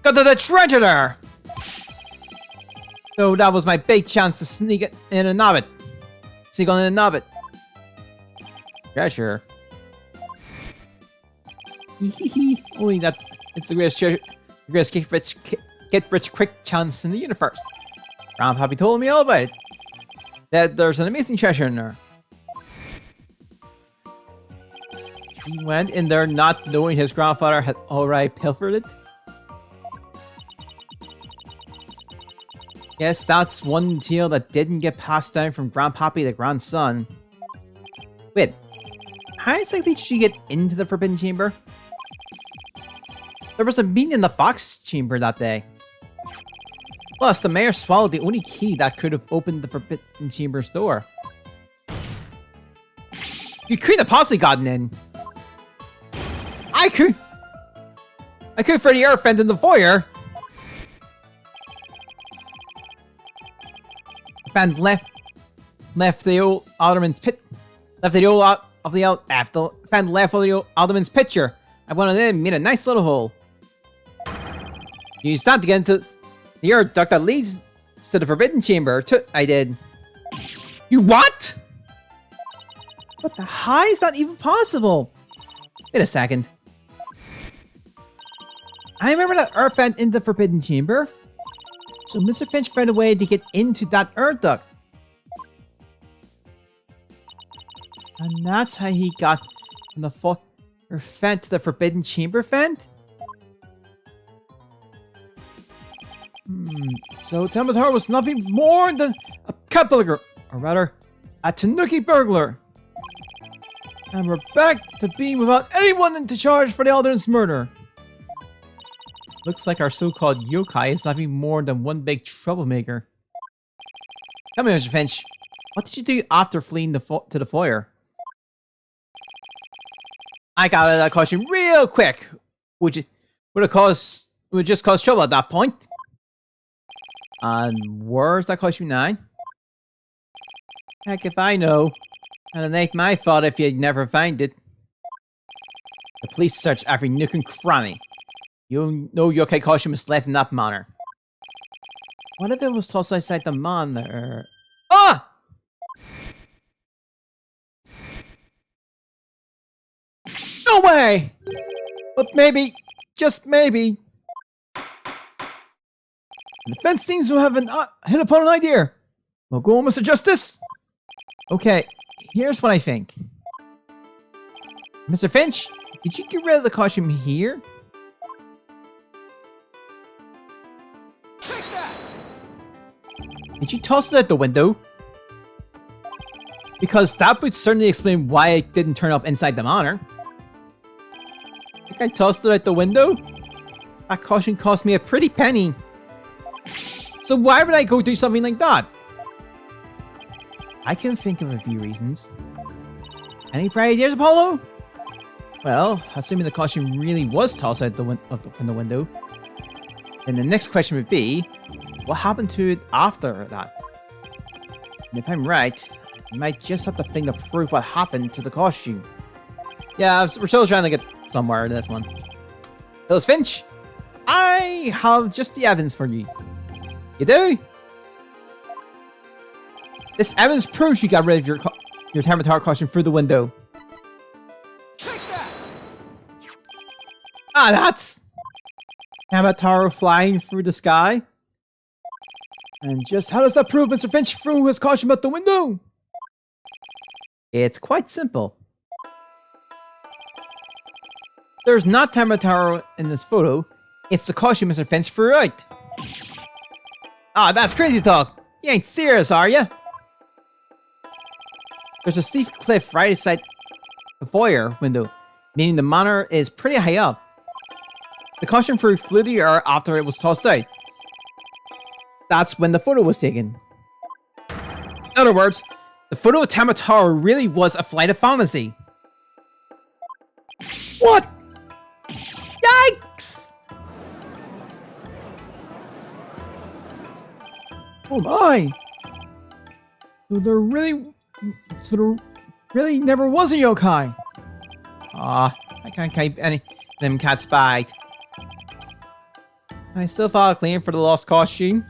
A: Got to the treasure there! So that was my big chance to sneak it in and nab it. Sneak on in and nab it. Treasure. Only that it's the greatest treasure, the greatest get rich quick chance in the universe. Grandpappy told me all about it. That there's an amazing treasure in there. He went in there not knowing his grandfather had already pilfered it. Yes, that's one tale that didn't get passed down from Grandpappy to grandson. Wait, how exactly did she get into the Forbidden Chamber? There was a meeting in the Fox Chamber that day. Plus, the mayor swallowed the only key that could have opened the Forbidden Chamber's door. You couldn't have possibly gotten in. I could for the air vent in the foyer. And left the old alderman's pit. Left the old of the alderman's picture. I went in and made a nice little hole. You start to get into the air duct that leads to the Forbidden Chamber. I did. You what? What the how is that even possible? Wait a second. I remember that earth vent in the Forbidden Chamber. So Mr. Finch found a way to get into that earth duct. And that's how he got from the vent to the Forbidden Chamber vent? So Tamataro was nothing more than a cat burglar, or rather, a Tanuki burglar. And we're back to being without anyone to charge for the Alderman's murder. Looks like our so-called yokai is nothing more than one big troublemaker. Tell me, Mr. Finch, what did you do after fleeing to the foyer? I got out of that costume real quick, which would just cause trouble at that point. And where's that costume now? Heck if I know. And it ain't my fault if you never find it. The police search every nook and cranny. You know yokai costume is left in that manner. What if it was tossed outside the manor? Ah! No way! But maybe, just maybe, the defense seems to have hit upon an idea. Well, go on, Mr. Justice. Okay, here's what I think. Mr. Finch, did you get rid of the costume here?
B: Take that!
A: Did you toss it out the window? Because that would certainly explain why it didn't turn up inside the manor. I think I tossed it out the window? That caution cost me a pretty penny. So why would I go do something like that? I can think of a few reasons. Any bright ideas, Apollo? Well, assuming the caution really was tossed out from the window, then the next question would be, what happened to it after that? And if I'm right, I might just have to think to prove what happened to the costume. Yeah, we're still trying to get somewhere in this one. Phyllis Finch, I have just the evidence for you. You do? This evidence proves you got rid of your Terminator costume through the window.
B: Take that!
A: Ah, that's Terminator flying through the sky. And just how does that prove Mr. Finch threw his costume out the window? It's quite simple. There's not Terminator in this photo. It's the costume Mr. Finch threw out. Ah, that's crazy talk. You ain't serious, are you? There's a steep cliff right outside the foyer window, meaning the manor is pretty high up. The costume flew the air after it was tossed out. That's when the photo was taken. In other words, the photo of Terminator really was a flight of fantasy. What? Yikes! Oh my! So there really never was a yokai. Ah, I can't keep any of them cats bite. I still file a claim for the lost costume.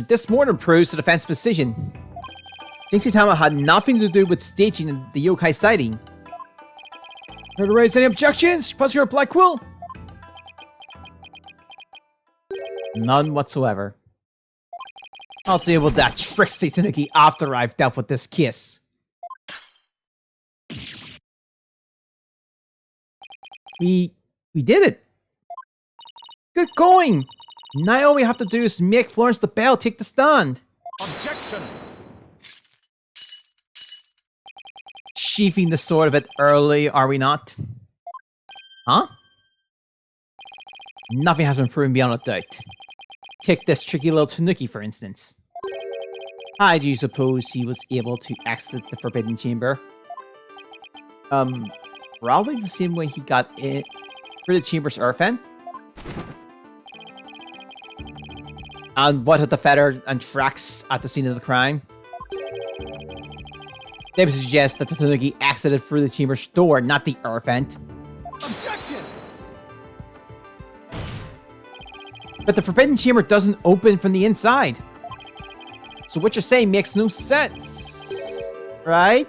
A: This more than proves the defense position. Jinxie Tama had nothing to do with staging the yokai sighting. Here to raise any objections? Prosecutor Blackquill? None whatsoever. I'll deal with that tricksy Tanuki after I've dealt with this kiss. We did it! Good going! Now all we have to do is make Florence the Bell take the stand.
B: Objection!
A: Sheathing the sword a bit early, are we not? Huh? Nothing has been proven beyond a doubt. Take this tricky little Tanuki, for instance. How do you suppose he was able to exit the Forbidden Chamber? Probably the same way he got in through the chamber's earth. And what had the feather and tracks at the scene of the crime? They would suggest that the Tanuki exited through the chamber's door, not the earth vent.
B: Objection!
A: But the Forbidden Chamber doesn't open from the inside. So what you're saying makes no sense. Right?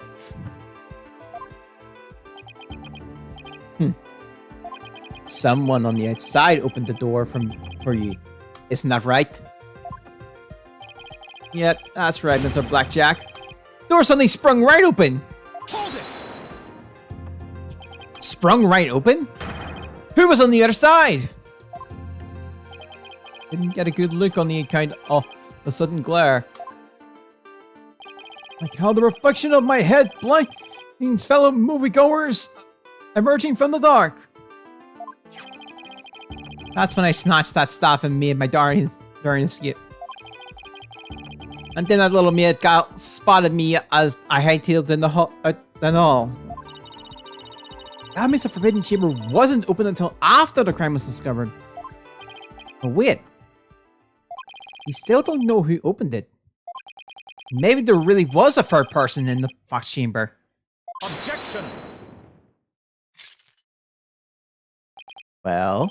A: Someone on the outside opened the door for you. Isn't that right? Yep, that's right, Mr. Blackjack. Door suddenly sprung right open.
B: Hold it!
A: Sprung right open? Who was on the other side? Didn't get a good look on the account of the sudden glare. Like how the reflection of my head blinds fellow moviegoers emerging from the dark. That's when I snatched that staff and made my darn escape. And then that little maid spotted me as I hightailed in the hall. That means the Forbidden Chamber wasn't open until after the crime was discovered. But wait. We still don't know who opened it. Maybe there really was a third person in the Fox Chamber.
B: Objection!
A: Well,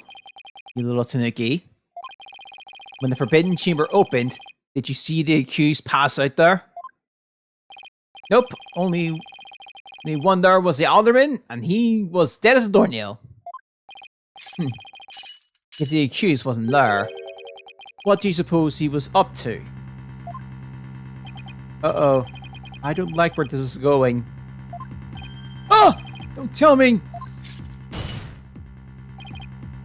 A: you little Tanuki. When the Forbidden Chamber opened, did you see the accused pass out there? Nope, only one there was the alderman, and he was dead as a doornail. If the accused wasn't there, what do you suppose he was up to? Uh-oh. I don't like where this is going. Oh! Don't tell me!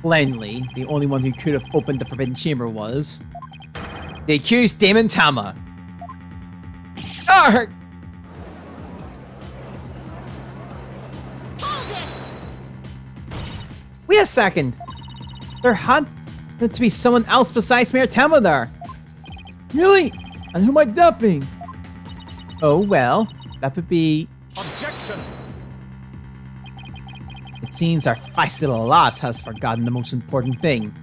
A: Plainly, the only one who could have opened the Forbidden Chamber was The accused Damon Tama. Arr!
C: Hold it!
A: Wait a second. There had to be someone else besides Mayor Tama there. Really? And who might that be? Oh, well, that would be...
B: Objection!
A: It seems our feisty little lass has forgotten the most important thing.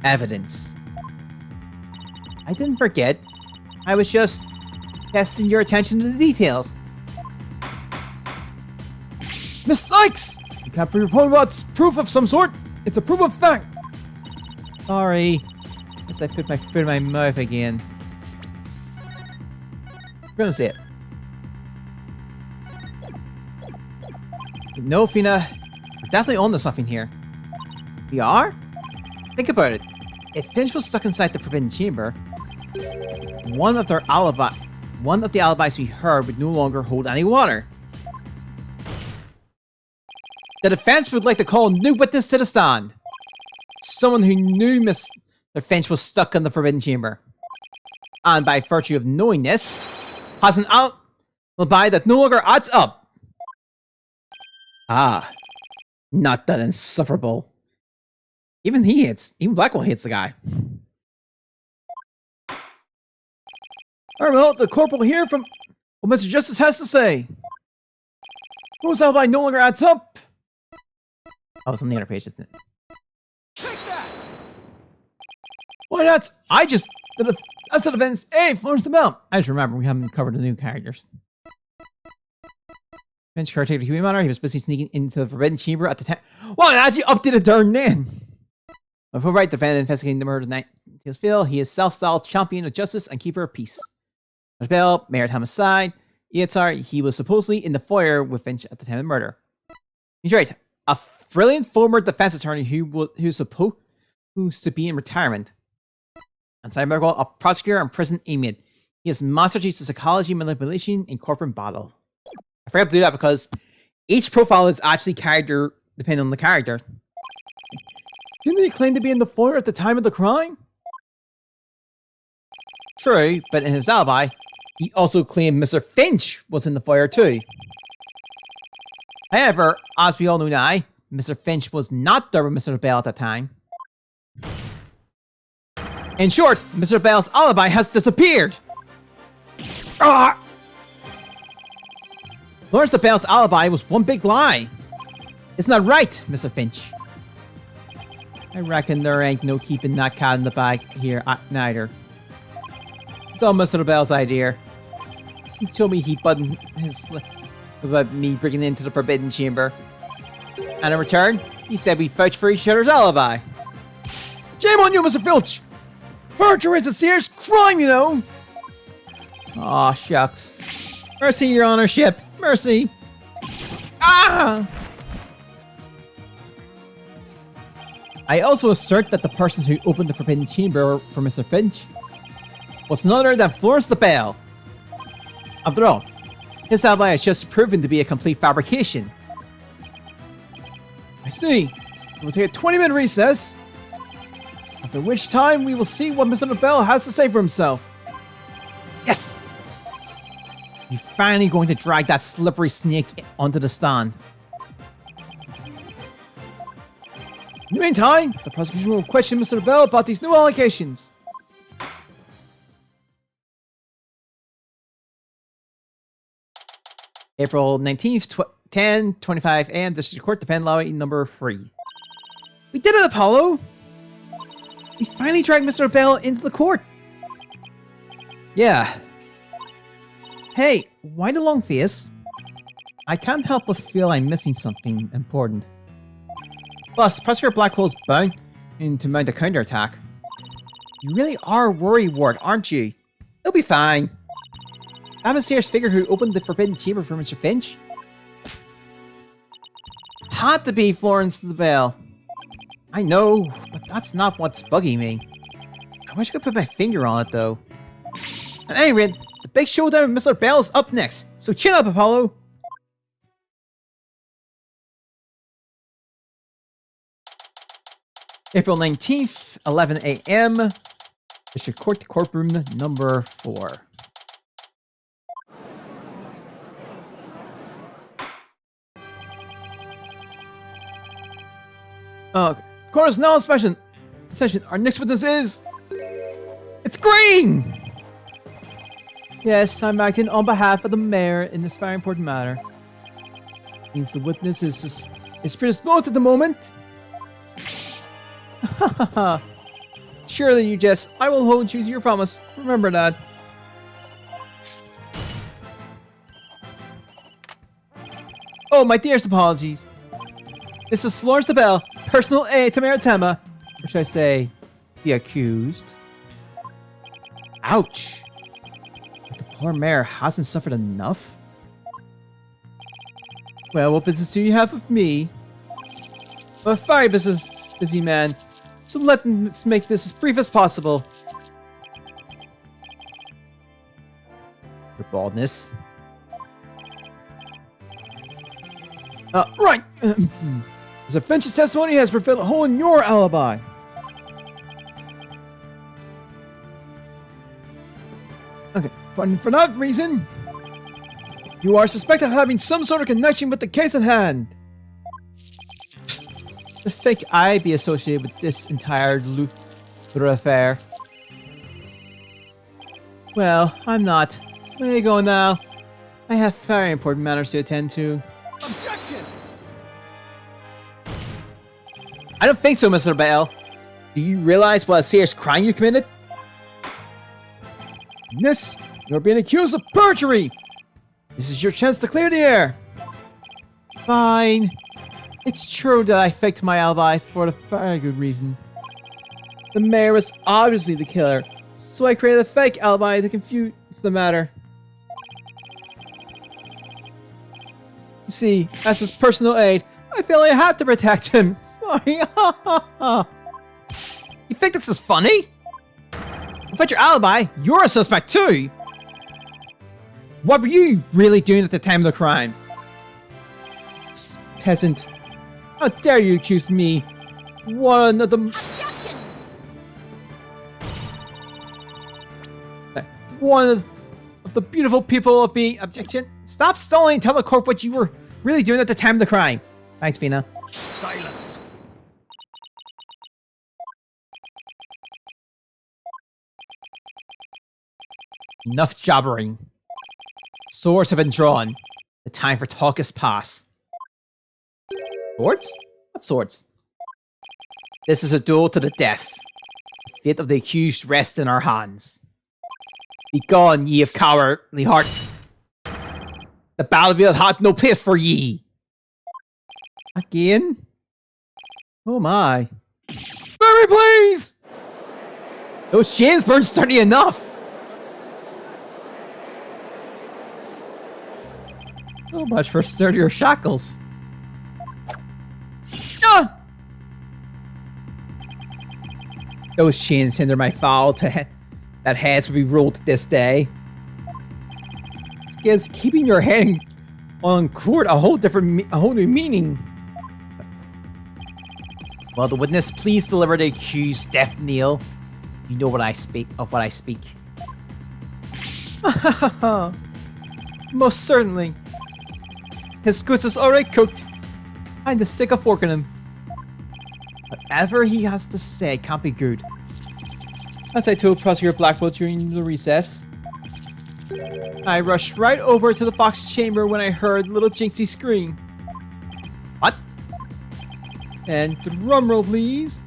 A: Evidence. I didn't forget. I was just testing your attention to the details. Miss Sykes! You can't be reporting about proof of some sort. It's a proof of fact. Sorry. Guess I put my foot in my mouth again. We're gonna see it. No, Fina. We're definitely on to something here. We are? Think about it. If Finch was stuck inside the Forbidden Chamber, one of the alibis we heard would no longer hold any water. The defense would like to call a new witness to the stand. Someone who knew Mr. Finch was stuck in the Forbidden Chamber. And by virtue of knowing this, has an alibi that no longer adds up. Ah, not that insufferable. Even Blackwell hates the guy. Alright, well, the corporal will hear from what Mr. Justice has to say. Whose alibi no longer adds up? Oh, it's on the other page, isn't it?
B: Take that!
A: Why not? That's the defense. Hey, Florence the Mount. I just remember we haven't covered the new characters. Finch caretaker Huey Manor. He was busy sneaking into the Forbidden Chamber at the time. Well, as you updated darn name. Before right, defendant investigating the murder of Nightingale's he is self-styled champion of justice and keeper of peace. Mr. Bell, Mayor Thomas' side. Ietar, he was supposedly in the foyer with Finch at the time of the murder. He's right. A brilliant former defense attorney who's supposed to be in retirement. And Cybergirl, a prosecutor and prison inmate. He has mastered use of psychology, manipulation, and corporate battle. I forgot to do that because each profile is actually character depending on the character. Didn't he claim to be in the foyer at the time of the crime? True, but in his alibi, he also claimed Mr. Finch was in the foyer too. However, as we all know now, Mr. Finch was not there with Mr. Bell at the time. In short, Mr. Bell's alibi has disappeared! Ah! Lawrence Bell's alibi was one big lie. Isn't that right, Mr. Finch? I reckon there ain't no keeping that cat in the bag here neither. It's all Mr. Bell's idea. He told me he buttoned his lip about me breaking into the Forbidden Chamber. And in return, he said we vouch for each other's alibi. Shame on you, Mr. Filch! Perjury is a serious crime, you know! Aw, shucks. Mercy, your honorship. Mercy. Ah! I also assert that the person who opened the Forbidden Chamber for Mr. Finch was none other than Florence the Bell. After all, his alibi has just proven to be a complete fabrication. I see. We'll take a 20-minute recess, after which time we will see what Mr. Bell has to say for himself. Yes! You're finally going to drag that slippery snake onto the stand. In the meantime, the prosecution will question Mr. Bell about these new allegations. April 19th, 10:25 a.m. District Court, Defend Lobby number 3. We did it, Apollo! We finally dragged Mr. Bell into the court! Yeah. Hey, why the long face? I can't help but feel I'm missing something important. Plus, Prosecutor Blackwell's bound to mount a counterattack. You really are a worrywart, aren't you? It'll be fine. I'm a serious figure who opened the Forbidden Chamber for Mr. Finch. Had to be Florence the Bell. I know, but that's not what's bugging me. I wish I could put my finger on it, though. At any rate, the big showdown with Mr. Bell is up next, so chin up, Apollo! April 19th, 11 a.m. District Court, courtroom number 4. Okay. Court is now in session. Our next witness is... It's Green! Yes, I'm acting on behalf of the mayor in this very important matter. Means the witness is predisposed at the moment. Surely you jest. I will hold you to your promise. Remember that. Oh, my dearest apologies. This is Florence the Bell, personal aide to Mayor Tema. Or should I say, the accused? Ouch. The poor mayor hasn't suffered enough? Well, what business do you have with me? I'm a very busy man, so let's make this as brief as possible. Your baldness. Right. This offensive testimony has revealed a hole in your alibi. Okay, for that reason, you are suspected of having some sort of connection with the case at hand. The fake I be associated with this entire Luther affair. Well, I'm not. So where you go now? I have very important matters to attend to.
B: Objection!
A: I don't think so, Mr. Bell. Do you realize what a serious crime you committed? Miss, you're being accused of perjury! This is your chance to clear the air! Fine. It's true that I faked my alibi for a very good reason. The mayor was obviously the killer, so I created a fake alibi to confuse the matter. You see, as his personal aide, I feel I had to protect him. Sorry. You think this is funny? Without your alibi, you're a suspect too. What were you really doing at the time of the crime? Peasant. How dare you accuse me? One of the...
D: Objection!
A: One of the beautiful people of being... Objection. Stop stalling and tell the court what you were really doing at the time of the crime. Thanks, Vina.
B: Silence!
A: Enough jabbering. Swords have been drawn. The time for talk is past. Swords? What swords? This is a duel to the death. The fate of the accused rests in our hands. Begone, ye of cowardly hearts. The battlefield hath no place for ye. Again? Oh my. Spare me, please! Those chains burn sturdy enough. So much for sturdier shackles. Ah! Those chains hinder my foul that heads will be ruled this day. This gives keeping your head on court a whole new meaning. Well, the witness, please deliver the accused death knell. You know what I speak. Most certainly. His goods is already cooked. Time to stick a fork in him. Whatever he has to say can't be good. As I told Prosecutor Blackwell during the recess, I rushed right over to the Fox chamber when I heard little Jinxie scream. What? And drumroll, please.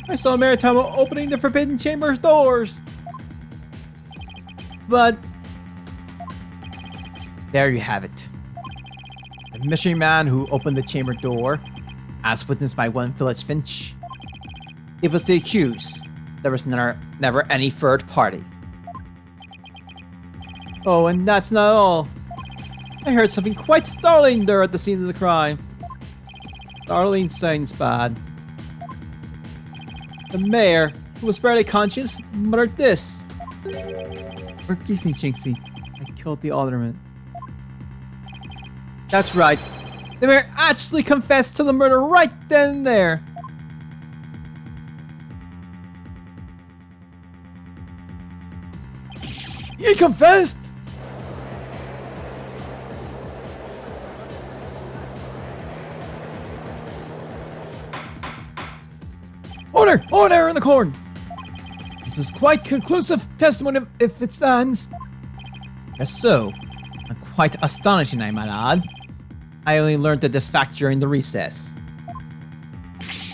A: I saw Maritamo opening the Forbidden Chamber's doors. But there you have it. The mystery man who opened the chamber door, as witnessed by one Village Finch. It was the accused. There was never any third party. Oh, and that's not all. I heard something quite startling there at the scene of the crime. Startling sounds bad. The mayor, who was barely conscious, muttered this. Forgive me, Jinxie. I killed the alderman. That's right. The mayor actually confessed to the murder right then and there. He confessed! Order! Order in the court! This is quite conclusive testimony if it stands. Yes, so. Quite astonishing, I might add. I only learned of this fact during the recess.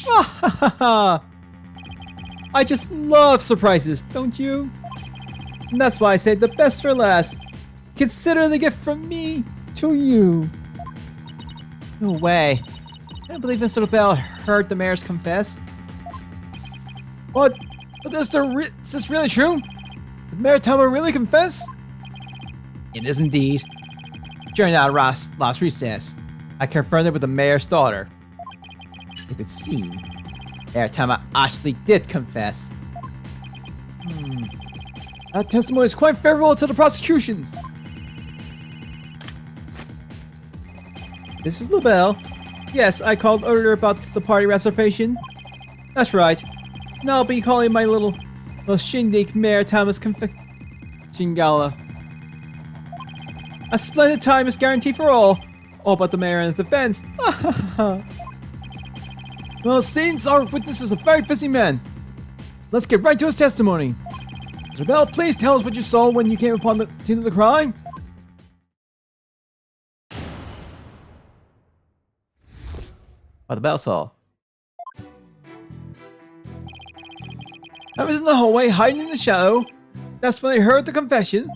A: I just love surprises, don't you? And that's why I say the best for last. Consider the gift from me to you. No way. I don't believe Mr. LaBelle heard the mayor's confess. What? But is this really true? Did Mayor Talma really confess? It is indeed. During that last recess, I confirmed it with the mayor's daughter. You could see Mayor Talma actually did confess. That testimony is quite favorable to the prosecutions. This is LaBelle. Yes, I called earlier about the party reservation. That's right. Now I'll be calling my little shindig Mayor Talma's confession gala. A splendid time is guaranteed for all. All but the mayor and his defense. Well, since our witness is a very busy man, let's get right to his testimony. Mr. Bell, please tell us what you saw when you came upon the scene of the crime. What the Bell saw. I was in the hallway, hiding in the shadow. That's when I heard the confession.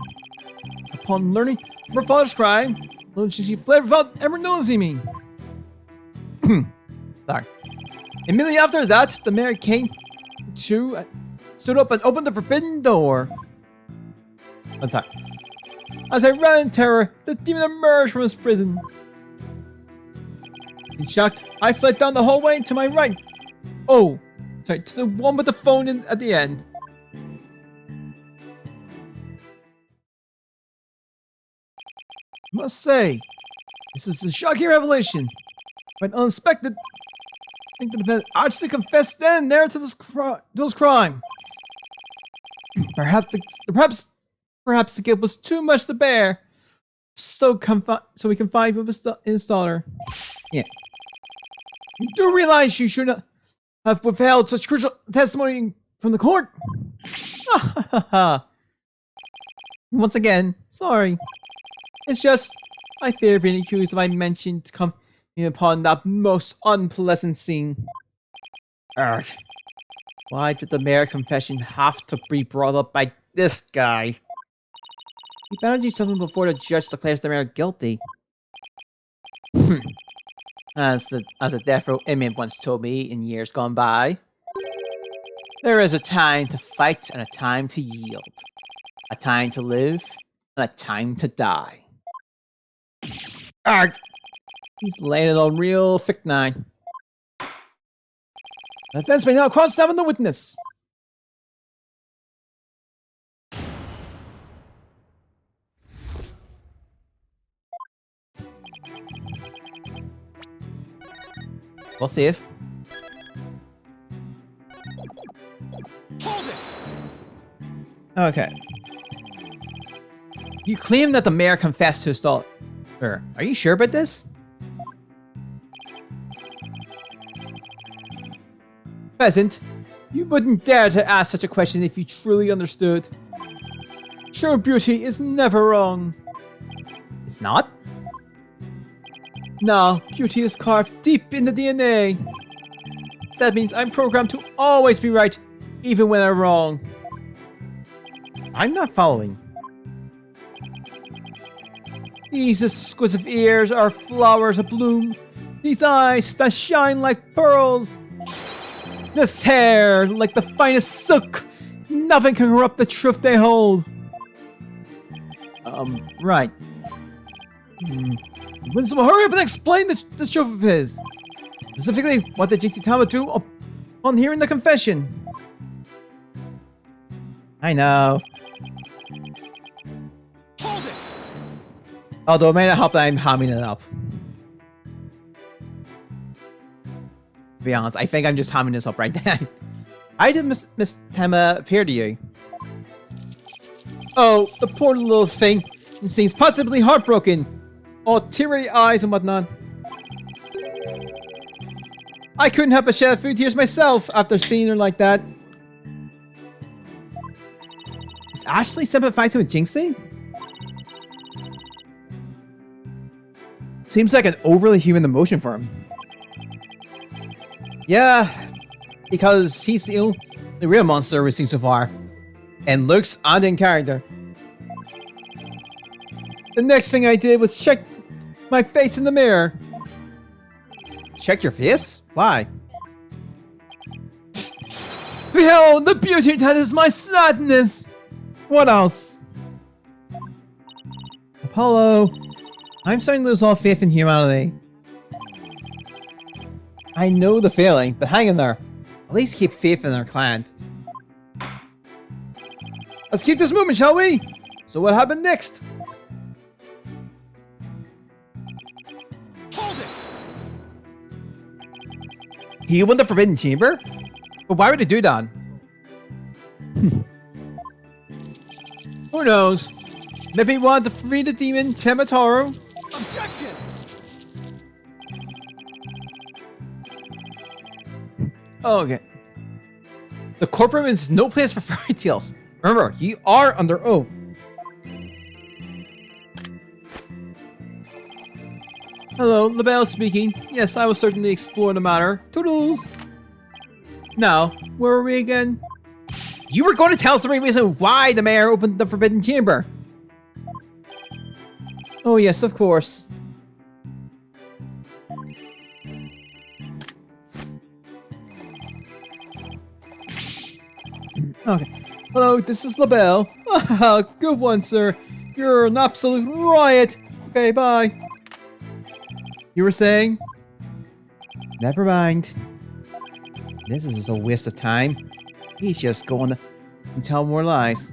A: Upon learning of her father's crime, she fled without ever noticing me. Sorry. Immediately after that, the mayor came to, stood up and opened the forbidden door. One time. As I ran in terror, the demon emerged from his prison. In shock, I fled down the hallway to my right. Oh, sorry, to the one with the phone at the end. I must say, this is a shocking revelation. Quite unexpected. I think the defendant actually confessed then and there to this crime. Perhaps the guilt was too much to bear. So we confide with his daughter. Yeah. You do realize you should not have withheld such crucial testimony from the court? Once again, sorry. It's just, I fear being accused if I mentioned coming upon that most unpleasant scene. Urgh. Why did the mayor confession have to be brought up by this guy? You better do something before the judge declares the mayor guilty. As a death row inmate once told me in years gone by, there is a time to fight and a time to yield. A time to live and a time to die. Arg! He's laying it on real thick nine. The defense may now cross-examine the witness. We'll see if.
B: Hold it!
A: Okay. You claim that the mayor confessed to his daughter. Are you sure about this? Peasant, you wouldn't dare to ask such a question if you truly understood. True beauty is never wrong. It's not? No, beauty is carved deep in the DNA. That means I'm programmed to always be right, even when I'm wrong. I'm not following. These exquisite ears are flowers abloom. These eyes that shine like pearls. This hair like the finest silk. Nothing can corrupt the truth they hold. Right. Winsome, hurry up and explain this truth of his. Specifically, what did Jinxie Tama do upon hearing the confession? I know.
B: Hold it!
A: Although it may not help that I'm hamming it up. To be honest, I think I'm just hamming this up right now. How did Miss Tama appear to you? Oh, the poor little thing. It seems possibly heartbroken. All teary eyes and whatnot. I couldn't help but shed a few tears myself after seeing her like that. Is Ashley sympathizing with Jinxie? Seems like an overly human emotion for him. Yeah, because he's the real monster we've seen so far. And looks odd in character. The next thing I did was check my face in the mirror. Check your face? Why? Behold the beauty that is my sadness! What else? Apollo, I'm starting to lose all faith in humanity. I know the feeling, but hang in there. At least keep faith in our clan. Let's keep this moving, shall we? So what happened next?
B: Hold it!
A: He opened the Forbidden Chamber? But why would he do that? Who knows? Maybe he wanted to free the demon Temotaro?
B: Objection!
A: Oh, okay. The courtroom is no place for fairy tales. Remember, you are under oath. Hello, LaBelle speaking. Yes, I will certainly explore the matter. Toodles! Now, where are we again? You were going to tell us the reason why the mayor opened the Forbidden Chamber. Oh yes, of course. Okay. Hello, this is LaBelle. Ah, good one, sir. You're an absolute riot. Okay, bye. You were saying? Never mind. This is just a waste of time. He's just going to tell more lies.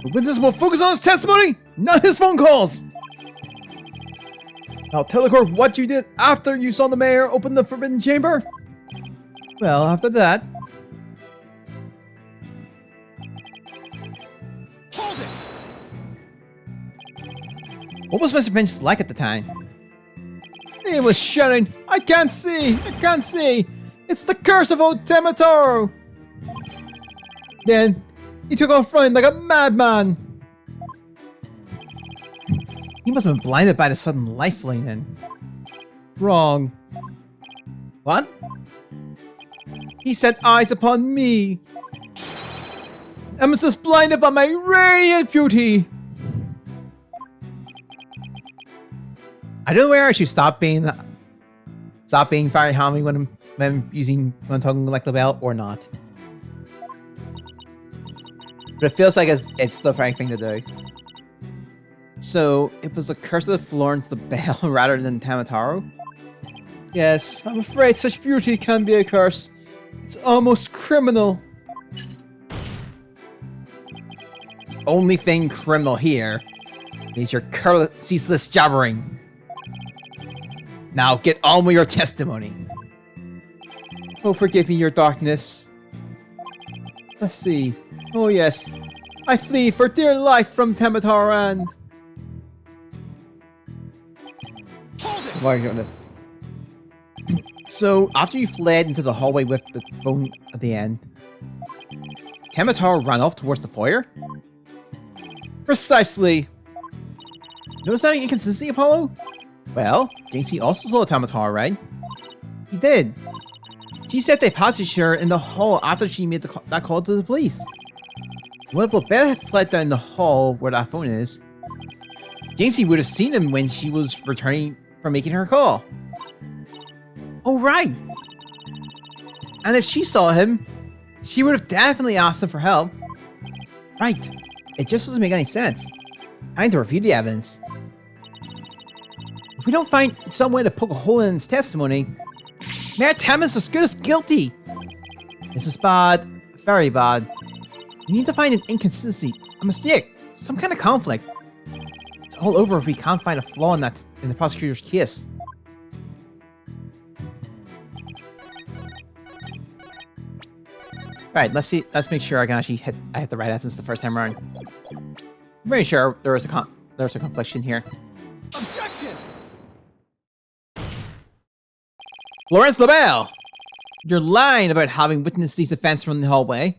A: The witness will focus on his testimony, not his phone calls. Now tell the court what you did after you saw the mayor open the Forbidden Chamber. Well, after that...
B: Hold it!
A: What was Mr. Finch like at the time? He was shouting, I can't see! I can't see! It's the curse of old Temotaro! Then, he took off running like a madman! He must have been blinded by the sudden life flame then. Wrong. What? He set eyes upon me! I was just blinded by my radiant beauty! I don't know where I should stop being Fire Hammy when I'm talking like LaBelle or not. But it feels like it's the right thing to do. So it was the curse of Florence LaBelle rather than Temotaro? Yes, I'm afraid such beauty can be a curse. It's almost criminal. The only thing criminal here is your ceaseless jabbering. Now get on with your testimony. Oh, forgive me your darkness. Let's see. Oh yes, I flee for dear life from Temotaro and...
B: Hold it!
A: Why are you doing this? So, after you fled into the hallway with the phone at the end, Temotaro ran off towards the foyer? Precisely! Notice any inconsistency, Apollo? Well, Jinxie also saw Temotaro, right? He did. She said they passed her in the hall after she made that call to the police. What if LaBelle had fled down the hall where that phone is? Jinxie would have seen him when she was returning from making her call. Oh, right! And if she saw him, she would have definitely asked him for help. Right. It just doesn't make any sense. Time to review the evidence. If we don't find some way to poke a hole in his testimony, Mayor Tam is as good as guilty. This is bad. Very bad. We need to find an inconsistency, a mistake, some kind of conflict. It's all over if we can't find a flaw in the prosecutor's case. Right, let's see. Let's make sure I can actually hit the right buttons the first time around. I'm pretty sure there was a confliction here.
B: Objection!
A: Lawrence LaBelle! You're lying about having witnessed these events from the hallway.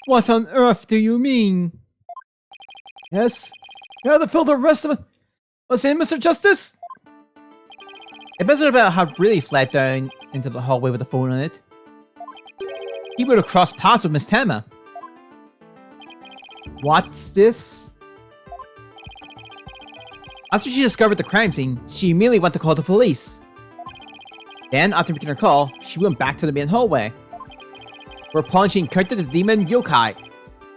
A: What on earth do you mean? Yes? You have to fill the rest of it. What's in, Mr. Justice? It wasn't about how really fled down into the hallway with the phone on it. He would have crossed paths with Miss Tema. What's this? After she discovered the crime scene, she immediately went to call the police. Then, after making her call, she went back to the main hallway, where Pawn encountered the demon yokai,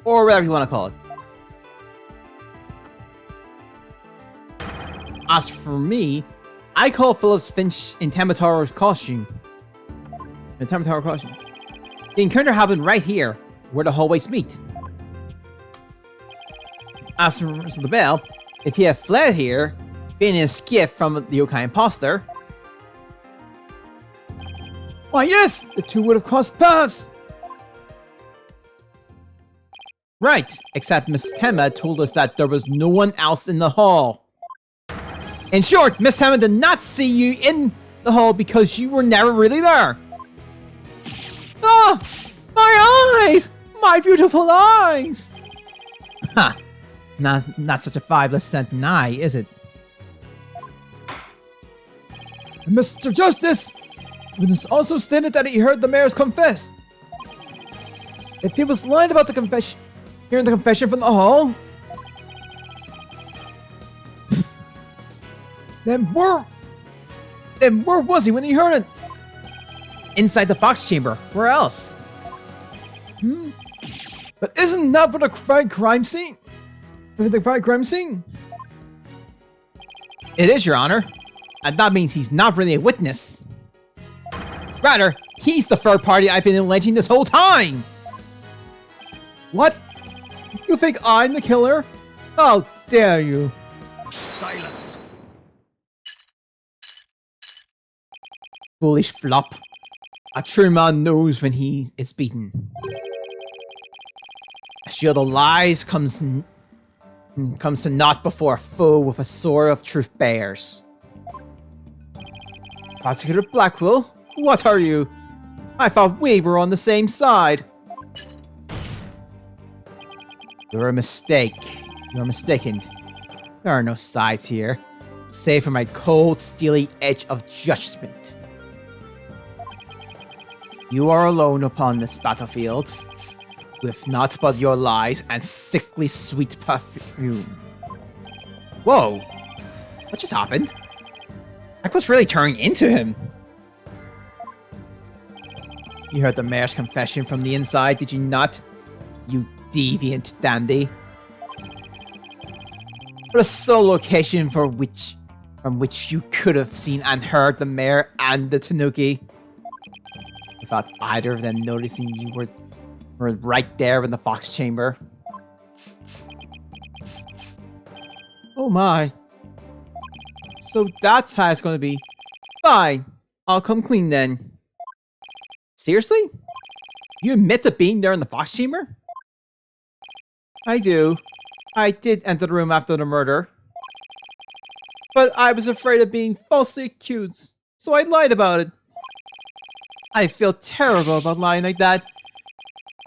A: or whatever you want to call it. As for me, I call Phillips Finch in Tamatoro's costume. The encounter happened right here, where the hallways meet. As for the bell, if he had fled here, being a skiff from the yokai imposter, why yes, the two would have crossed paths! Right, except Miss Tema told us that there was no one else in the hall. In short, Miss Tema did not see you in the hall because you were never really there. Ah! My eyes! My beautiful eyes! Ha! Not such a five-less cent eye, is it? Mr. Justice! Witness also stated that he heard the mayor's confess. If he was lying about the confession, hearing the confession from the hall, then where was he when he heard it? Inside the Fox Chamber. Where else? But isn't that what a crime scene? The crime scene? It is, Your Honor. And that means he's not really a witness. Rather, he's the third party I've been alleging this whole time! What? You think I'm the killer? How dare you?
B: Silence!
A: Foolish flop. A true man knows when he is beaten. A shield of lies comes to naught before a foe with a sword of truth bears. Prosecutor Blackwell, what are you? I thought we were on the same side. You're a mistake. You're mistaken. There are no sides here, save for my cold, steely edge of judgment. You are alone upon this battlefield, with naught but your lies and sickly sweet perfume. Whoa! What just happened? I was really turning into him. You heard the mayor's confession from the inside, did you not? You deviant dandy. What a sole location from which you could have seen and heard the mayor and the Tanuki. Without either of them noticing you were right there in the Fox Chamber. Oh my. So that's how it's going to be. Fine. I'll come clean then. Seriously? You admit to being there in the Fox Chamber? I do. I did enter the room after the murder. But I was afraid of being falsely accused, so I lied about it. I feel terrible about lying like that.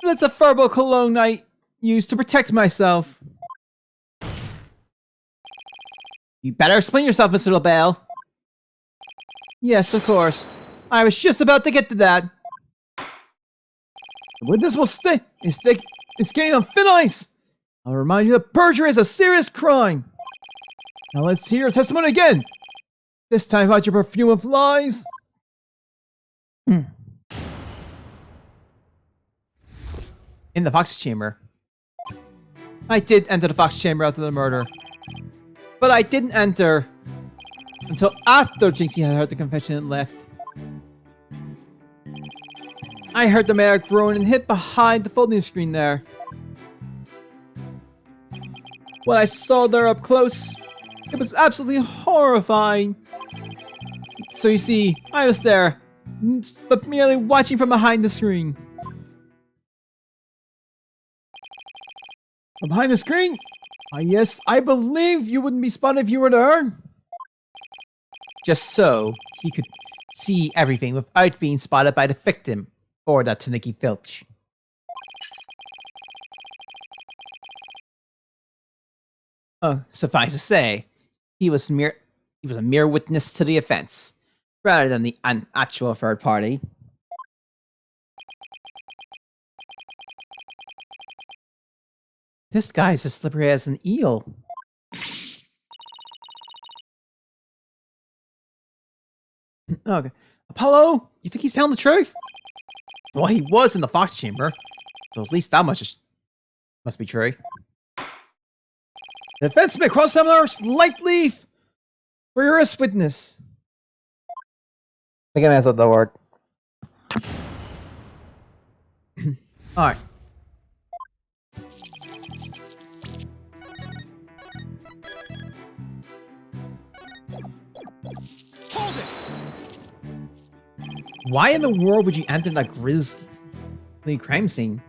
A: But it's a verbal cologne I use to protect myself. You better explain yourself, Mr. LaBelle. Yes, of course. I was just about to get to that. The witness will stay. It's getting on thin ice. I'll remind you that perjury is a serious crime. Now let's hear your testimony again. This time about your perfume of lies. In the Fox Chamber. I did enter the Fox Chamber after the murder. But I didn't enter until after Jinxie had heard the confession and left. I heard the mayor groan and hid behind the folding screen there. What I saw there up close, it was absolutely horrifying. So you see, I was there, but merely watching from behind the screen. From behind the screen? Ah, yes, I believe you wouldn't be spotted if you were there. Just so he could see everything without being spotted by the victim or that Tanuki Filch. Oh, suffice to say, he was a mere witness to the offense, rather than an actual third party. This guy's as slippery as an eel. Okay. Apollo, you think he's telling the truth? Well, he was in the Fox Chamber, so at least that much must be true. The defense may cross-examine slightly for your witness. I think I messed up the word. Alright.
B: Hold it!
A: Why in the world would you enter that grisly crime scene?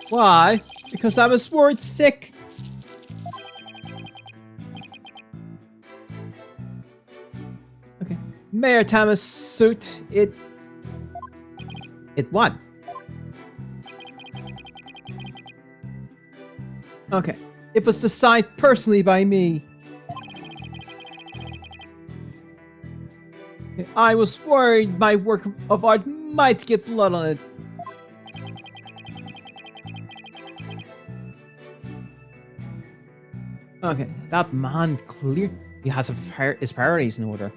A: Why? Because I was worried sick. Okay. Mayor Thomas' suit, it what? Okay. It was designed personally by me. I was worried my work of art might get blood on it. Okay, that man clearly has his priorities in order.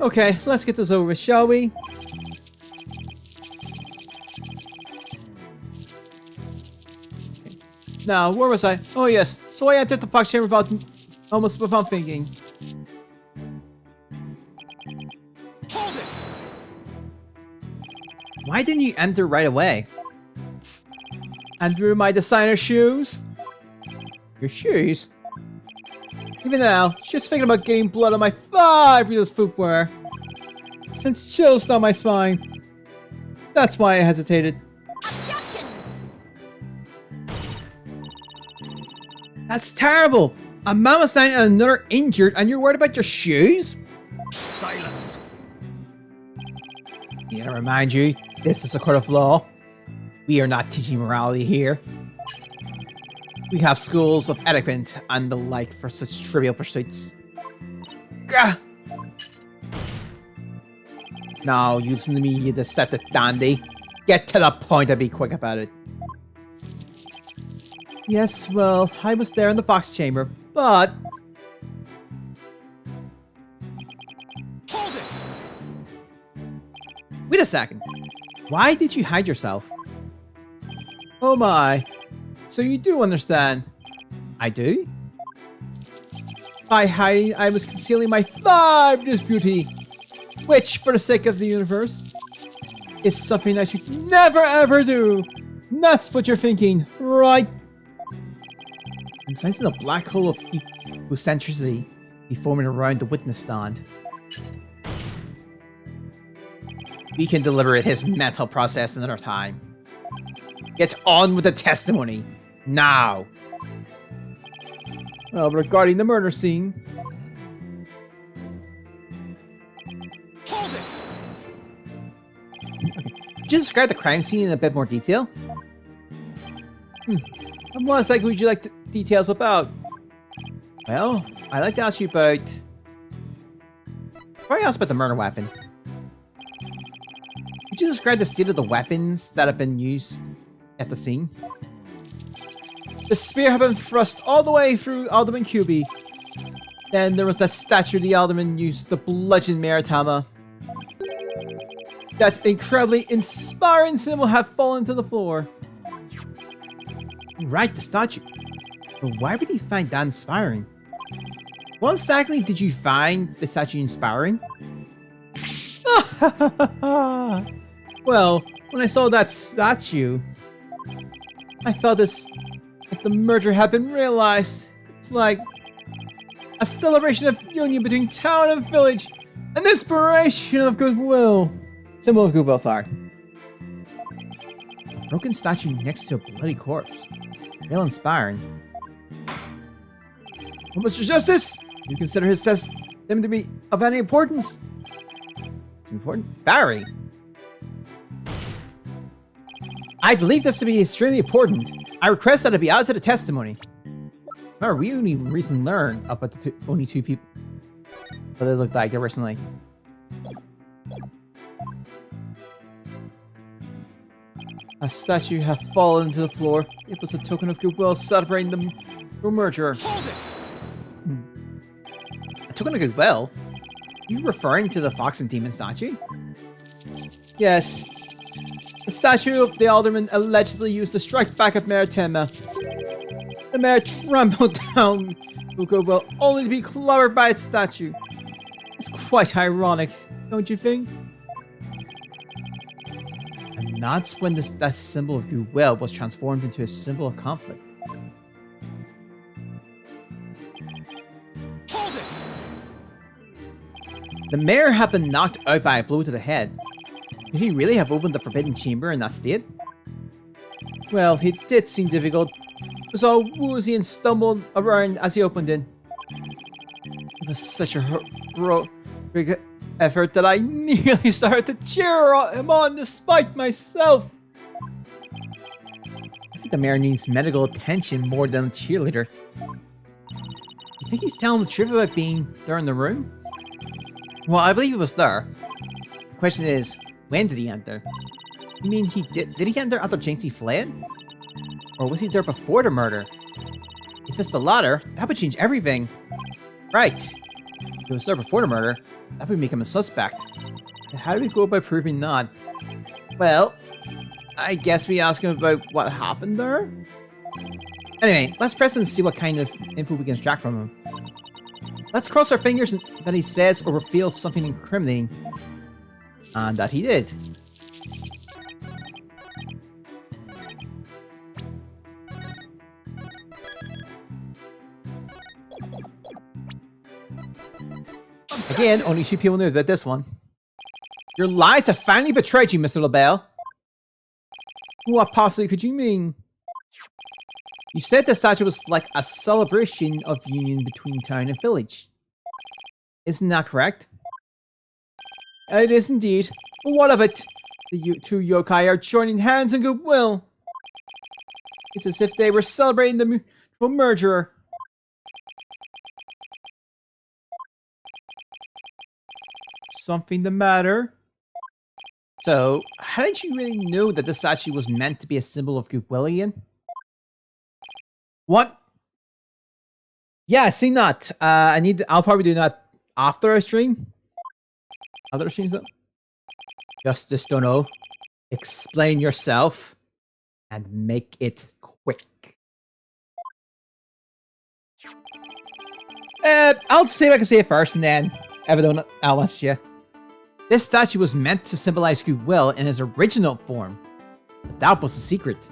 A: Okay, let's get this over with, shall we? Now, where was I? Oh yes, so I entered the Fox Chamber almost without thinking.
B: Hold it!
A: Why didn't you enter right away? And through my designer shoes? Your shoes? Even now, just thinking about getting blood on my fabulous footwear sends chills down my spine. That's why I hesitated.
C: Objection!
A: That's terrible! A man was dying and another injured and you're worried about your shoes?
B: Silence!
A: Need to remind you, this is a court of law. We are not teaching morality here. We have schools of etiquette and the like for such trivial pursuits. Gah! Now, using the media to set the dandy. Get to the point and be quick about it. Yes, well, I was there in the Fox Chamber, but...
B: Hold it!
A: Wait a second. Why did you hide yourself? Oh my. So you do understand. I do? By hiding, I was concealing my fabulous beauty. Which, for the sake of the universe, is something I should never ever do. That's what you're thinking, right? I'm sensing a black hole of egocentricity be forming around the witness stand. We can deliberate his mental process another time. Get on with the testimony, now! Well, regarding the murder scene...
B: Hold it!
A: Okay. Could you describe the crime scene in a bit more detail? And what exactly would you like details about? Well, I'd like to ask you about... Probably ask about the murder weapon. Could you describe the state of the weapons that have been used at the scene? The spear had been thrust all the way through Alderman Cuby. Then there was that statue the Alderman used to bludgeon Maritama. That incredibly inspiring symbol had fallen to the floor. Right, the statue. But why would he find that inspiring? What exactly did you find the statue inspiring? Well, when I saw that statue, I felt as if the murder had been realized. It's like A celebration of union between town and village. An inspiration of goodwill. Symbol of goodwill, sorry. Broken statue next to a bloody corpse. Real inspiring. Well, Mr. Justice, you consider his testimony to be of any importance? It's important. Very. I believe this to be extremely important. I request that it be added to the testimony. Remember, we only recently learned about the only two people. What they looked like recently. A statue had fallen to the floor. It was a token of goodwill celebrating the murderer.
B: Hold it!
A: A token of goodwill? Are you referring to the Fox and Demon statue? Yes. The statue of the alderman allegedly used to strike back at Mayor Tenma. The mayor trampled down goodwill only to be clobbered by its statue. It's quite ironic, don't you think? And that's when that symbol of goodwill was transformed into a symbol of conflict.
B: Hold it!
A: The mayor had been knocked out by a blow to the head. Could he really have opened the Forbidden Chamber in that state? Well, it did seem difficult. It was all woozy and stumbled around as he opened it. It was such a heroic effort that I nearly started to cheer him on despite myself. I think the mayor needs medical attention more than a cheerleader. You think he's telling the truth about being there in the room? Well, I believe he was there. The question is, when did he enter? You mean did he enter after Jinxie fled? Or was he there before the murder? If it's the latter, that would change everything. Right. If he was there before the murder, that would make him a suspect. But how do we go about proving that? Well, I guess we ask him about what happened there? Anyway, let's press and see what kind of info we can extract from him. Let's cross our fingers that he says or reveals something incriminating. And that he did. Again, only 2 people knew about this one. Your lies have finally betrayed you, Mr. LaBelle. What possibly could you mean? You said the statue was like a celebration of union between town and village. Isn't that correct? It is indeed. But what of it? The two yokai are joining hands in goodwill. It's as if they were celebrating the mutual murderer. Something the matter? So, how did you really know that the statue was meant to be a symbol of goodwill again? What? Yeah, I seen that. I'll probably do that after I stream. Other streams up. Justice don't know. Explain yourself and make it quick. I'll see if I can say it first and then everyone else, yeah. This statue was meant to symbolize goodwill in its original form. But that was a secret.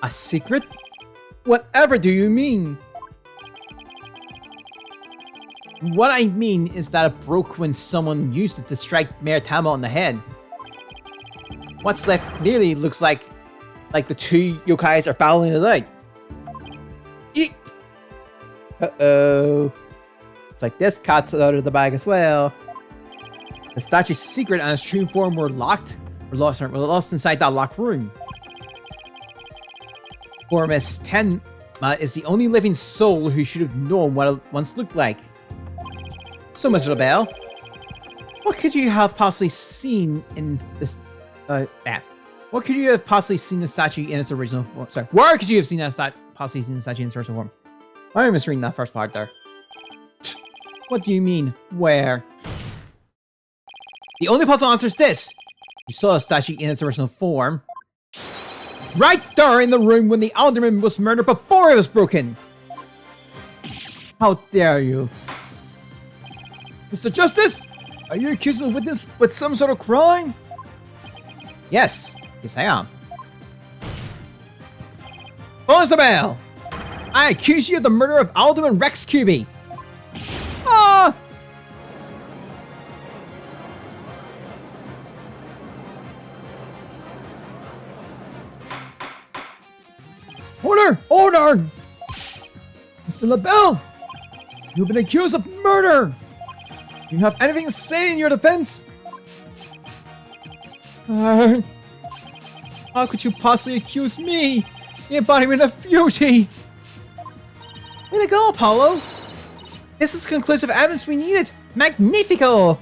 A: A secret? Whatever do you mean? What I mean is that it broke when someone used it to strike Mayor Tama on the head. What's left clearly looks like the two yokais are battling it out. Eek! Uh-oh. It's like this cat's out of the bag as well. The statue's secret and its true form were lost inside that locked room. For Miss Tenma is the only living soul who should have known what it once looked like. So, Mr. LaBelle, what could you have possibly seen in this? What could you have possibly seen the statue in its original form? Sorry, where could you have seen that possibly seen the statue in its original form? I'm misreading that first part there. What do you mean, where? The only possible answer is this. You saw the statue in its original form. Right there in the room when the alderman was murdered before it was broken. How dare you? Mr. Justice? Are you accusing the witness with some sort of crime? Yes. Yes, I am. Close the bell! I accuse you of the murder of Alderman Rex Cuby. Ah! Order! Order! Mr. LaBelle! You've been accused of murder! Do you have anything to say in your defense? How could you possibly accuse me, the embodiment of beauty? Way to go, Apollo! This is conclusive evidence we needed! Magnifico!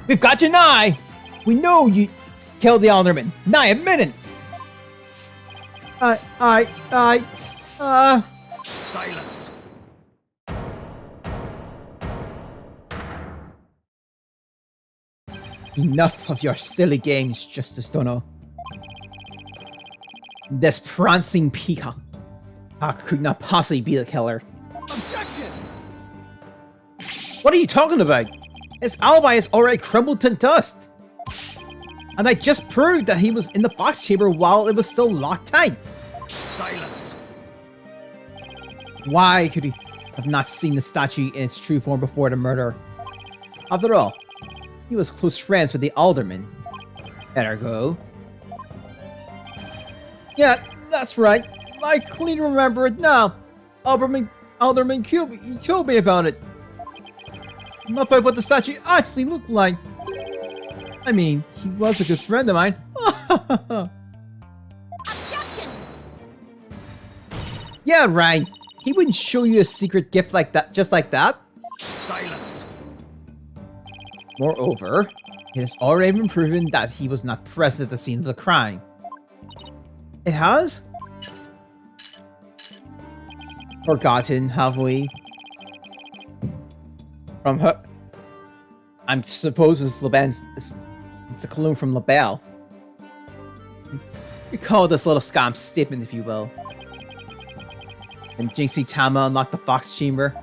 A: We've got you nigh! We know you killed the alderman! Nigh admit it!
B: Silence.
A: Enough of your silly games, Justice Dono. This prancing peacock could not possibly be the killer.
B: Objection!
A: What are you talking about? His alibi is already crumbled to dust. And I just proved that he was in the Fox Chamber while it was still locked tight.
B: Silence.
A: Why could he have not seen the statue in its true form before the murder? After all, he was close friends with the alderman. Better go. Yeah, that's right. I clearly remember it now. Alderman Cube, he told me about it. Not about what the statue actually looked like. I mean, he was a good friend of mine.
C: Objection!
A: Yeah, right. He wouldn't show you a secret gift like that, just like that.
B: Silence.
A: Moreover, it has already been proven that he was not present at the scene of the crime. It has? Forgotten, have we? From her... I'm suppose it's it's a cologne from LaBelle. Recall this little scam statement, if you will. When Jinxie Tama unlocked the Fox Chamber,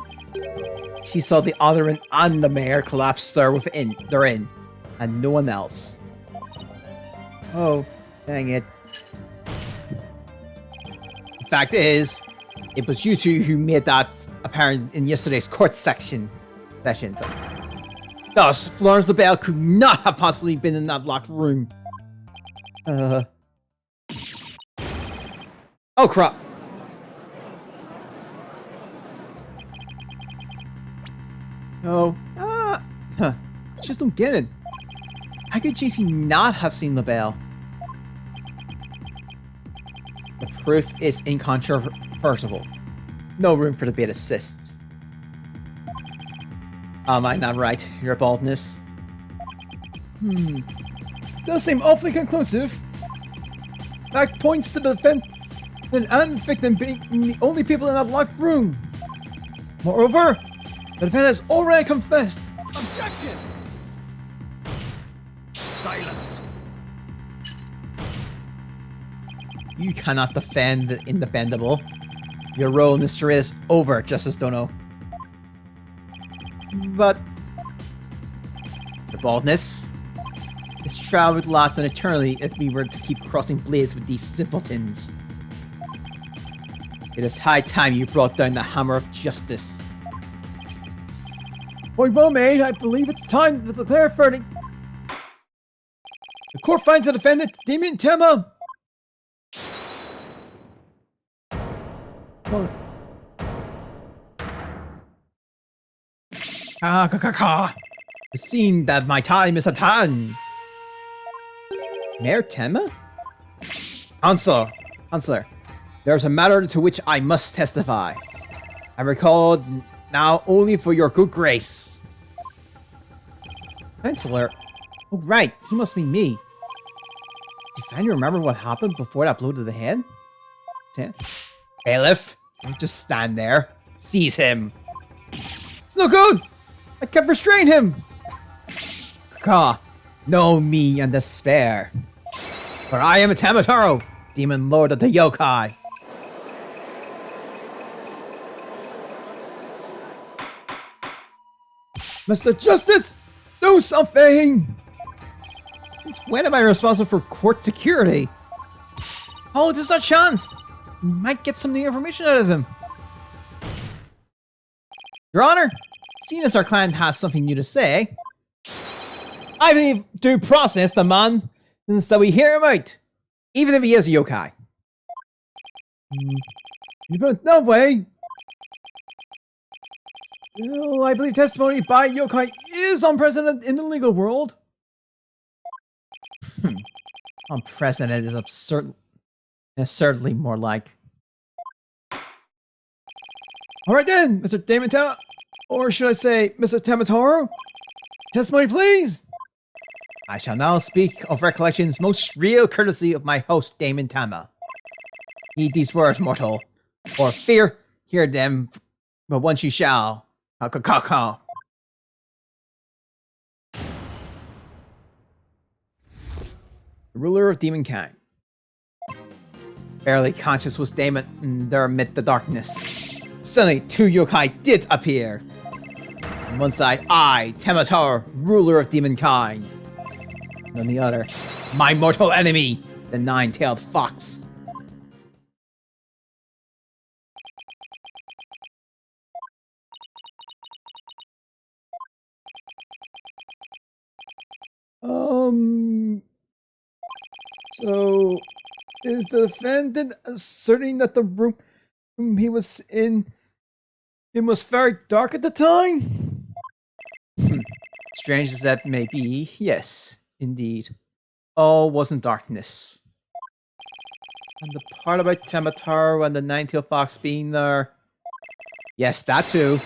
A: she saw the alderman and the mayor collapse therein, and no one else. Oh, dang it. The fact is, it was you two who made that apparent in yesterday's court session. Thus, Florence LaBelle could not have possibly been in that locked room. Oh crap. Oh, just don't get it. How could JC not have seen LaBelle? The proof is incontrovertible. No room for debate assists. Am I not right, your baldness? Does seem awfully conclusive. That points to the defendant and victim being the only people in that locked room. Moreover, the defendant has already confessed.
B: Objection! Silence.
A: You cannot defend the indefendable. Your role in this charade is over, Justice Dono. But the baldness. This trial would last an eternity if we were to keep crossing blades with these simpletons. It is high time you brought down the hammer of justice. Point well made. I believe it's time to declare a verdict. The court finds the defendant, Damien Tema. Well, I've seen that my time is at hand. Mayor Tema? Counselor, there's a matter to which I must testify. I'm recalled now only for your good grace. Counselor? Oh right, he must be me. Do you finally remember what happened before that blow to the head? Bailiff, don't just stand there. Seize him. It's no good! I can't restrain him! Know me and despair. For I am a Tamataro, demon lord of the yokai. Mr. Justice, do something! Since when am I responsible for court security? Oh, there's no chance! We might get some new information out of him. Your Honor, seeing as our client has something new to say, I believe due process demands that we hear him out, even if he is a yokai. No way. Still, I believe testimony by yokai is unprecedented in the legal world. Unprecedented is absurd. Absurdly more like. Alright then, Mr. Damon, or should I say, Mr. Tamataro? Testimony, please! I shall now speak of recollections most real courtesy of my host, Damon Tama. Heed these words, mortal, or fear, hear them, but once you shall. The ruler of demonkind. Barely conscious was Damon there amid the darkness. Suddenly, two yokai did appear. On one side, I, Tematar, ruler of demonkind. And on the other, my mortal enemy, the nine-tailed fox. So, is the defendant asserting that the room he was in, it was very dark at the time? Strange as that may be, yes, indeed. All was in darkness. And the part about Tamatar and the nine-tailed fox being there, yes, that too.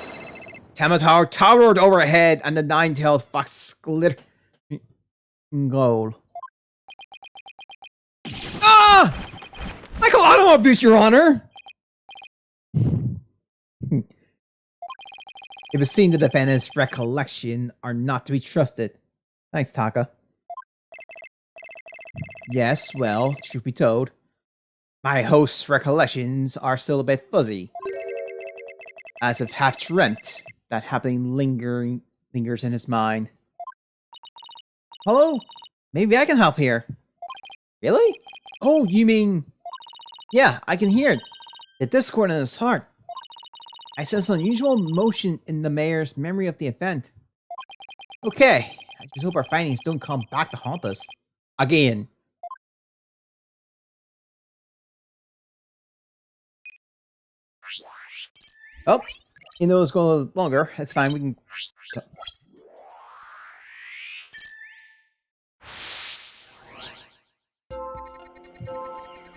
A: Tamatar towered overhead and the nine-tailed fox glittered in gold. Ah! I call auto abuse, Your Honor! It was seen the defendant's recollection are not to be trusted. Thanks, Taka. Yes, well, truth be told, my host's recollections are still a bit fuzzy. As if half dreamt, that happening lingers in his mind. Hello? Maybe I can help here. Really? Oh, you mean... Yeah, I can hear it. The discord in his heart. I sense unusual motion in the mayor's memory of the event. Okay, I just hope our findings don't come back to haunt us. Again. Oh, you know it's going longer. That's fine, we can...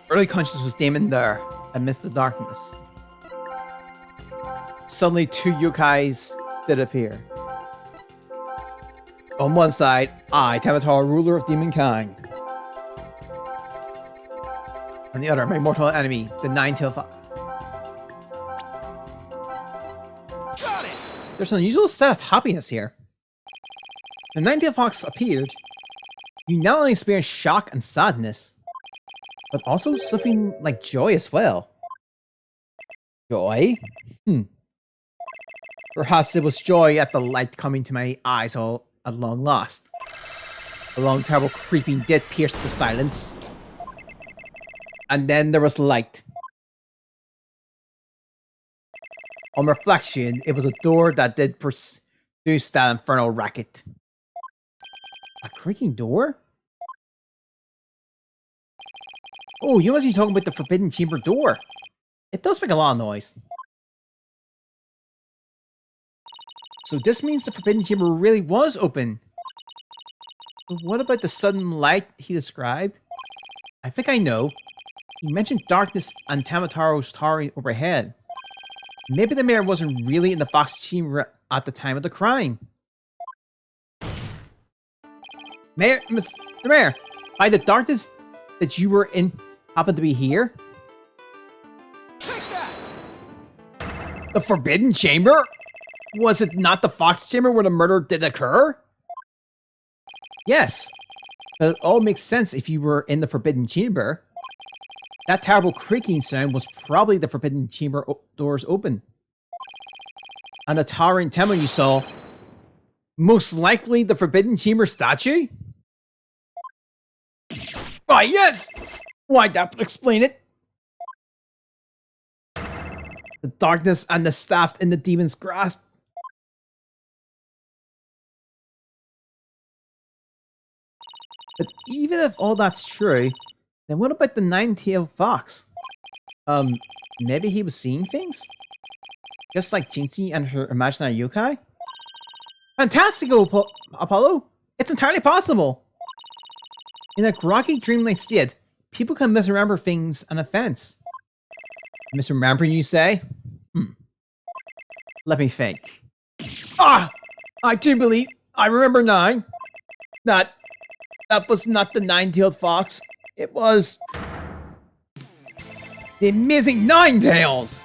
A: Early conscious was Damon there, amidst the darkness. Suddenly, two yokais did appear. On one side, I, Tamatar, ruler of demonkind. On the other, my mortal enemy, the nine-tailed fox.
B: Got it!
A: There's an unusual set of happiness here. When the nine-tailed fox appeared, you not only experienced shock and sadness, but also something like joy as well. Joy? Perhaps it was joy at the light coming to my eyes all at long last. A long, terrible creeping did pierce the silence. And then there was light. On reflection, it was a door that did produce that infernal racket. A creaking door? Oh, you must be talking about the Forbidden Chamber door. It does make a lot of noise. So this means the Forbidden Chamber really was open. But what about the sudden light he described? I think I know. He mentioned darkness and Tamataro's towering overhead. Maybe the mayor wasn't really in the Fox Chamber at the time of the crime. Mayor, Mr. Mayor, by the darkness that you were in happened to be here?
B: Take that!
A: The Forbidden Chamber? Was it not the Fox Chamber where the murder did occur? Yes. But it all makes sense if you were in the Forbidden Chamber. That terrible creaking sound was probably the Forbidden Chamber doors open. And the towering temple you saw, most likely the Forbidden Chamber statue? Why, yes! Why, that would explain it. The darkness and the staff in the demon's grasp. But even if all that's true, then what about the nine-tailed fox? Maybe he was seeing things? Just like Jinxie and her imaginary yokai? Fantastical, Apollo! It's entirely possible! In a groggy, dreamlike state, people can misremember things and events. Misremembering, you say? Let me think. Ah! I do believe I remember now. That was not the nine-tailed fox. It was the amazing Ninetales!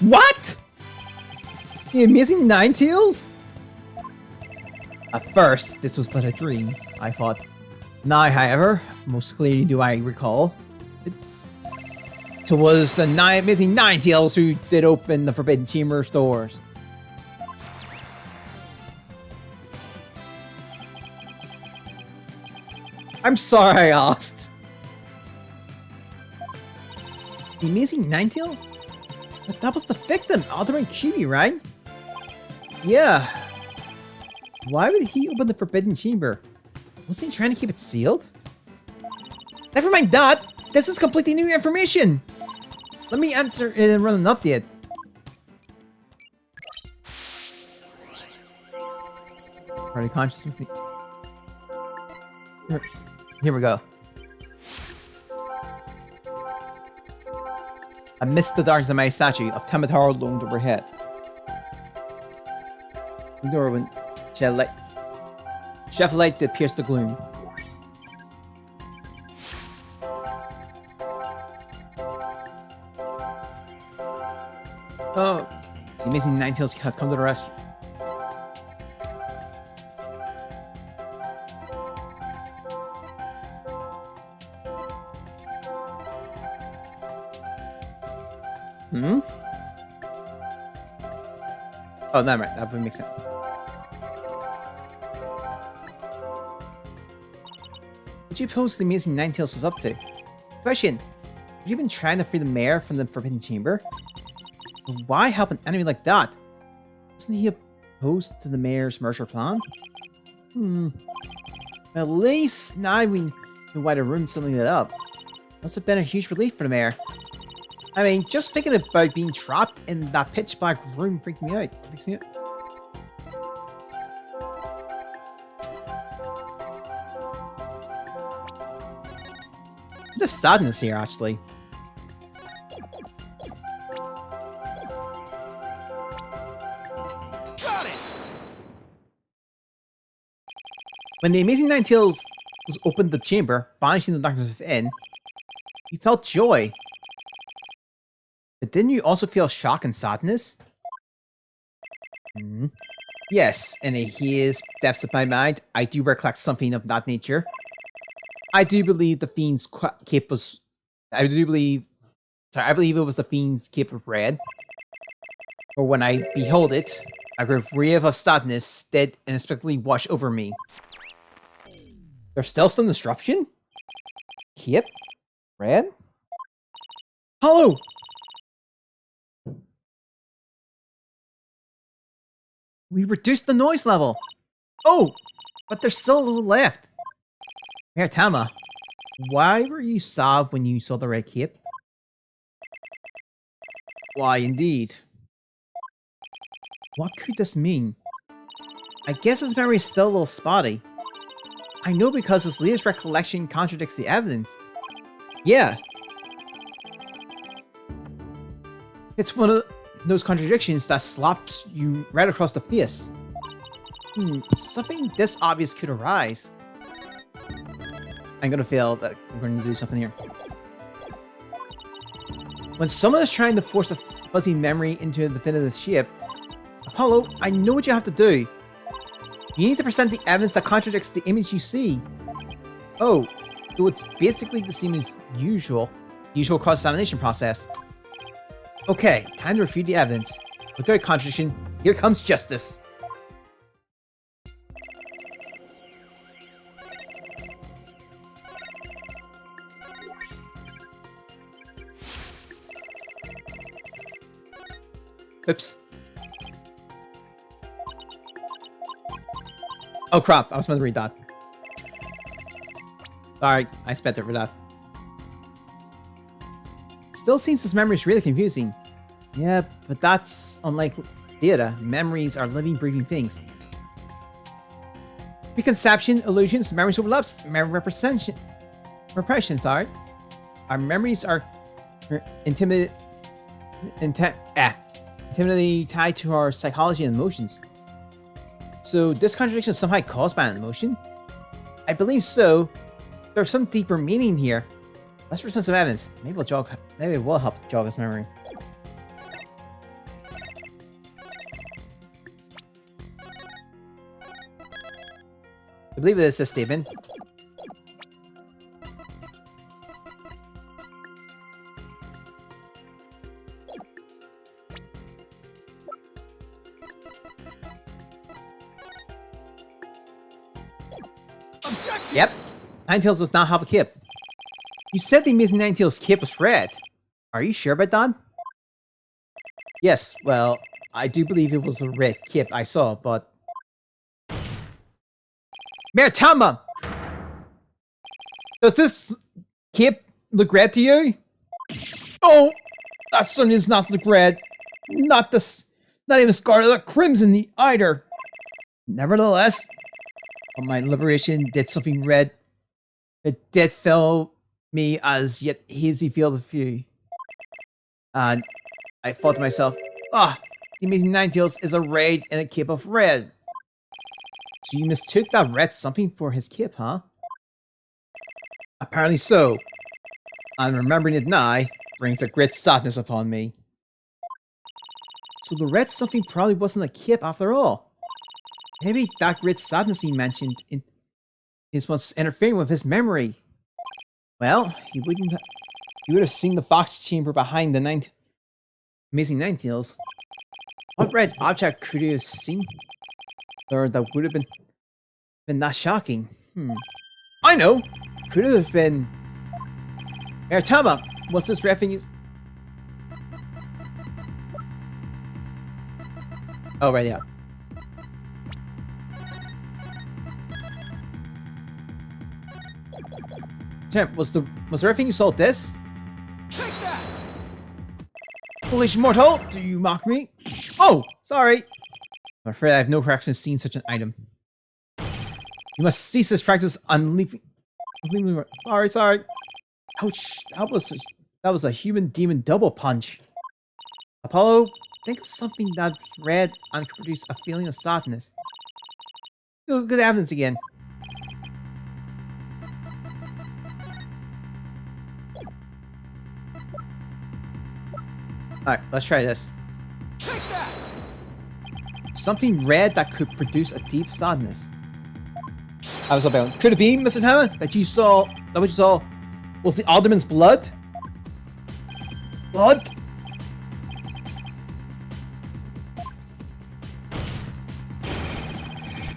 A: What? The amazing Ninetales? At first, this was but a dream, I thought. Now, however, most clearly do I recall, it was the amazing Ninetales who did open the Forbidden Chamber doors. I'm sorry I asked. The amazing Ninetales? But that was the victim, Alderman Kiwi, right? Yeah. Why would he open the Forbidden Chamber? Wasn't he trying to keep it sealed? Never mind that! This is completely new information! Let me enter it and run an update. Party consciousness. Here we go. Amidst the darkness of my statue of Tamataro loomed overhead. The door went Chef light that pierced the gloom. Oh, the amazing Ninetales has come to the rescue. Oh, no, right. That would make sense. What do you suppose the amazing Ninetales was up to? Question. Have you been trying to free the mayor from the Forbidden Chamber? But why help an enemy like that? Wasn't he opposed to the mayor's murder plan? At least now we know why the room suddenly lit up. Must have been a huge relief for the mayor. I mean, just thinking about being trapped in that pitch black room freaked me out. Freaks me out. A bit of sadness here, actually.
B: Got it!
A: When the amazing Ninetales opened the chamber, banishing the darkness within, you felt joy. But didn't you also feel shock and sadness? Yes, in a haze depths of my mind, I do recollect something of that nature. I do believe the fiend's cape was... I believe it was the fiend's cape of red. Or when I behold it, a great wave of sadness did inexplicably wash over me. There's still some disruption? Cape? Red? Hello! We reduced the noise level. Oh, but there's still a little left. Here, Tama, why were you sobbed when you saw the red cape? Why, indeed. What could this mean? I guess his memory is still a little spotty. I know because his latest recollection contradicts the evidence. Yeah. It's one of those contradictions that slaps you right across the face. Something this obvious could arise. I'm gonna fail that. I'm gonna do something here. When someone is trying to force a fuzzy memory into a definitive shape, Apollo, I know what you have to do. You need to present the evidence that contradicts the image you see. Oh, so it's basically the same as usual cross-examination process. Okay, time to refute the evidence. Without contradiction, here comes justice. Oops. Oh crap, I was meant to read that. Sorry, I spent it for that. Still seems this memory is really confusing. Yeah, but that's unlike data. Memories are living, breathing things. Preconception, illusions, memories overlaps, memory repression, sorry. Our memories are intimately tied to our psychology and emotions. So this contradiction is somehow caused by an emotion? I believe so. There's some deeper meaning here. Let's present some evidence. Maybe it will help jog his memory. I believe it is this statement.
B: Objection!
A: Yep. Ninetales does not have a kip. You said the Amazing Ninetales kip was red. Are you sure about that? Yes, well, I do believe it was a red kip I saw, but... Maritama! Does this kip look red to you? Oh, that certainly does not look red. Not even scarlet or crimson either. Nevertheless, when my liberation did something red, it did fill me as yet hazy field of view. And I thought to myself, the Amazing Ninetales is arrayed in a cape of red. So you mistook that red something for his cape, huh? Apparently so. And remembering it now brings a great sadness upon me. So the red something probably wasn't a cape after all. Maybe that great sadness he mentioned is what's interfering with his memory. Well, he would have seen the fox chamber behind the Amazing Ninetales. What red object could he have seen? Or that would have been that shocking? I know! Could it have been... Maritama! What's this reference? Oh, right, yeah. Tim, was the reference you saw this?
B: Take that!
A: Foolish mortal! Do you mock me? Oh! Sorry! I'm afraid I have no practice in seeing such an item. You must cease this practice on leaping... Sorry. Ouch. That was a human demon double punch. Apollo, think of something that's red and could produce a feeling of sadness. Good evidence again. Alright, let's try this.
B: Take that!
A: Something red that could produce a deep sadness. I was about. Could it be, Mr. Tama, that what you saw was the alderman's blood? Blood?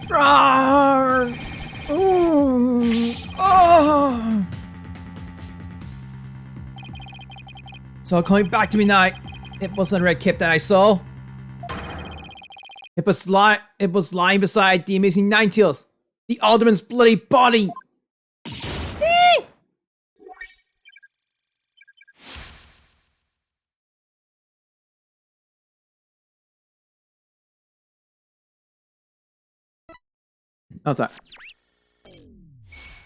A: Rawr! Ooh! Oh! It's all coming back to me now. It wasn't a red kip that I saw. It was lying beside the Amazing Ninetales. The alderman's bloody body! How's that?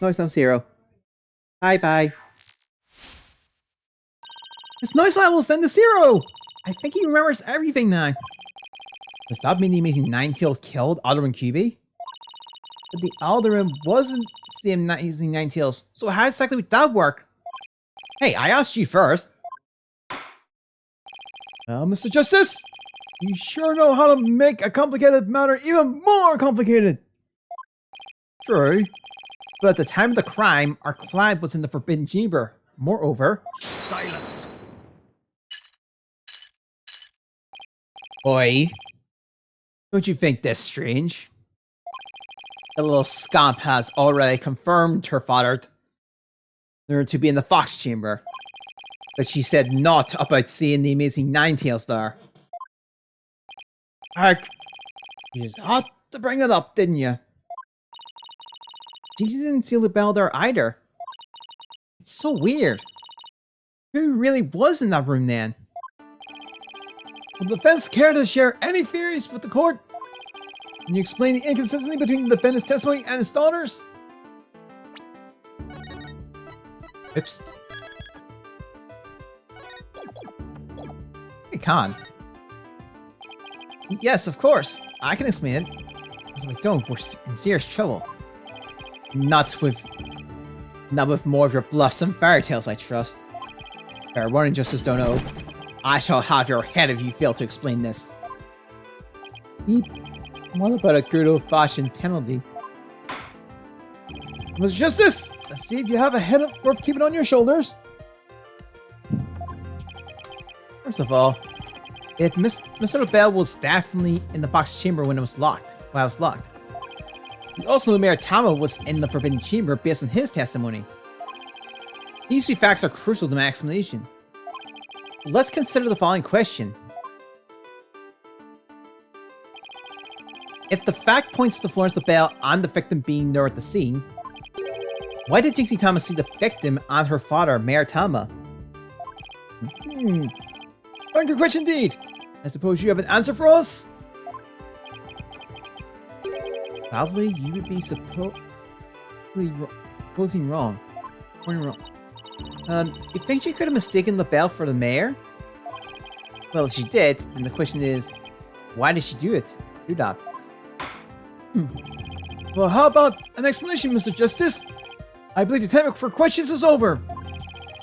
A: Noise level 0. Bye. This noise level is then to 0! I think he remembers everything now. Does that mean the Amazing Ninetales killed Alderman QB? But the Alderman wasn't the Amazing Ninetales, so how exactly would that work? Hey, I asked you first. Well, Mr. Justice, you sure know how to make a complicated matter even more complicated. True. But at the time of the crime, our client was in the Forbidden Chamber. Moreover...
B: Silence!
A: Boy, don't you think this strange? The little scamp has already confirmed her father to be in the Fox Chamber. But she said naught about seeing the Amazing Ninetales there. Ark, you just had to bring it up, didn't you? Jesus didn't seal the bell there either. It's so weird. Who really was in that room then? Will the defense care to share any theories with the court? Can you explain the inconsistency between the defendant's testimony and his daughter's? Oops. I can't. Yes, of course. I can explain it. Because if I don't, we're in serious trouble. Not with more of your bluffs and fairy tales, I trust. Fair warning, Justice Dono. I shall have your head if you fail to explain this. What about a good old-fashioned penalty? Mr. Justice, let's see if you have a head worth keeping on your shoulders. First of all, if Mr. Bell was definitely in the box chamber when it was locked. We also know Mayor Tama was in the Forbidden Chamber based on his testimony. These two facts are crucial to my explanation. Let's consider the following question. If the fact points to Florence LaBelle and the victim being there at the scene, why did Jinxie Tama see the victim and her father, Mayor Tama? Very good question indeed. I suppose you have an answer for us? Sadly, you would be supposing wrong. You think she could have mistaken LaBelle for the mayor? Well, if she did, then the question is, why did she do it? Do that. Well, how about an explanation, Mr. Justice? I believe the time for questions is over.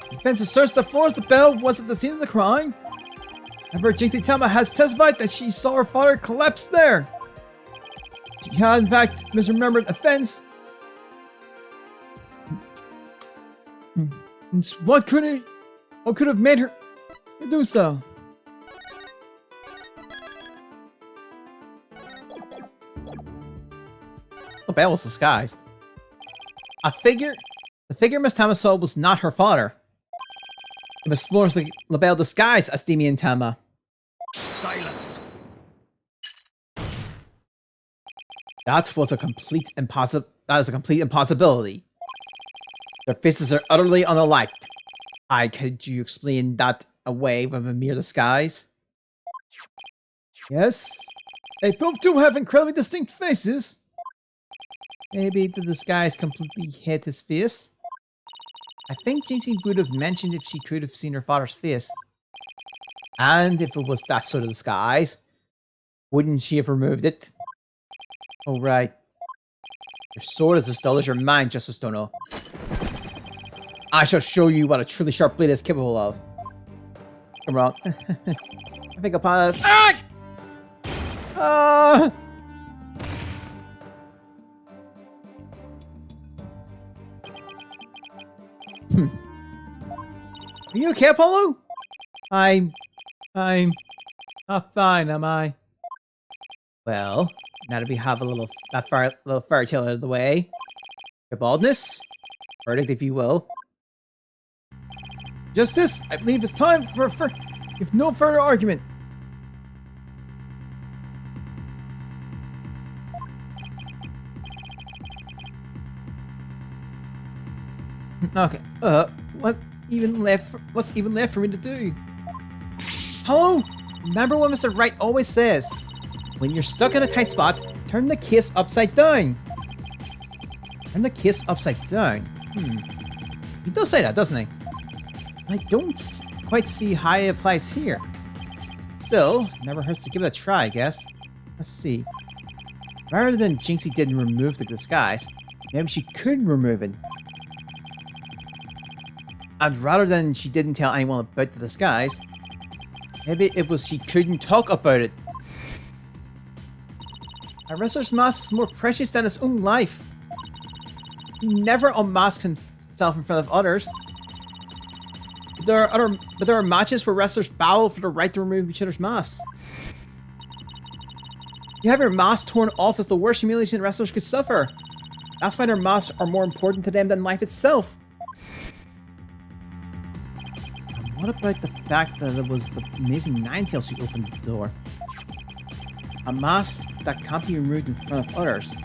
A: The defense asserts that Florence LaBelle was at the scene of the crime. However, Jinxie Tama has testified that she saw her father collapse there. She had, in fact, misremembered offense. And what could have made her do so? LaBelle was disguised. The figure Miss Tama saw was not her father. It was Florence LaBelle disguised as Damien Tama.
B: Silence.
A: That is a complete impossibility. Their faces are utterly unalike. Could you explain that away with a mere disguise? Yes, they both do have incredibly distinct faces. Maybe the disguise completely hid his face. I think Jinxie would have mentioned if she could have seen her father's face. And if it was that sort of disguise, wouldn't she have removed it? Oh, right. Your sword is as dull as your mind, Justice Dono. I shall show you what a truly sharp blade is capable of. I'm wrong. I think I'll pause. Ah! Are you okay, Apollo? I'm not fine, am I? Well, now that we have a little fairy tale out of the way, your baldness, verdict if you will. Justice, I believe it's time for if no further arguments. Okay. What's even left for me to do? Hello? Remember what Mr. Wright always says? When you're stuck in a tight spot, turn the case upside down. Turn the case upside down? He does say that, doesn't he? I don't quite see how it applies here. Still, never hurts to give it a try, I guess. Let's see. Rather than Jinxie didn't remove the disguise, maybe she could remove it. And rather than she didn't tell anyone about the disguise, maybe it was she couldn't talk about it. A wrestler's mask is more precious than his own life. He never unmasks himself in front of others. But there are matches where wrestlers battle for the right to remove each other's masks. You have your mask torn off is the worst humiliation wrestlers could suffer. That's why their masks are more important to them than life itself. And what about the fact that it was the amazing Ninetales who opened the door? A mask that can't be removed in front of others.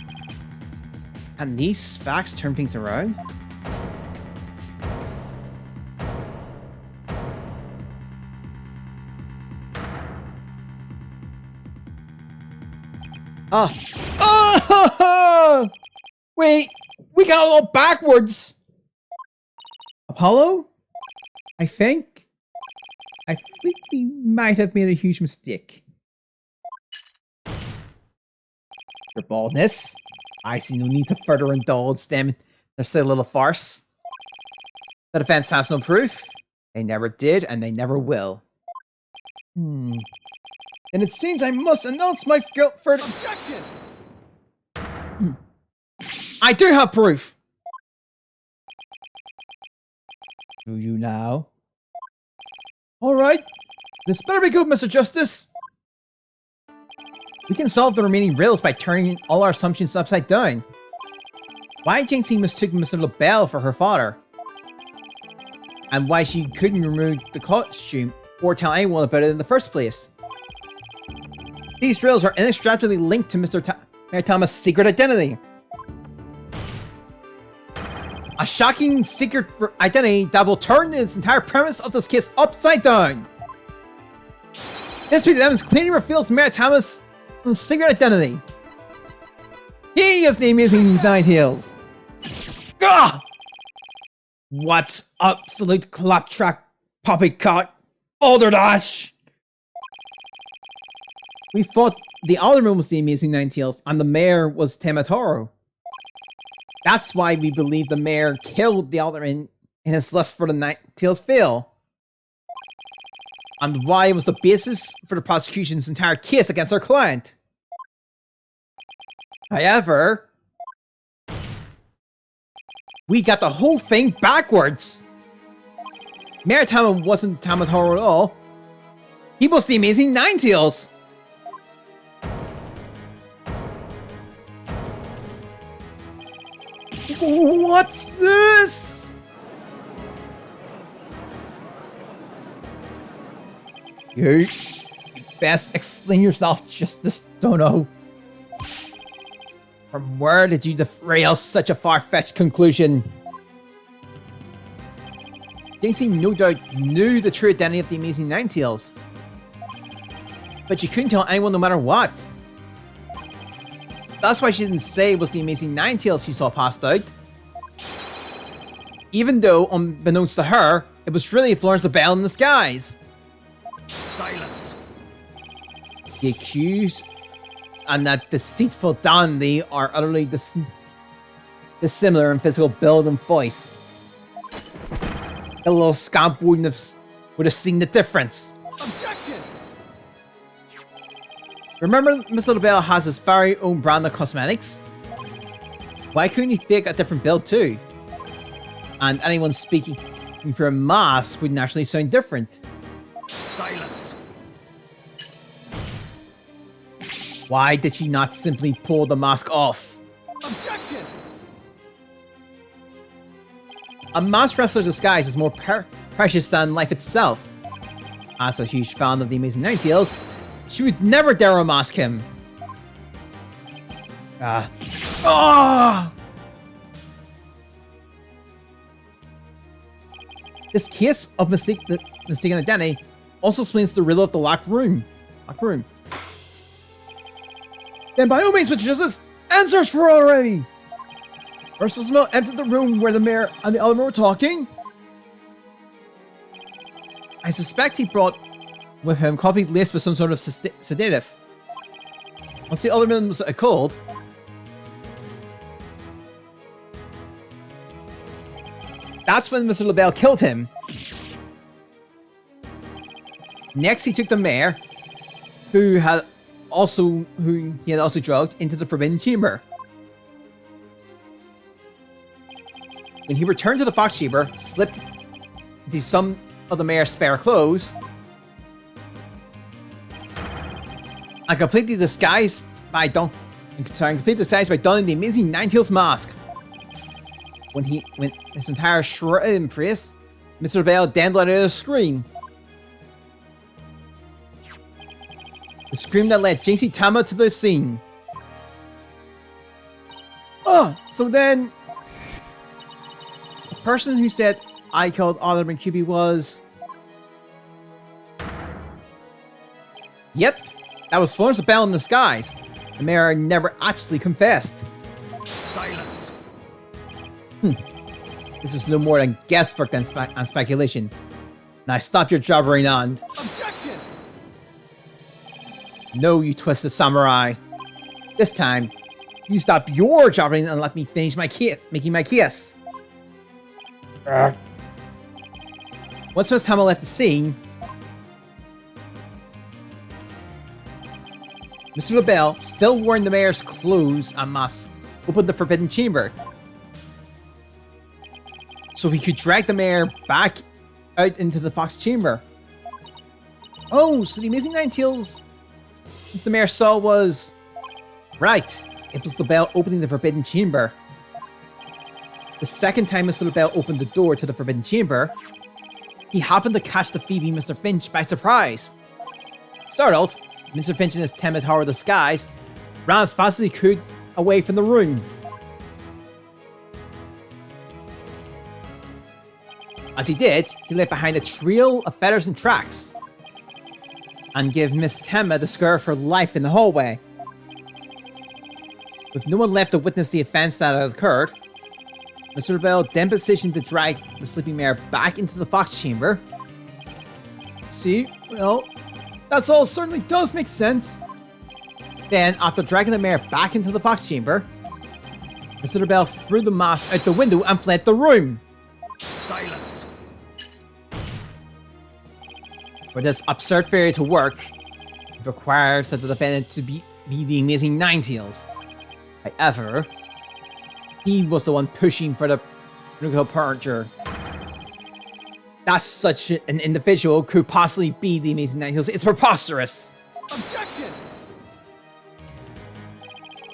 A: Can these specs turn things around? Oh. Oh! Wait, we got a little backwards. Apollo? I think we might have made a huge mistake. Your baldness. I see no need to further indulge them in their silly little farce. The defense has no proof. They never did, and they never will. And it seems I must announce my guilt for—
B: Objection!
A: I do have proof! Do you now? Alright. This better be good, Mr. Justice. We can solve the remaining riddles by turning all our assumptions upside down. Why Jinxie mistook Mr. LaBelle for her father? And why she couldn't remove the costume or tell anyone about it in the first place. These riddles are inextricably linked to Mayor Thomas' secret identity. A shocking secret identity that will turn this entire premise of this case upside down. This piece of evidence clearly reveals Mayor Thomas' secret identity. He is the amazing Ninetales. Gah! What absolute claptrap poppycock balderdash! We thought the Alderman was the amazing Ninetales and the mayor was Tematoro. That's why we believe the mayor killed the Alderman in his lust for the Ninetales fail. And why it was the basis for the prosecution's entire case against our client. However, we got the whole thing backwards. Mayor Tama wasn't Tamatoro at all. He was the amazing Ninetales. What's this? You best explain yourself, Justice Dono. From where did you derail such a far-fetched conclusion? Jinxie no doubt knew the true identity of the amazing Ninetales, but she couldn't tell anyone no matter what. That's why she didn't say it was the amazing Ninetales she saw passed out. Even though, unbeknownst to her, it was really Florence LaBelle in disguise.
B: Silence.
A: The accused and that deceitful dandy are utterly dissimilar in physical build and voice. A little scamp would have seen the difference.
B: Objection!
A: Remember, Miss LaBelle has his very own brand of cosmetics? Why couldn't he fake a different build too? And anyone speaking for a mask would naturally sound different.
B: Silence.
A: Why did she not simply pull the mask off?
B: Objection!
A: A masked wrestler's disguise is more precious than life itself. As a huge fan of the Amazing Ninetales, she would never dare unmask him. This case of mistaken identity also explains the riddle of the locked room. Then by all means, Mr. Justice, answers for already! Ursula entered the room where the mayor and the alderman were talking. I suspect he brought with him coffee laced with some sort of sedative. Once the alderman was cold, that's when Mr. LaBelle killed him. Next, he took the mayor, who he had also drugged, into the Forbidden Chamber. When he returned to the Fox Chamber, slipped into some of the mayor's spare clothes, and completely disguised by donning the amazing Ninetales mask. When his entire shrouded in praise, Mr. LaBelle then let out a scream. The The scream that led Jinxie Tama to the scene. Oh, so then the person who said I killed Alderman QB was... Yep, that was Florence the Bell in disguise. The mayor never actually confessed.
B: Silence.
A: This is no more than guesswork than speculation. Now stop your jabbering on.
B: Objection.
A: No, you twisted samurai. This time, you stop your jabbering and let me finish my kiss, making my kiss. Once Miss Tama left the scene, Mr. LaBelle, still wearing the mayor's clothes and mask, opened the forbidden chamber. So he could drag the mayor back out into the fox chamber. Oh, so the amazing Ninetales the mayor saw was... Right, it was LaBelle opening the forbidden chamber. The second time Mr. LaBelle opened the door to the forbidden chamber, he happened to catch the Phoebe Mr. Finch by surprise. Startled, Mr. Finch in his timid horror disguise ran as fast as he could away from the room. As he did, he left behind a trail of feathers and tracks, and gave Miss Tama the scare of her life in the hallway. With no one left to witness the offense that had occurred, Mr. LaBelle then positioned to drag the sleeping mayor back into the fox chamber. See, well, that's all certainly does make sense. Then, after dragging the mayor back into the fox chamber, Mr. LaBelle threw the mask out the window and fled the room.
B: Silence.
A: For this absurd theory to work, it requires that the defendant to be the amazing Ninetales. However, he was the one pushing for the critical departure. That such an individual could possibly be the amazing Ninetales is preposterous.
B: Objection.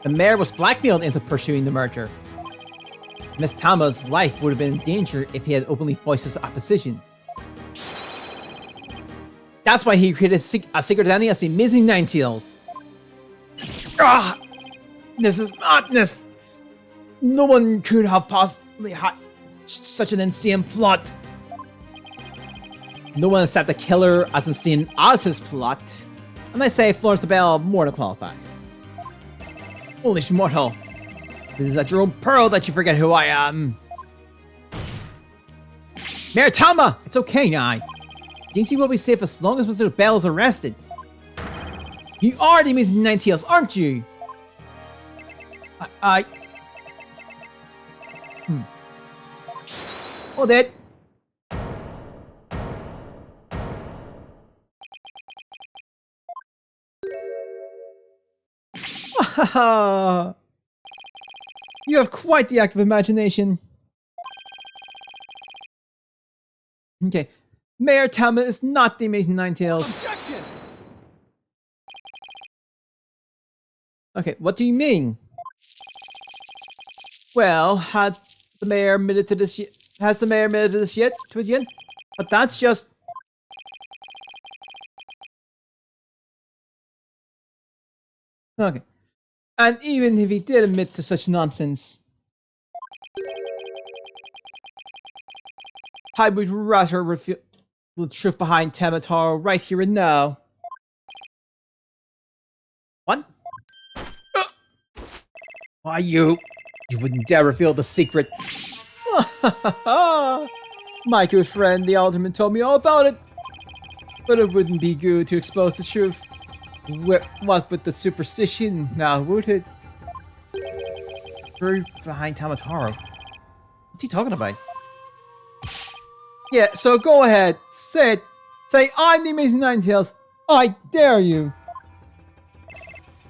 A: The mayor was blackmailed into pursuing the merger. Miss Tama's life would have been in danger if he had openly voiced his opposition. That's why he created a secret identity as the amazing Ninetales. Ah! This is madness! No one could have possibly had such an insane plot. No one except the killer as insane as his plot. And I say Florence LaBelle more than qualifies. Holy mortal. This is at your own peril that you forget who I am. Mayor Tama! It's okay now. Jinxie will be safe as long as Mr. LaBelle is arrested. You are the amazing Ninetales, aren't you? Hold it. You have quite the active imagination. Okay. Mayor Tama is not the amazing Ninetales.
B: Objection.
A: Okay, what do you mean? Well, has the mayor admitted to this yet? But that's just... Okay. And even if he did admit to such nonsense, I would rather reveal the truth behind Tamataro right here and now. What? Why you wouldn't dare reveal the secret. My good friend, the Alderman, told me all about it. But it wouldn't be good to expose the truth. What with the superstition now, would it? Truth behind Tamataro. What's he talking about? Yeah, so go ahead. Say it. Say, I'm the amazing Ninetales. I dare you.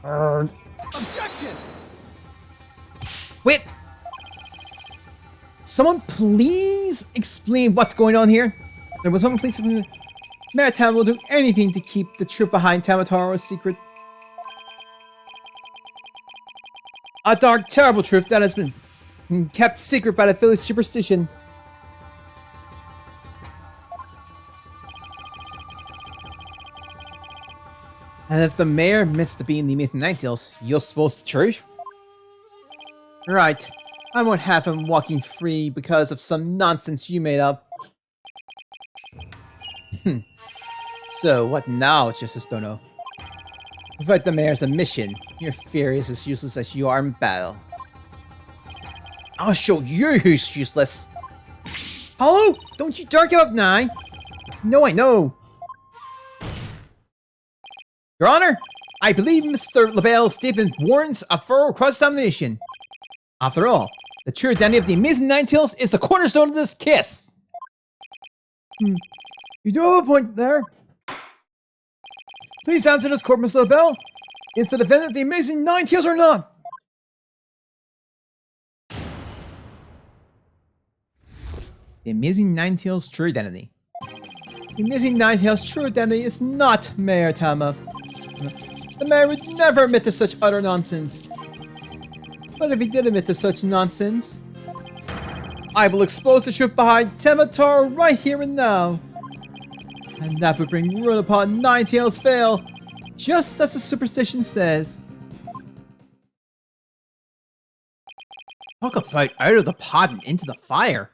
B: Objection.
A: Wait. Someone please explain what's going on here. There was someone please explain. Mayor Tama will do anything to keep the truth behind Tamataro a secret. A dark, terrible truth that has been kept secret by the village superstition. And if the mayor admits to being the Amazing Ninetales, you'll suppose the truth? Right. I won't have him walking free because of some nonsense you made up. So, what now, Justice Stono? Without the mayor's admission, your theory is as useless as you are in battle. I'll show you who's useless! Hello? Don't you dare give up, Nine! No, I know! Your Honor, I believe Mr. LaBelle's statement warrants a thorough cross-examination. After all, the true identity of the Amazing Ninetales is the cornerstone of this case! You do have a point there. Please answer this court, Mr. LaBelle. Is the defendant the Amazing Ninetales or not? The Amazing Ninetales' true identity. The Amazing Ninetales' true identity is not Mayor Tama. The mayor would never admit to such utter nonsense. But if he did admit to such nonsense, I will expose the truth behind Temataro right here and now. And that would bring ruin upon Ninetales Vale, just as the superstition says. Talk about out of the pot and into the fire.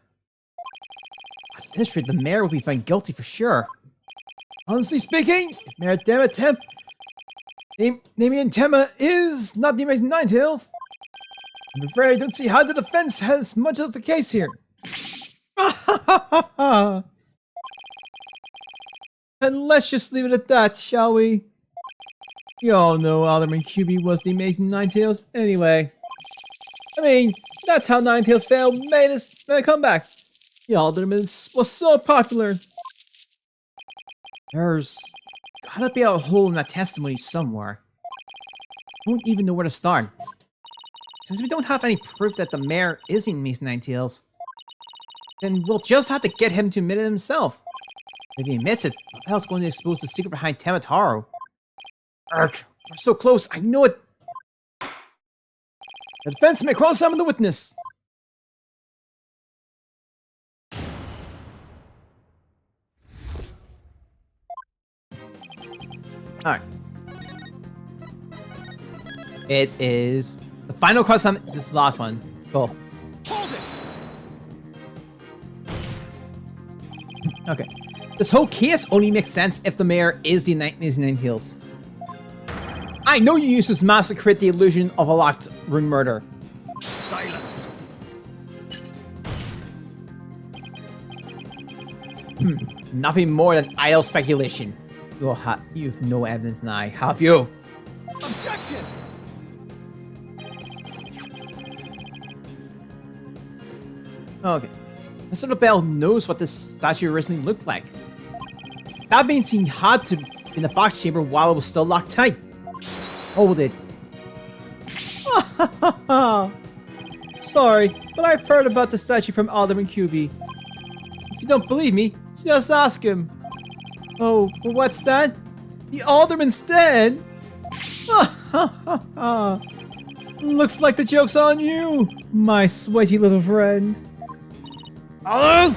A: At this rate, the mayor will be found guilty for sure. Honestly speaking, if Mayor Damien Tema is not the Amazing Ninetales, I'm afraid I don't see how the defense has much of a case here. And let's just leave it at that, shall we? You all know Alderman QB was the Amazing Ninetales anyway. I mean, that's how Ninetales Vale made a comeback. The Alderman was so popular. There's gotta be a hole in that testimony somewhere. I don't even know where to start. Since we don't have any proof that the mayor is the Amazing Ninetales, then we'll just have to get him to admit it himself. If he admits it, LaBelle's going to expose the secret behind Temataro. Urgh, we're so close, I know it! The defense may cross-examine the witness! Alright. It is the final cross-examination. This is the last one. Cool.
B: Hold it!
A: Okay. This whole case only makes sense if the mayor is the Amazing Ninetales. I know you use this mask to create the illusion of a locked room murder.
B: Silence!
A: Nothing more than idle speculation. You've no evidence now, have you?
B: Objection!
A: Okay. Mr. LaBelle knows what this statue originally looked like. That means he had to be in the box chamber while it was still locked tight. Hold it. Sorry, but I've heard about the statue from Alderman QB. If you don't believe me, just ask him. Oh, well, what's that? The Alderman's dead? Looks like the joke's on you, my sweaty little friend. Hello?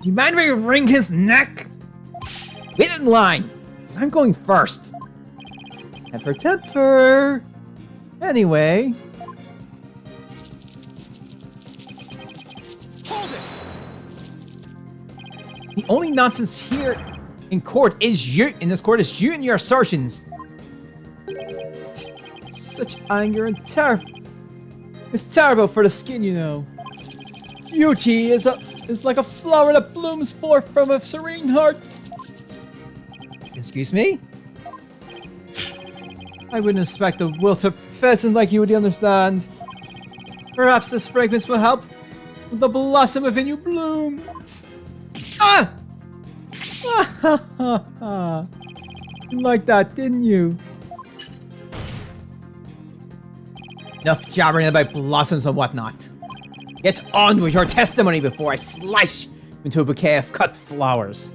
A: You mind if I wring his neck? Wait in line, because I'm going first. Temper, temper. Anyway.
B: Hold it!
A: The only nonsense here in court is you, in this court is you and your assertions. Such anger and terror. It's terrible for the skin, you know. Beauty is like a flower that blooms forth from a serene heart. Excuse me? I wouldn't expect a wilted pheasant like you would understand. Perhaps this fragrance will help the blossom within you bloom. Ah! You liked that, didn't you? Enough jabbering about blossoms and whatnot. Get on with your testimony before I slice into a bouquet of cut flowers.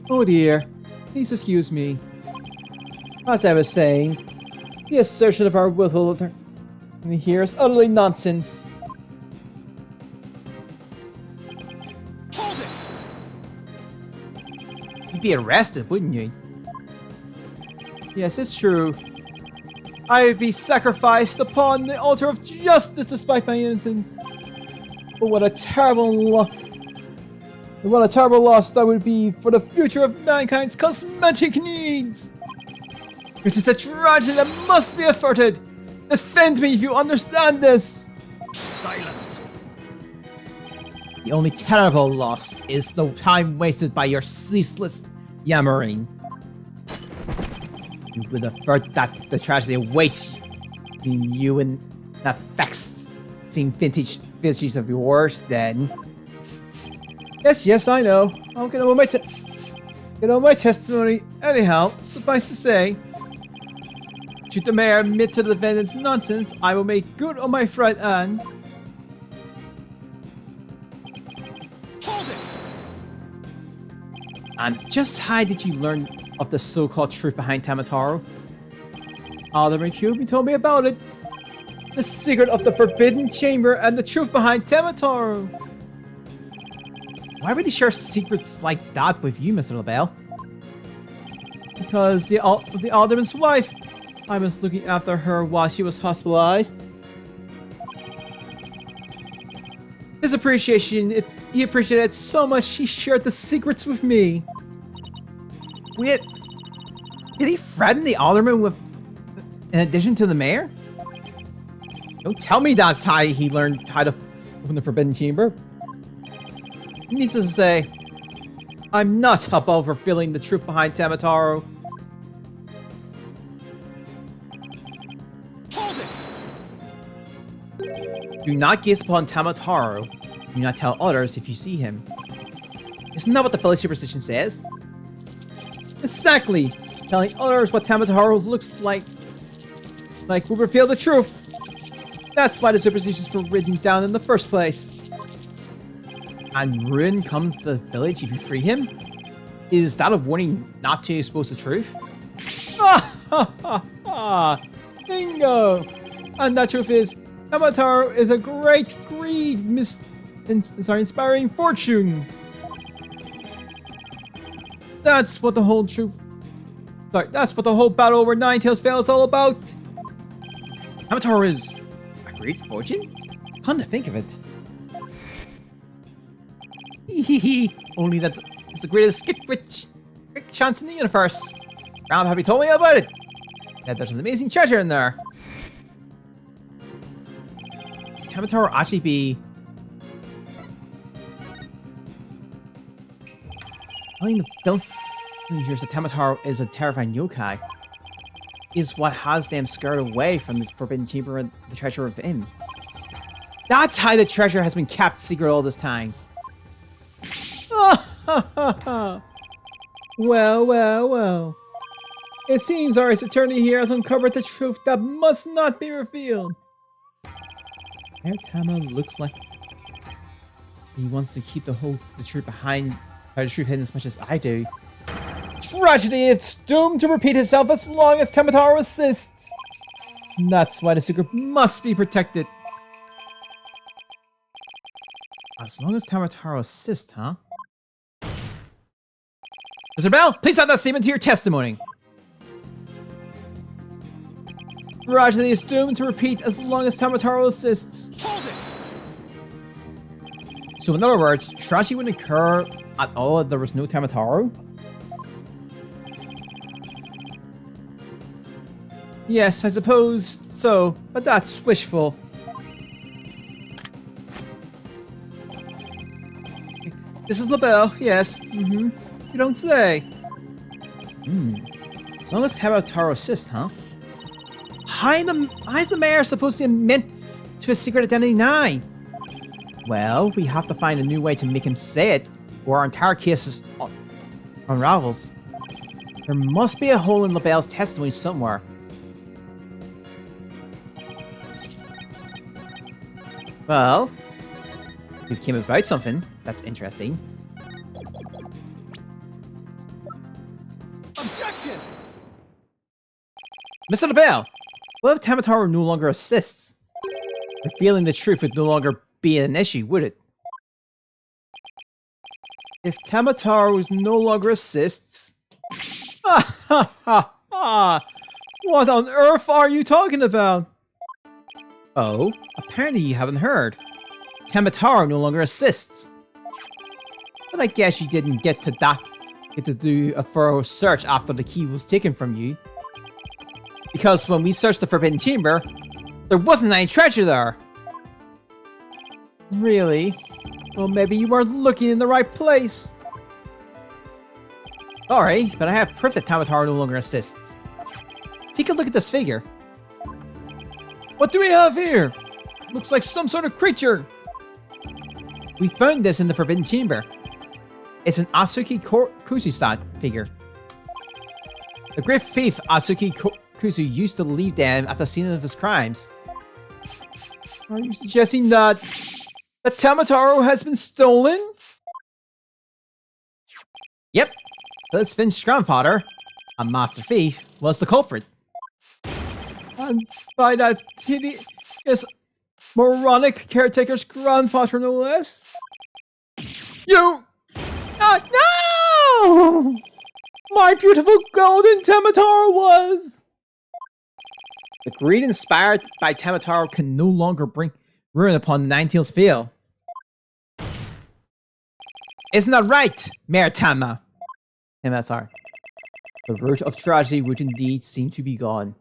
A: Oh dear, please excuse me. As I was saying, the assertion of our willful attorney here is utterly nonsense.
B: Hold it!
A: You'd be arrested, wouldn't you? Yes, it's true. I would be sacrificed upon the altar of justice despite my innocence. But what a terrible loss that would be for the future of mankind's cosmetic needs. It is a tragedy that must be averted. Defend me if you understand this.
B: Silence.
A: The only terrible loss is the time wasted by your ceaseless yammering. You would avert that the tragedy awaits you and that vexed seeing vintage of yours then. Yes, I know. I'll get on my testimony. Anyhow, suffice to say, should the mayor admit to the defendant's nonsense, I will make good on my friend and...
B: Hold it!
A: And just how did you learn of the so-called truth behind Tamataro? Alderman Cubey told me about it. The secret of the Forbidden Chamber and the truth behind Tamataro. Why would he share secrets like that with you, Mr. LaBelle? Because the Alderman's wife. I was looking after her while she was hospitalized. His appreciation, he appreciated it so much he shared the secrets with me. Wait, did he threaten the Alderman with, in addition to the mayor? Don't tell me that's how he learned how to open the Forbidden Chamber. Needless to say, I'm not above revealing the truth behind Tamataro.
B: Hold it!
A: Do not gaze upon Tamataro. Do not tell others if you see him. Isn't that what the village superstition says? Exactly! Telling others what Tamataro looks like will reveal the truth. That's why the superstitions were written down in the first place. And ruin comes to the village if you free him? Is that a warning not to expose the truth? Ah ha ha ha! Bingo! And that truth is, Tamataro is a great greed, inspiring fortune. That's what the whole that's what the whole battle over Ninetales Vale is all about. Tamataro is a great fortune? Come to think of it. Only that it's the greatest quick chance in the universe. Round have you told me about it? That there's an amazing treasure in there. Tamataro actually be telling the villagers that Tamataro is a terrifying yokai is what has them scared away from the Forbidden Chamber and the treasure within. That's how the treasure has been kept secret all this time. Well. It seems our attorney here has uncovered the truth that must not be revealed. Mayor Tama looks like he wants to keep the truth behind the truth hidden as much as I do. Tragedy is doomed to repeat itself as long as Tamataro assists. That's why the secret must be protected. As long as Tamataro assists, huh? Mr. Bell, please add that statement to your testimony. Tragedy is doomed to repeat as long as Tamataro assists.
B: Hold it!
A: So in other words, tragedy wouldn't occur at all if there was no Tamataro? Yes, I suppose so, but that's wishful. This is LaBelle, yes. You don't say. As long as Tamataro assists, huh? How is the mayor supposed to admit to his secret identity now? Well, we have to find a new way to make him say it, or our entire case unravels. There must be a hole in LaBelle's testimony somewhere. Well, we came about something that's interesting.
B: Objection!
A: Mr. LaBelle, what if Tamataro no longer assists? Revealing the truth would no longer be an issue, would it? If Tamataro no longer assists... What on earth are you talking about? Oh, apparently you haven't heard. Tamataro no longer assists. But I guess you didn't get to do a thorough search after the key was taken from you. Because when we searched the Forbidden Chamber, there wasn't any treasure there. Really? Well, maybe you weren't looking in the right place. Sorry, but I have proof that Tamataro no longer assists. Take a look at this figure. What do we have here? It looks like some sort of creature. We found this in the Forbidden Chamber. It's an Atsuki Kusu figure. The great thief Atsuki Kusu used to leave them at the scene of his crimes. Are you suggesting that Tamataro has been stolen? Yep. But Finn's grandfather, a master thief, was the culprit. And by that hideous, moronic caretaker's grandfather, no less. You! No! My beautiful golden Tamataro was! The greed inspired by Tamataro can no longer bring ruin upon Ninetales Vale. Isn't that right, Mayor Tama? Sorry. The root of tragedy would indeed seem to be gone.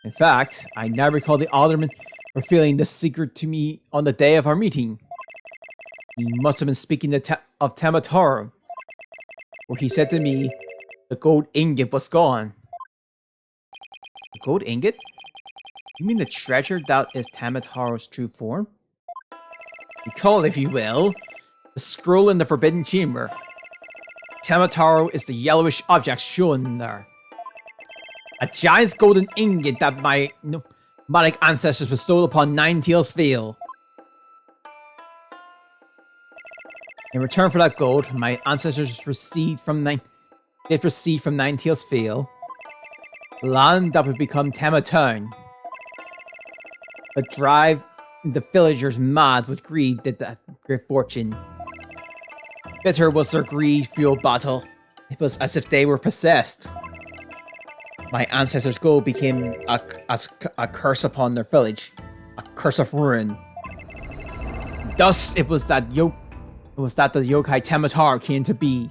A: In fact, I now recall the alderman revealing the secret to me on the day of our meeting. He must have been speaking of Tamataro, where he said to me, the gold ingot was gone. The gold ingot? You mean the treasure that is Tamataro's true form? Recall, if you will, the scroll in the Forbidden Chamber. Tamataro is the yellowish object shown there. A giant golden ingot that my nomadic ancestors bestowed upon Ninetales Vale. In return for that gold, my ancestors received from Ninetales Vale land that would become Tamatown. But drive the villagers mad with greed did that great fortune. Bitter was their greed-fueled battle. It was as if they were possessed. My ancestors' gold became a curse upon their village, a curse of ruin. Thus, it was that the yokai Tamataro came to be.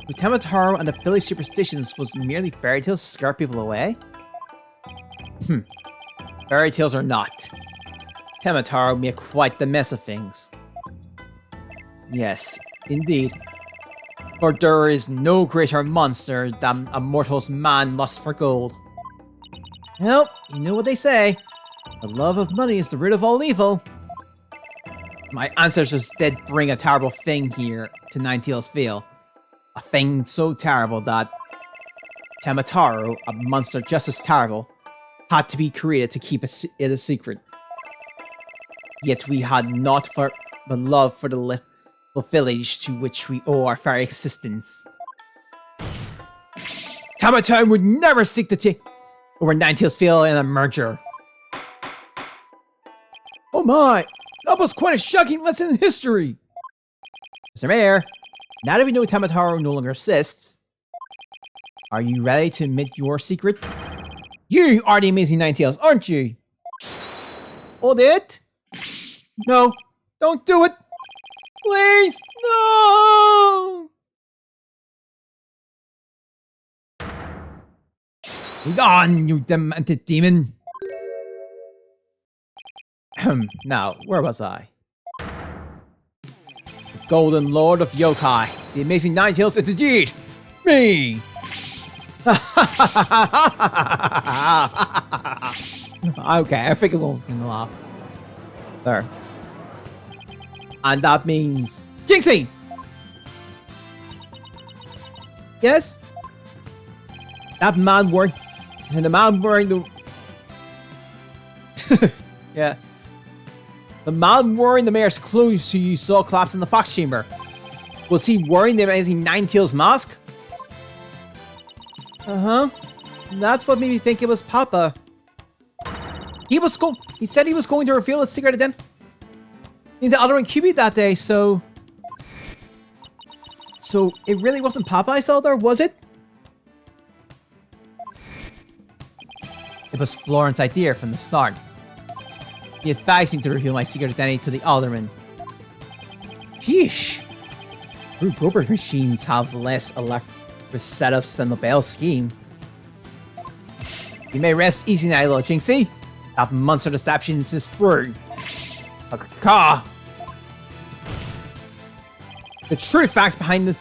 A: The Tamataro and the village superstitions was merely fairy tales to scare people away? Fairy tales or not, Tamataro made quite the mess of things. Yes, indeed. For there is no greater monster than a mortal's man lust for gold. Well, you know what they say. The love of money is the root of all evil. My ancestors did bring a terrible thing here to Ninetales Vale. A thing so terrible that Tamataro, a monster just as terrible, had to be created to keep it a secret. Yet we had naught but love for the little village to which we owe our very existence. Tamataro would never seek to take over Ninetales Vale in a merger. Oh my! That was quite a shocking lesson in history! Mr. Mayor, now that we know Tamataro no longer assists, are you ready to admit your secret? You are the amazing Ninetales, aren't you? Hold it? No, don't do it! Please, no! Begone, you demented demon! Now, where was I? The Golden Lord of Yokai, the amazing Ninetales is indeed me! Okay, I think it won't laugh. There. And that means Jinxie! Yes? That man wearing... And the man wearing the... yeah. The man wearing the mayor's clothes who you saw collapse in the Fox Chamber. Was he wearing the amazing Ninetales mask? Uh-huh. That's what made me think it was Papa. He said he was going to reveal his secret identity in the other QB that day, so So it really wasn't Popeye's elder, was it? It was Florent's idea from the start. He advised me to reveal my secret identity to the alderman. Sheesh. Group Robert machines have less electric setups than the Bell scheme. You may rest easy now, little Jinxie. That monster deception is through. The true facts behind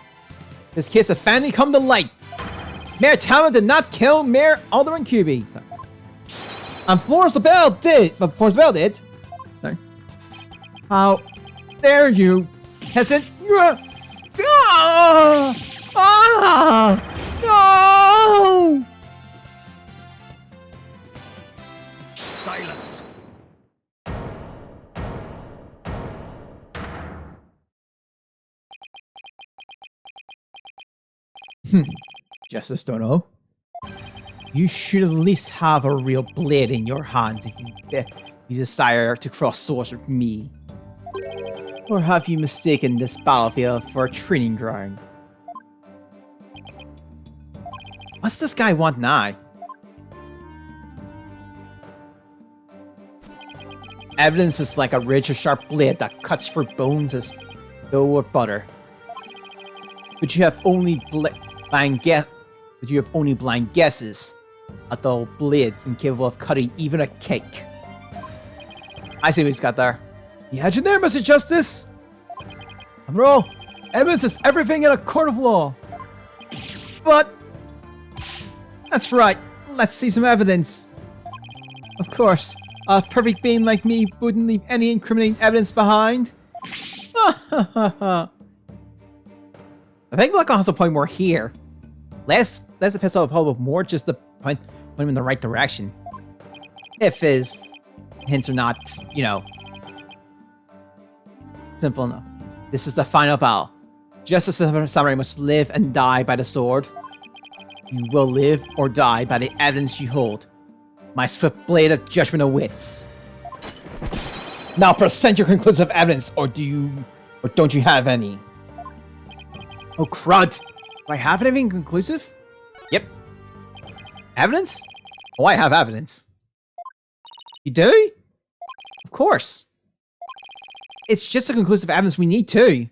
A: this case have finally come to light. Mayor Talon did not kill Mayor Alderman QB. Sorry. And Florence LaBelle did, but Florence LaBelle did. Sorry. How dare you, peasant? No!
B: Silence.
A: Justice Dono. You should at least have a real blade in your hands if you desire to cross swords with me. Or have you mistaken this battlefield for a training ground? What's this guy want now? Evidence is like a ridge of sharp blade that cuts through bones as dough or butter. But you have only blind guesses at the blade incapable of cutting even a cake. I see what he's got there. You had you there, Mr. Justice. After all, evidence is everything in a court of law. But that's right. Let's see some evidence. Of course, a perfect being like me wouldn't leave any incriminating evidence behind. I think Black has a point more here. Less episode of Pulp, more just to point him in the right direction. If his hints are not, you know, simple enough. This is the final battle. Justice and Samurai must live and die by the sword. You will live or die by the evidence you hold. My swift blade of judgment awaits. Now present your conclusive evidence, or don't you have any? Oh crud! Do I have anything conclusive? Yep. Evidence? Oh, I have evidence. You do? Of course. It's just a conclusive evidence we need too.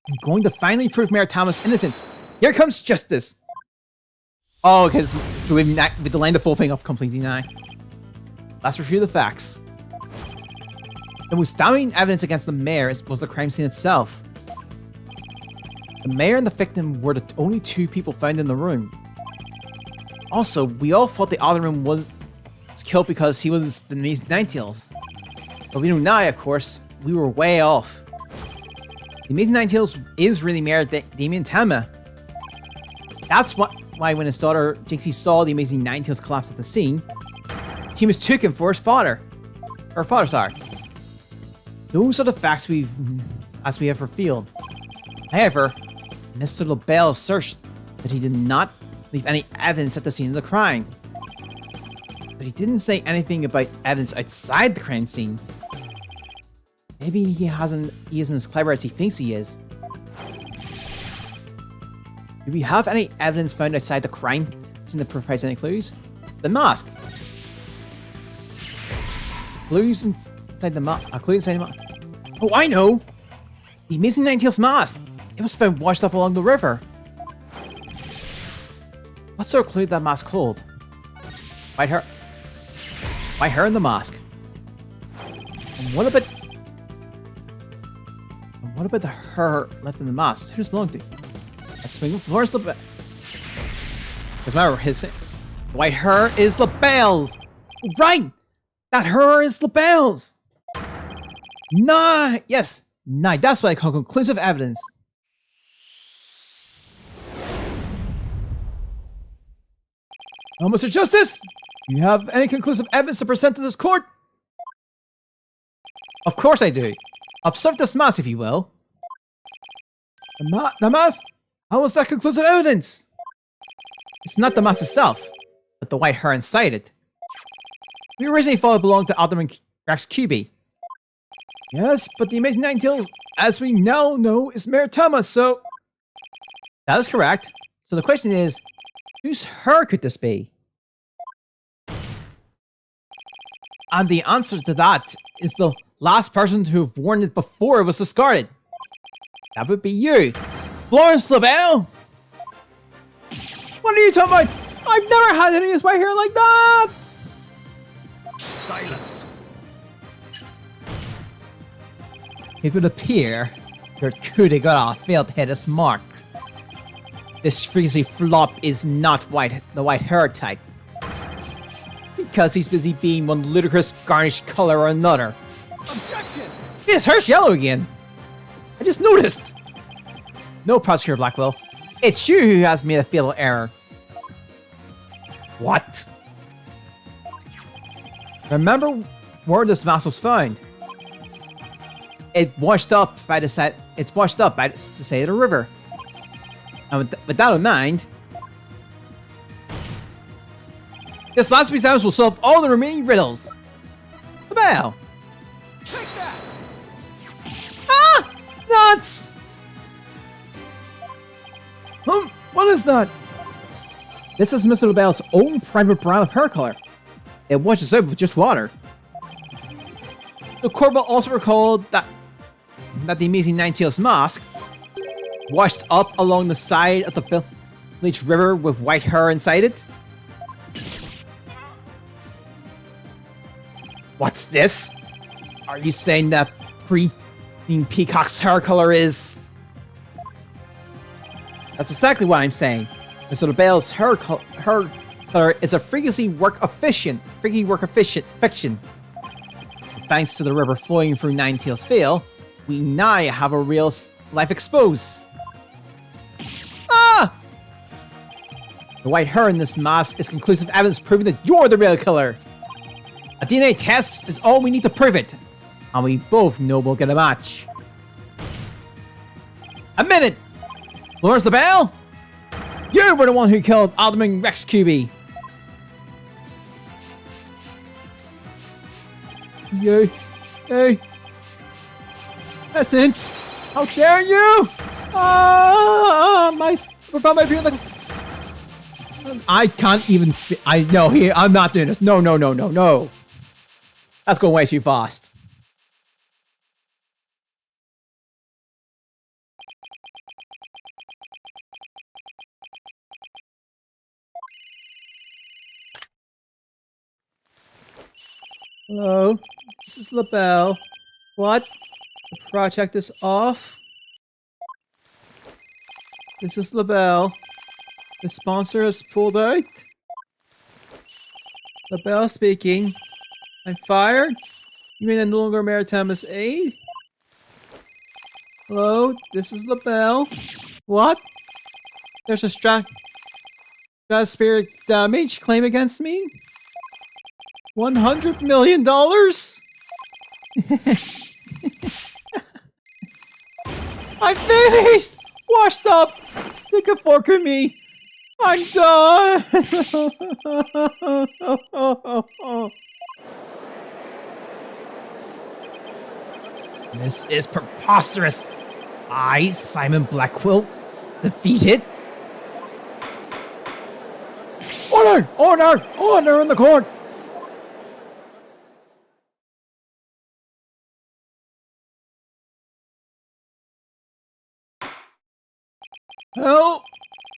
A: I'm going to finally prove Mayor Thomas' innocence. Here comes justice. Oh, okay, so we've lined the full thing up completely now. Let's review the facts. The most damning evidence against the mayor was the crime scene itself. The mayor and the victim were the only two people found in the room. Also, we all thought the alderman was killed because he was the Amazing Ninetales. But we know now, of course, we were way off. The Amazing Ninetales is really Mayor Damien Tama. That's why when his daughter Jinxie saw the Amazing Ninetales collapse at the scene, he mistook him for his father. Or father, sorry. Those are the facts we have revealed. However, Mr. LaBelle asserts that he did not leave any evidence at the scene of the crime. But he didn't say anything about evidence outside the crime scene. Maybe he isn't as clever as he thinks he is. Do we have any evidence found outside the crime scene that provides any clues? The mask. Clues inside the mask. A clue inside the mask. Oh, I know! The Amazing Ninetales mask! It was found washed up along the river. What sort of clue did that mask hold? White hair. White hair in the mask. And what about the hair left in the mask? Who does it belong to? A swing of Florence LaBelle. Doesn't matter, his white hair is LaBelle's. Right! That hair is LaBelle's. Nah, yes. Nah, that's what I call conclusive evidence. Oh, Mr. Justice, you have any conclusive evidence to present to this court? Of course I do. Observe this mask, if you will. The mask? How is that conclusive evidence? It's not the mask itself, but the white hair inside it. We originally thought it belonged to Alderman Rex QB. Yes, but the Amazing Ninetales, as we now know, is Mayor Thomas, so That is correct. So the question is, whose her could this be? And the answer to that is the last person to have worn it before it was discarded. That would be you, Florence LaBelle. What are you talking about? I've never had any of this white hair like that.
B: Silence.
A: It would appear your coup de grace failed to hit its mark. This freaky flop is not the white hair type. Because he's busy being one ludicrous garnished color or another.
B: Objection.
A: His hair's yellow again. I just noticed. No, Prosecutor Blackwell. It's you who has made a fatal error. What? Remember where this mask was found? It's washed up by the side of the river. And with that in mind, this last piece of evidence will solve all the remaining riddles. LaBelle.
B: Take that.
A: Ah! Nuts! What is that? This is Mr. LaBelle's own private brand of hair color. It washes out with just water. The court will also recall that the amazing Ninetales mask washed up along the side of the village river with white hair inside it. What's this? Are you saying that Peacock's hair color is... That's exactly what I'm saying. Mr. LaBelle's hair color is a freaky work of fiction. Thanks to the river flowing through Ninetales Vale, we now have a real life exposed. Ah! The white hair in this mask is conclusive evidence proving that you're the real killer. A DNA test is all we need to prove it. And we both know we'll get a match. A minute! Florence LaBelle? You were the one who killed Alderman Rex QB. Hey. Peasant! How dare you! My I can't even speak. I know here. I'm not doing this. No. That's going way too fast. Hello, this is LaBelle. What? The project is off? This is LaBelle. The sponsor has pulled out. LaBelle speaking. I'm fired? You mean I'm no longer maritime as aid? Hello, this is LaBelle. What? There's a stratospheric damage claim against me? $100 million? I'm finished! Washed up! Take a fork at me! I'm done! This is preposterous! I, Simon Blackquill, defeated? Order! Order in the court! Well,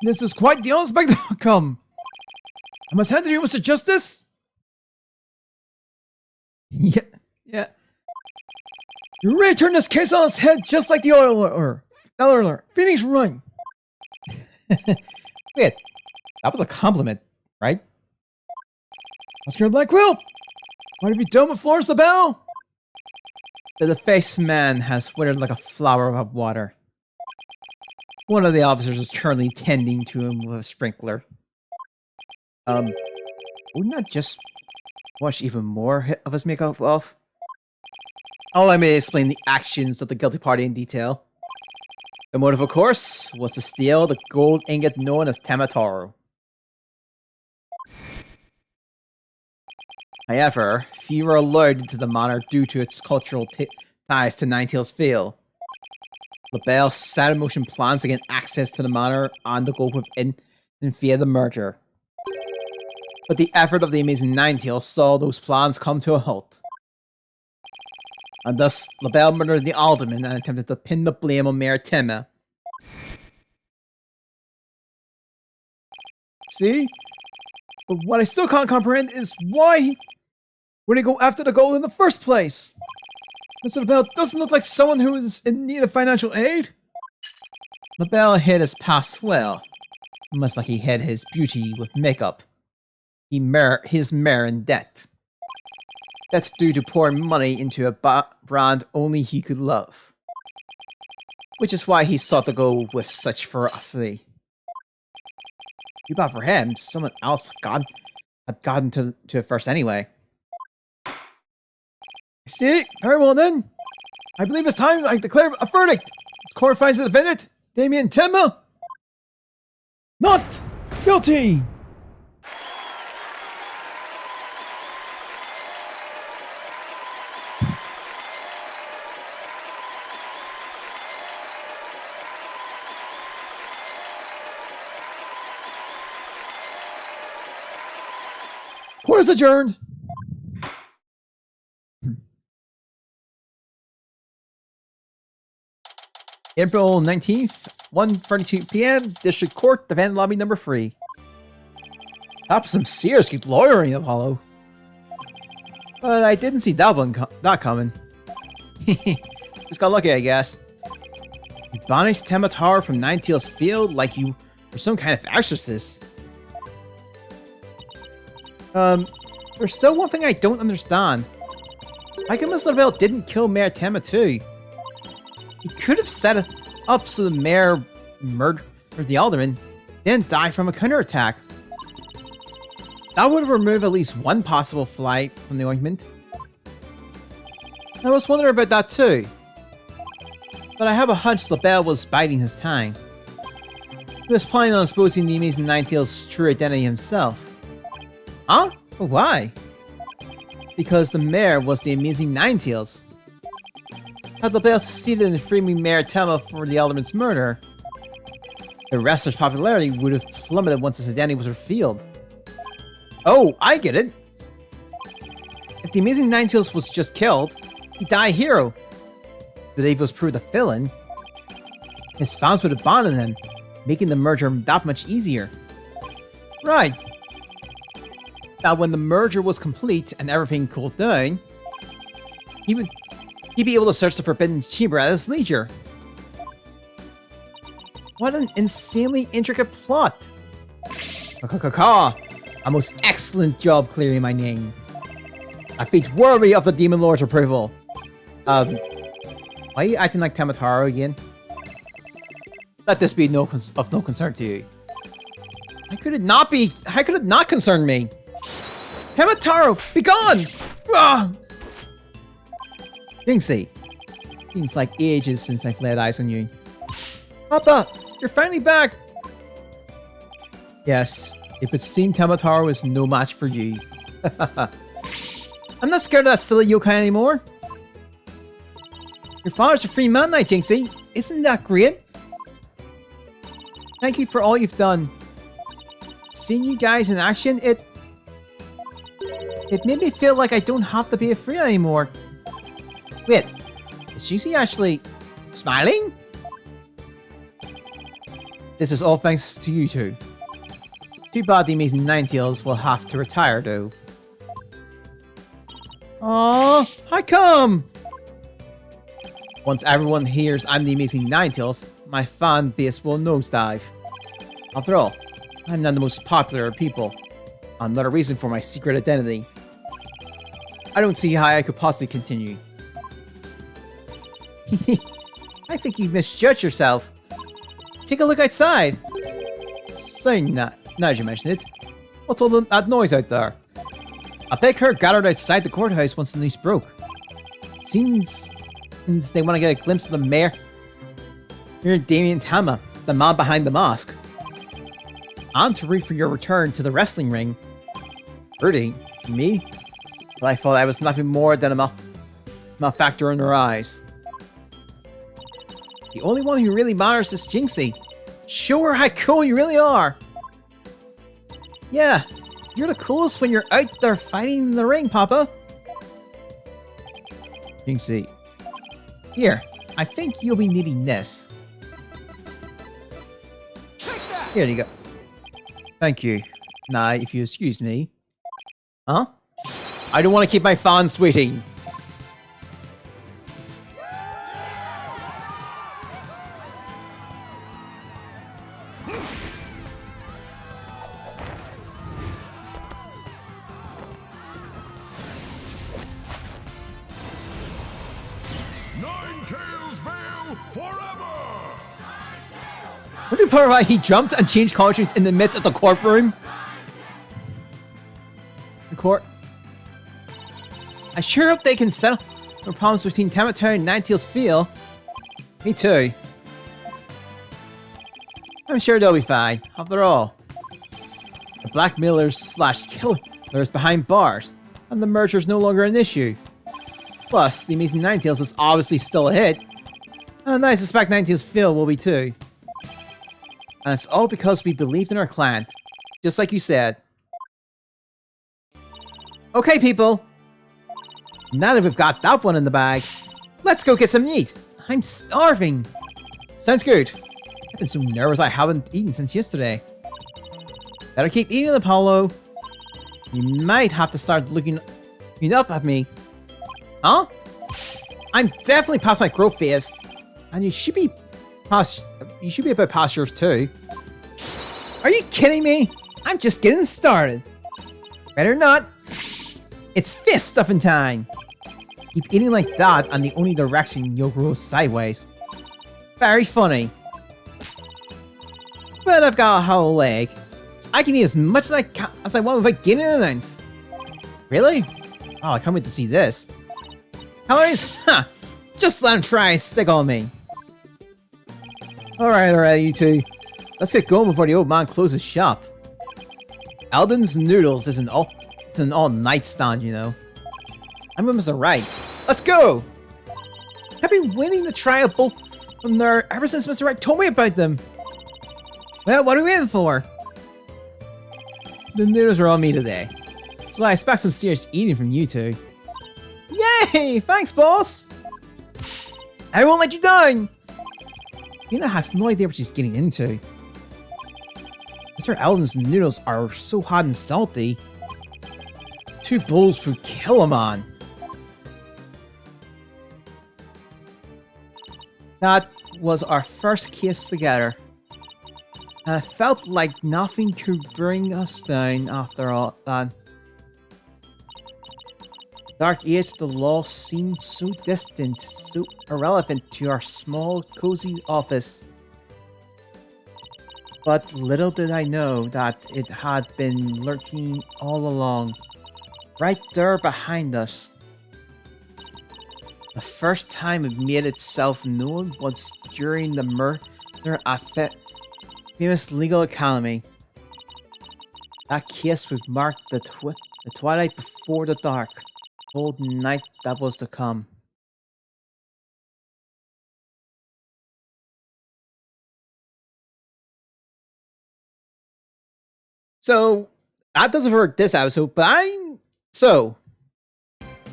A: this is quite the unexpected outcome. I must hand to you, Mr. Justice. Yeah. You really turned this case on its head just like the oiler. Phoenix run. Wait, that was a compliment, right? Oscar Blackquill, what have you done with Florence LaBelle? The defaced man has withered like a flower of water. One of the officers is currently tending to him with a sprinkler. Wouldn't that just wash even more of his makeup off? Oh, I may explain the actions of the guilty party in detail. The motive, of course, was to steal the gold ingot known as Tamatoro. However, few were lured into the manor due to its cultural ties to Ninetales Vale. LaBelle set in motion plans to gain access to the manor and the gold within and via the merger. But the effort of the Amazing Ninetales saw those plans come to a halt. And thus, LaBelle murdered the alderman and attempted to pin the blame on Mayor Timma. See? But what I still can't comprehend is why would he go after the gold in the first place? Mr. LaBelle doesn't look like someone who is in need of financial aid. LaBelle hid his past well, much like he hid his beauty with makeup. His mare in debt. That's due to pouring money into a brand only he could love. Which is why he sought to go with such ferocity. Too bad for him, someone else had gotten to it first anyway. See? Very well then. I believe it's time I declare a verdict. The court finds the defendant, Damien Timma, not guilty. Court is adjourned. April 19th, 1:32 p.m. District Court, Defendant Lobby number 3. That was some serious good lawyering, Apollo. But I didn't see that one coming. Just got lucky, I guess. You banished Temotaro from Ninetales Field like you were some kind of exorcist. There's still one thing I don't understand. How come Mr. LaBelle didn't kill Mayor Temma too? He could have set it up so the mayor murdered the alderman, then died from a counterattack. That would have removed at least one possible fly from the ointment. I was wondering about that too. But I have a hunch LaBelle was biding his time. He was planning on exposing the Amazing Ninetales' true identity himself. Huh? But why? Because the mayor was the Amazing Ninetales. Had LaBelle succeeded in freeing Mayor Temma for the alderman's murder, the wrestler's popularity would have plummeted once his identity was revealed. Oh, I get it! If the Amazing Ninetales was just killed, he'd die a hero. But if he was proved a villain, his fans would abandon him, making the merger that much easier. Right. Now, when the merger was complete and everything cooled down, he'd be able to search the Forbidden Chamber at his leisure. What an insanely intricate plot! A most excellent job clearing my name. A feat worthy of the Demon Lord's approval. Why are you acting like Temotaro again? Let this be of no concern to you. How could it not concern me? Temotaro, be gone! Jinxie, seems like ages since I've laid eyes on you. Papa, you're finally back! Yes, it would seem Temotaro is no match for you. I'm not scared of that silly yokai anymore. Your father's a free man now, Jinxie. Isn't that great? Thank you for all you've done. Seeing you guys in action, it made me feel like I don't have to be afraid anymore. Wait, is Jinxie actually smiling? This is all thanks to you two. Too bad the Amazing Ninetales will have to retire though. Aww, how come? Once everyone hears I'm the Amazing Ninetales, my fan base will nosedive. After all, I'm not the most popular of people. I'm not a reason for my secret identity. I don't see how I could possibly continue. I think you've misjudged yourself. Take a look outside. Say now that you mention it, what's all that noise out there? A big herd gathered outside the courthouse once the news broke. Seems they want to get a glimpse of the mayor. Here, Damien Timma, the man behind the mask. And to root for your return to the wrestling ring. Birdie, me? But I thought I was nothing more than a factor in their eyes. The only one who really matters is Jinxie. Show her how cool you really are. Yeah, you're the coolest when you're out there fighting in the ring, Papa. Jinxie. Here, I think you'll be needing this.
B: Take that.
A: Here you go. Thank you. Now, if you excuse me. Huh? I don't want to keep my fans waiting. What's the part why he jumped and changed countries in the midst of the courtroom? The court. I sure hope they can settle the problems between Tamatown and Ninetales Field. Me too. I'm sure they'll be fine. After all, the blackmailers slash killers behind bars, and the merger's no longer an issue. Plus, the Amazing Ninetales is obviously still a hit, and I suspect Ninetales Field will be too. And it's all because we believed in our clan, just like you said. Okay, people. Now that we've got that one in the bag, let's go get some meat. I'm starving. Sounds good. I've been so nervous I haven't eaten since yesterday. Better keep eating, Apollo. You might have to start looking up at me. Huh? I'm definitely past my growth phase, and you should be about past yours too. Are you kidding me? I'm just getting started. Better not. It's fist stuffing time. Keep eating like that, and the only direction you'll grow sideways. Very funny. But I've got a hollow leg, so I can eat as much as I want without getting an ounce. Really? Oh, I can't wait to see this. Calories? Huh. Just let him try and stick on me. Alright, you two. Let's get going before the old man closes shop. Alden's Noodles is an all-night stand, you know. I'm with Mr. Right. Let's go! I've been winning the trial both from there ever since Mr. Right told me about them. Well, what are we waiting for? The noodles are on me today. So I expect some serious eating from you two. Yay! Thanks, boss! I won't let you down! Tina has no idea what she's getting into. Mr. Alden's noodles are so hot and salty. 2 bowls would kill a man. That was our first kiss together. And I felt like nothing could bring us down after all that. Dark age of the law seemed so distant, so irrelevant to our small, cozy office. But little did I know that it had been lurking all along, right there behind us. The first time it made itself known was during the murder at famous legal academy. That case would mark the twilight before the dark. Cold night that was to come. So that does it for this episode, but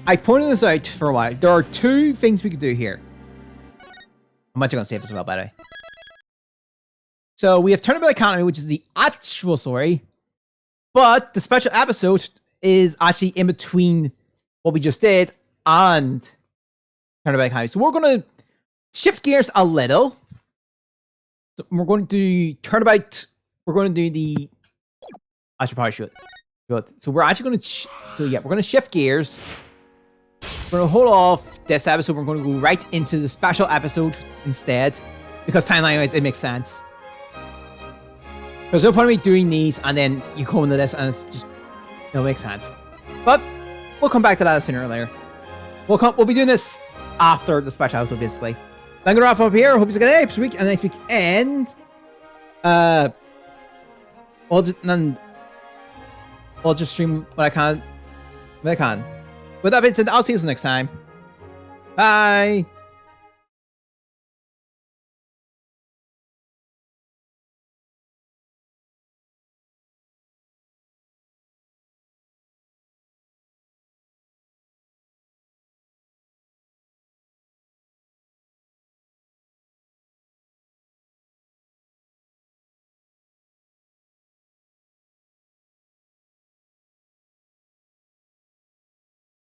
A: I pointed this out for a while. There are 2 things we could do here. I'm actually gonna save this as well, by the way. So we have Turnabout Economy, which is the actual story, but the special episode is actually in between what we just did and Turnabout Economy. So we're gonna shift gears a little. So we're going to do Turnabout. We're going to do the. I should probably should. Good. So we're actually going to. We're going to shift gears. We're going to hold off this episode. We're going to go right into the special episode instead, because timeline-wise it makes sense. There's no point in me doing these and then you come into this and it's just it'll make sense. But we'll come back to that sooner or later. We'll be doing this after the special episode, basically. I'm gonna wrap up here. Hope you guys have a good week and next week. And I'll just stream what I can. With that being said, I'll see you next time. Bye.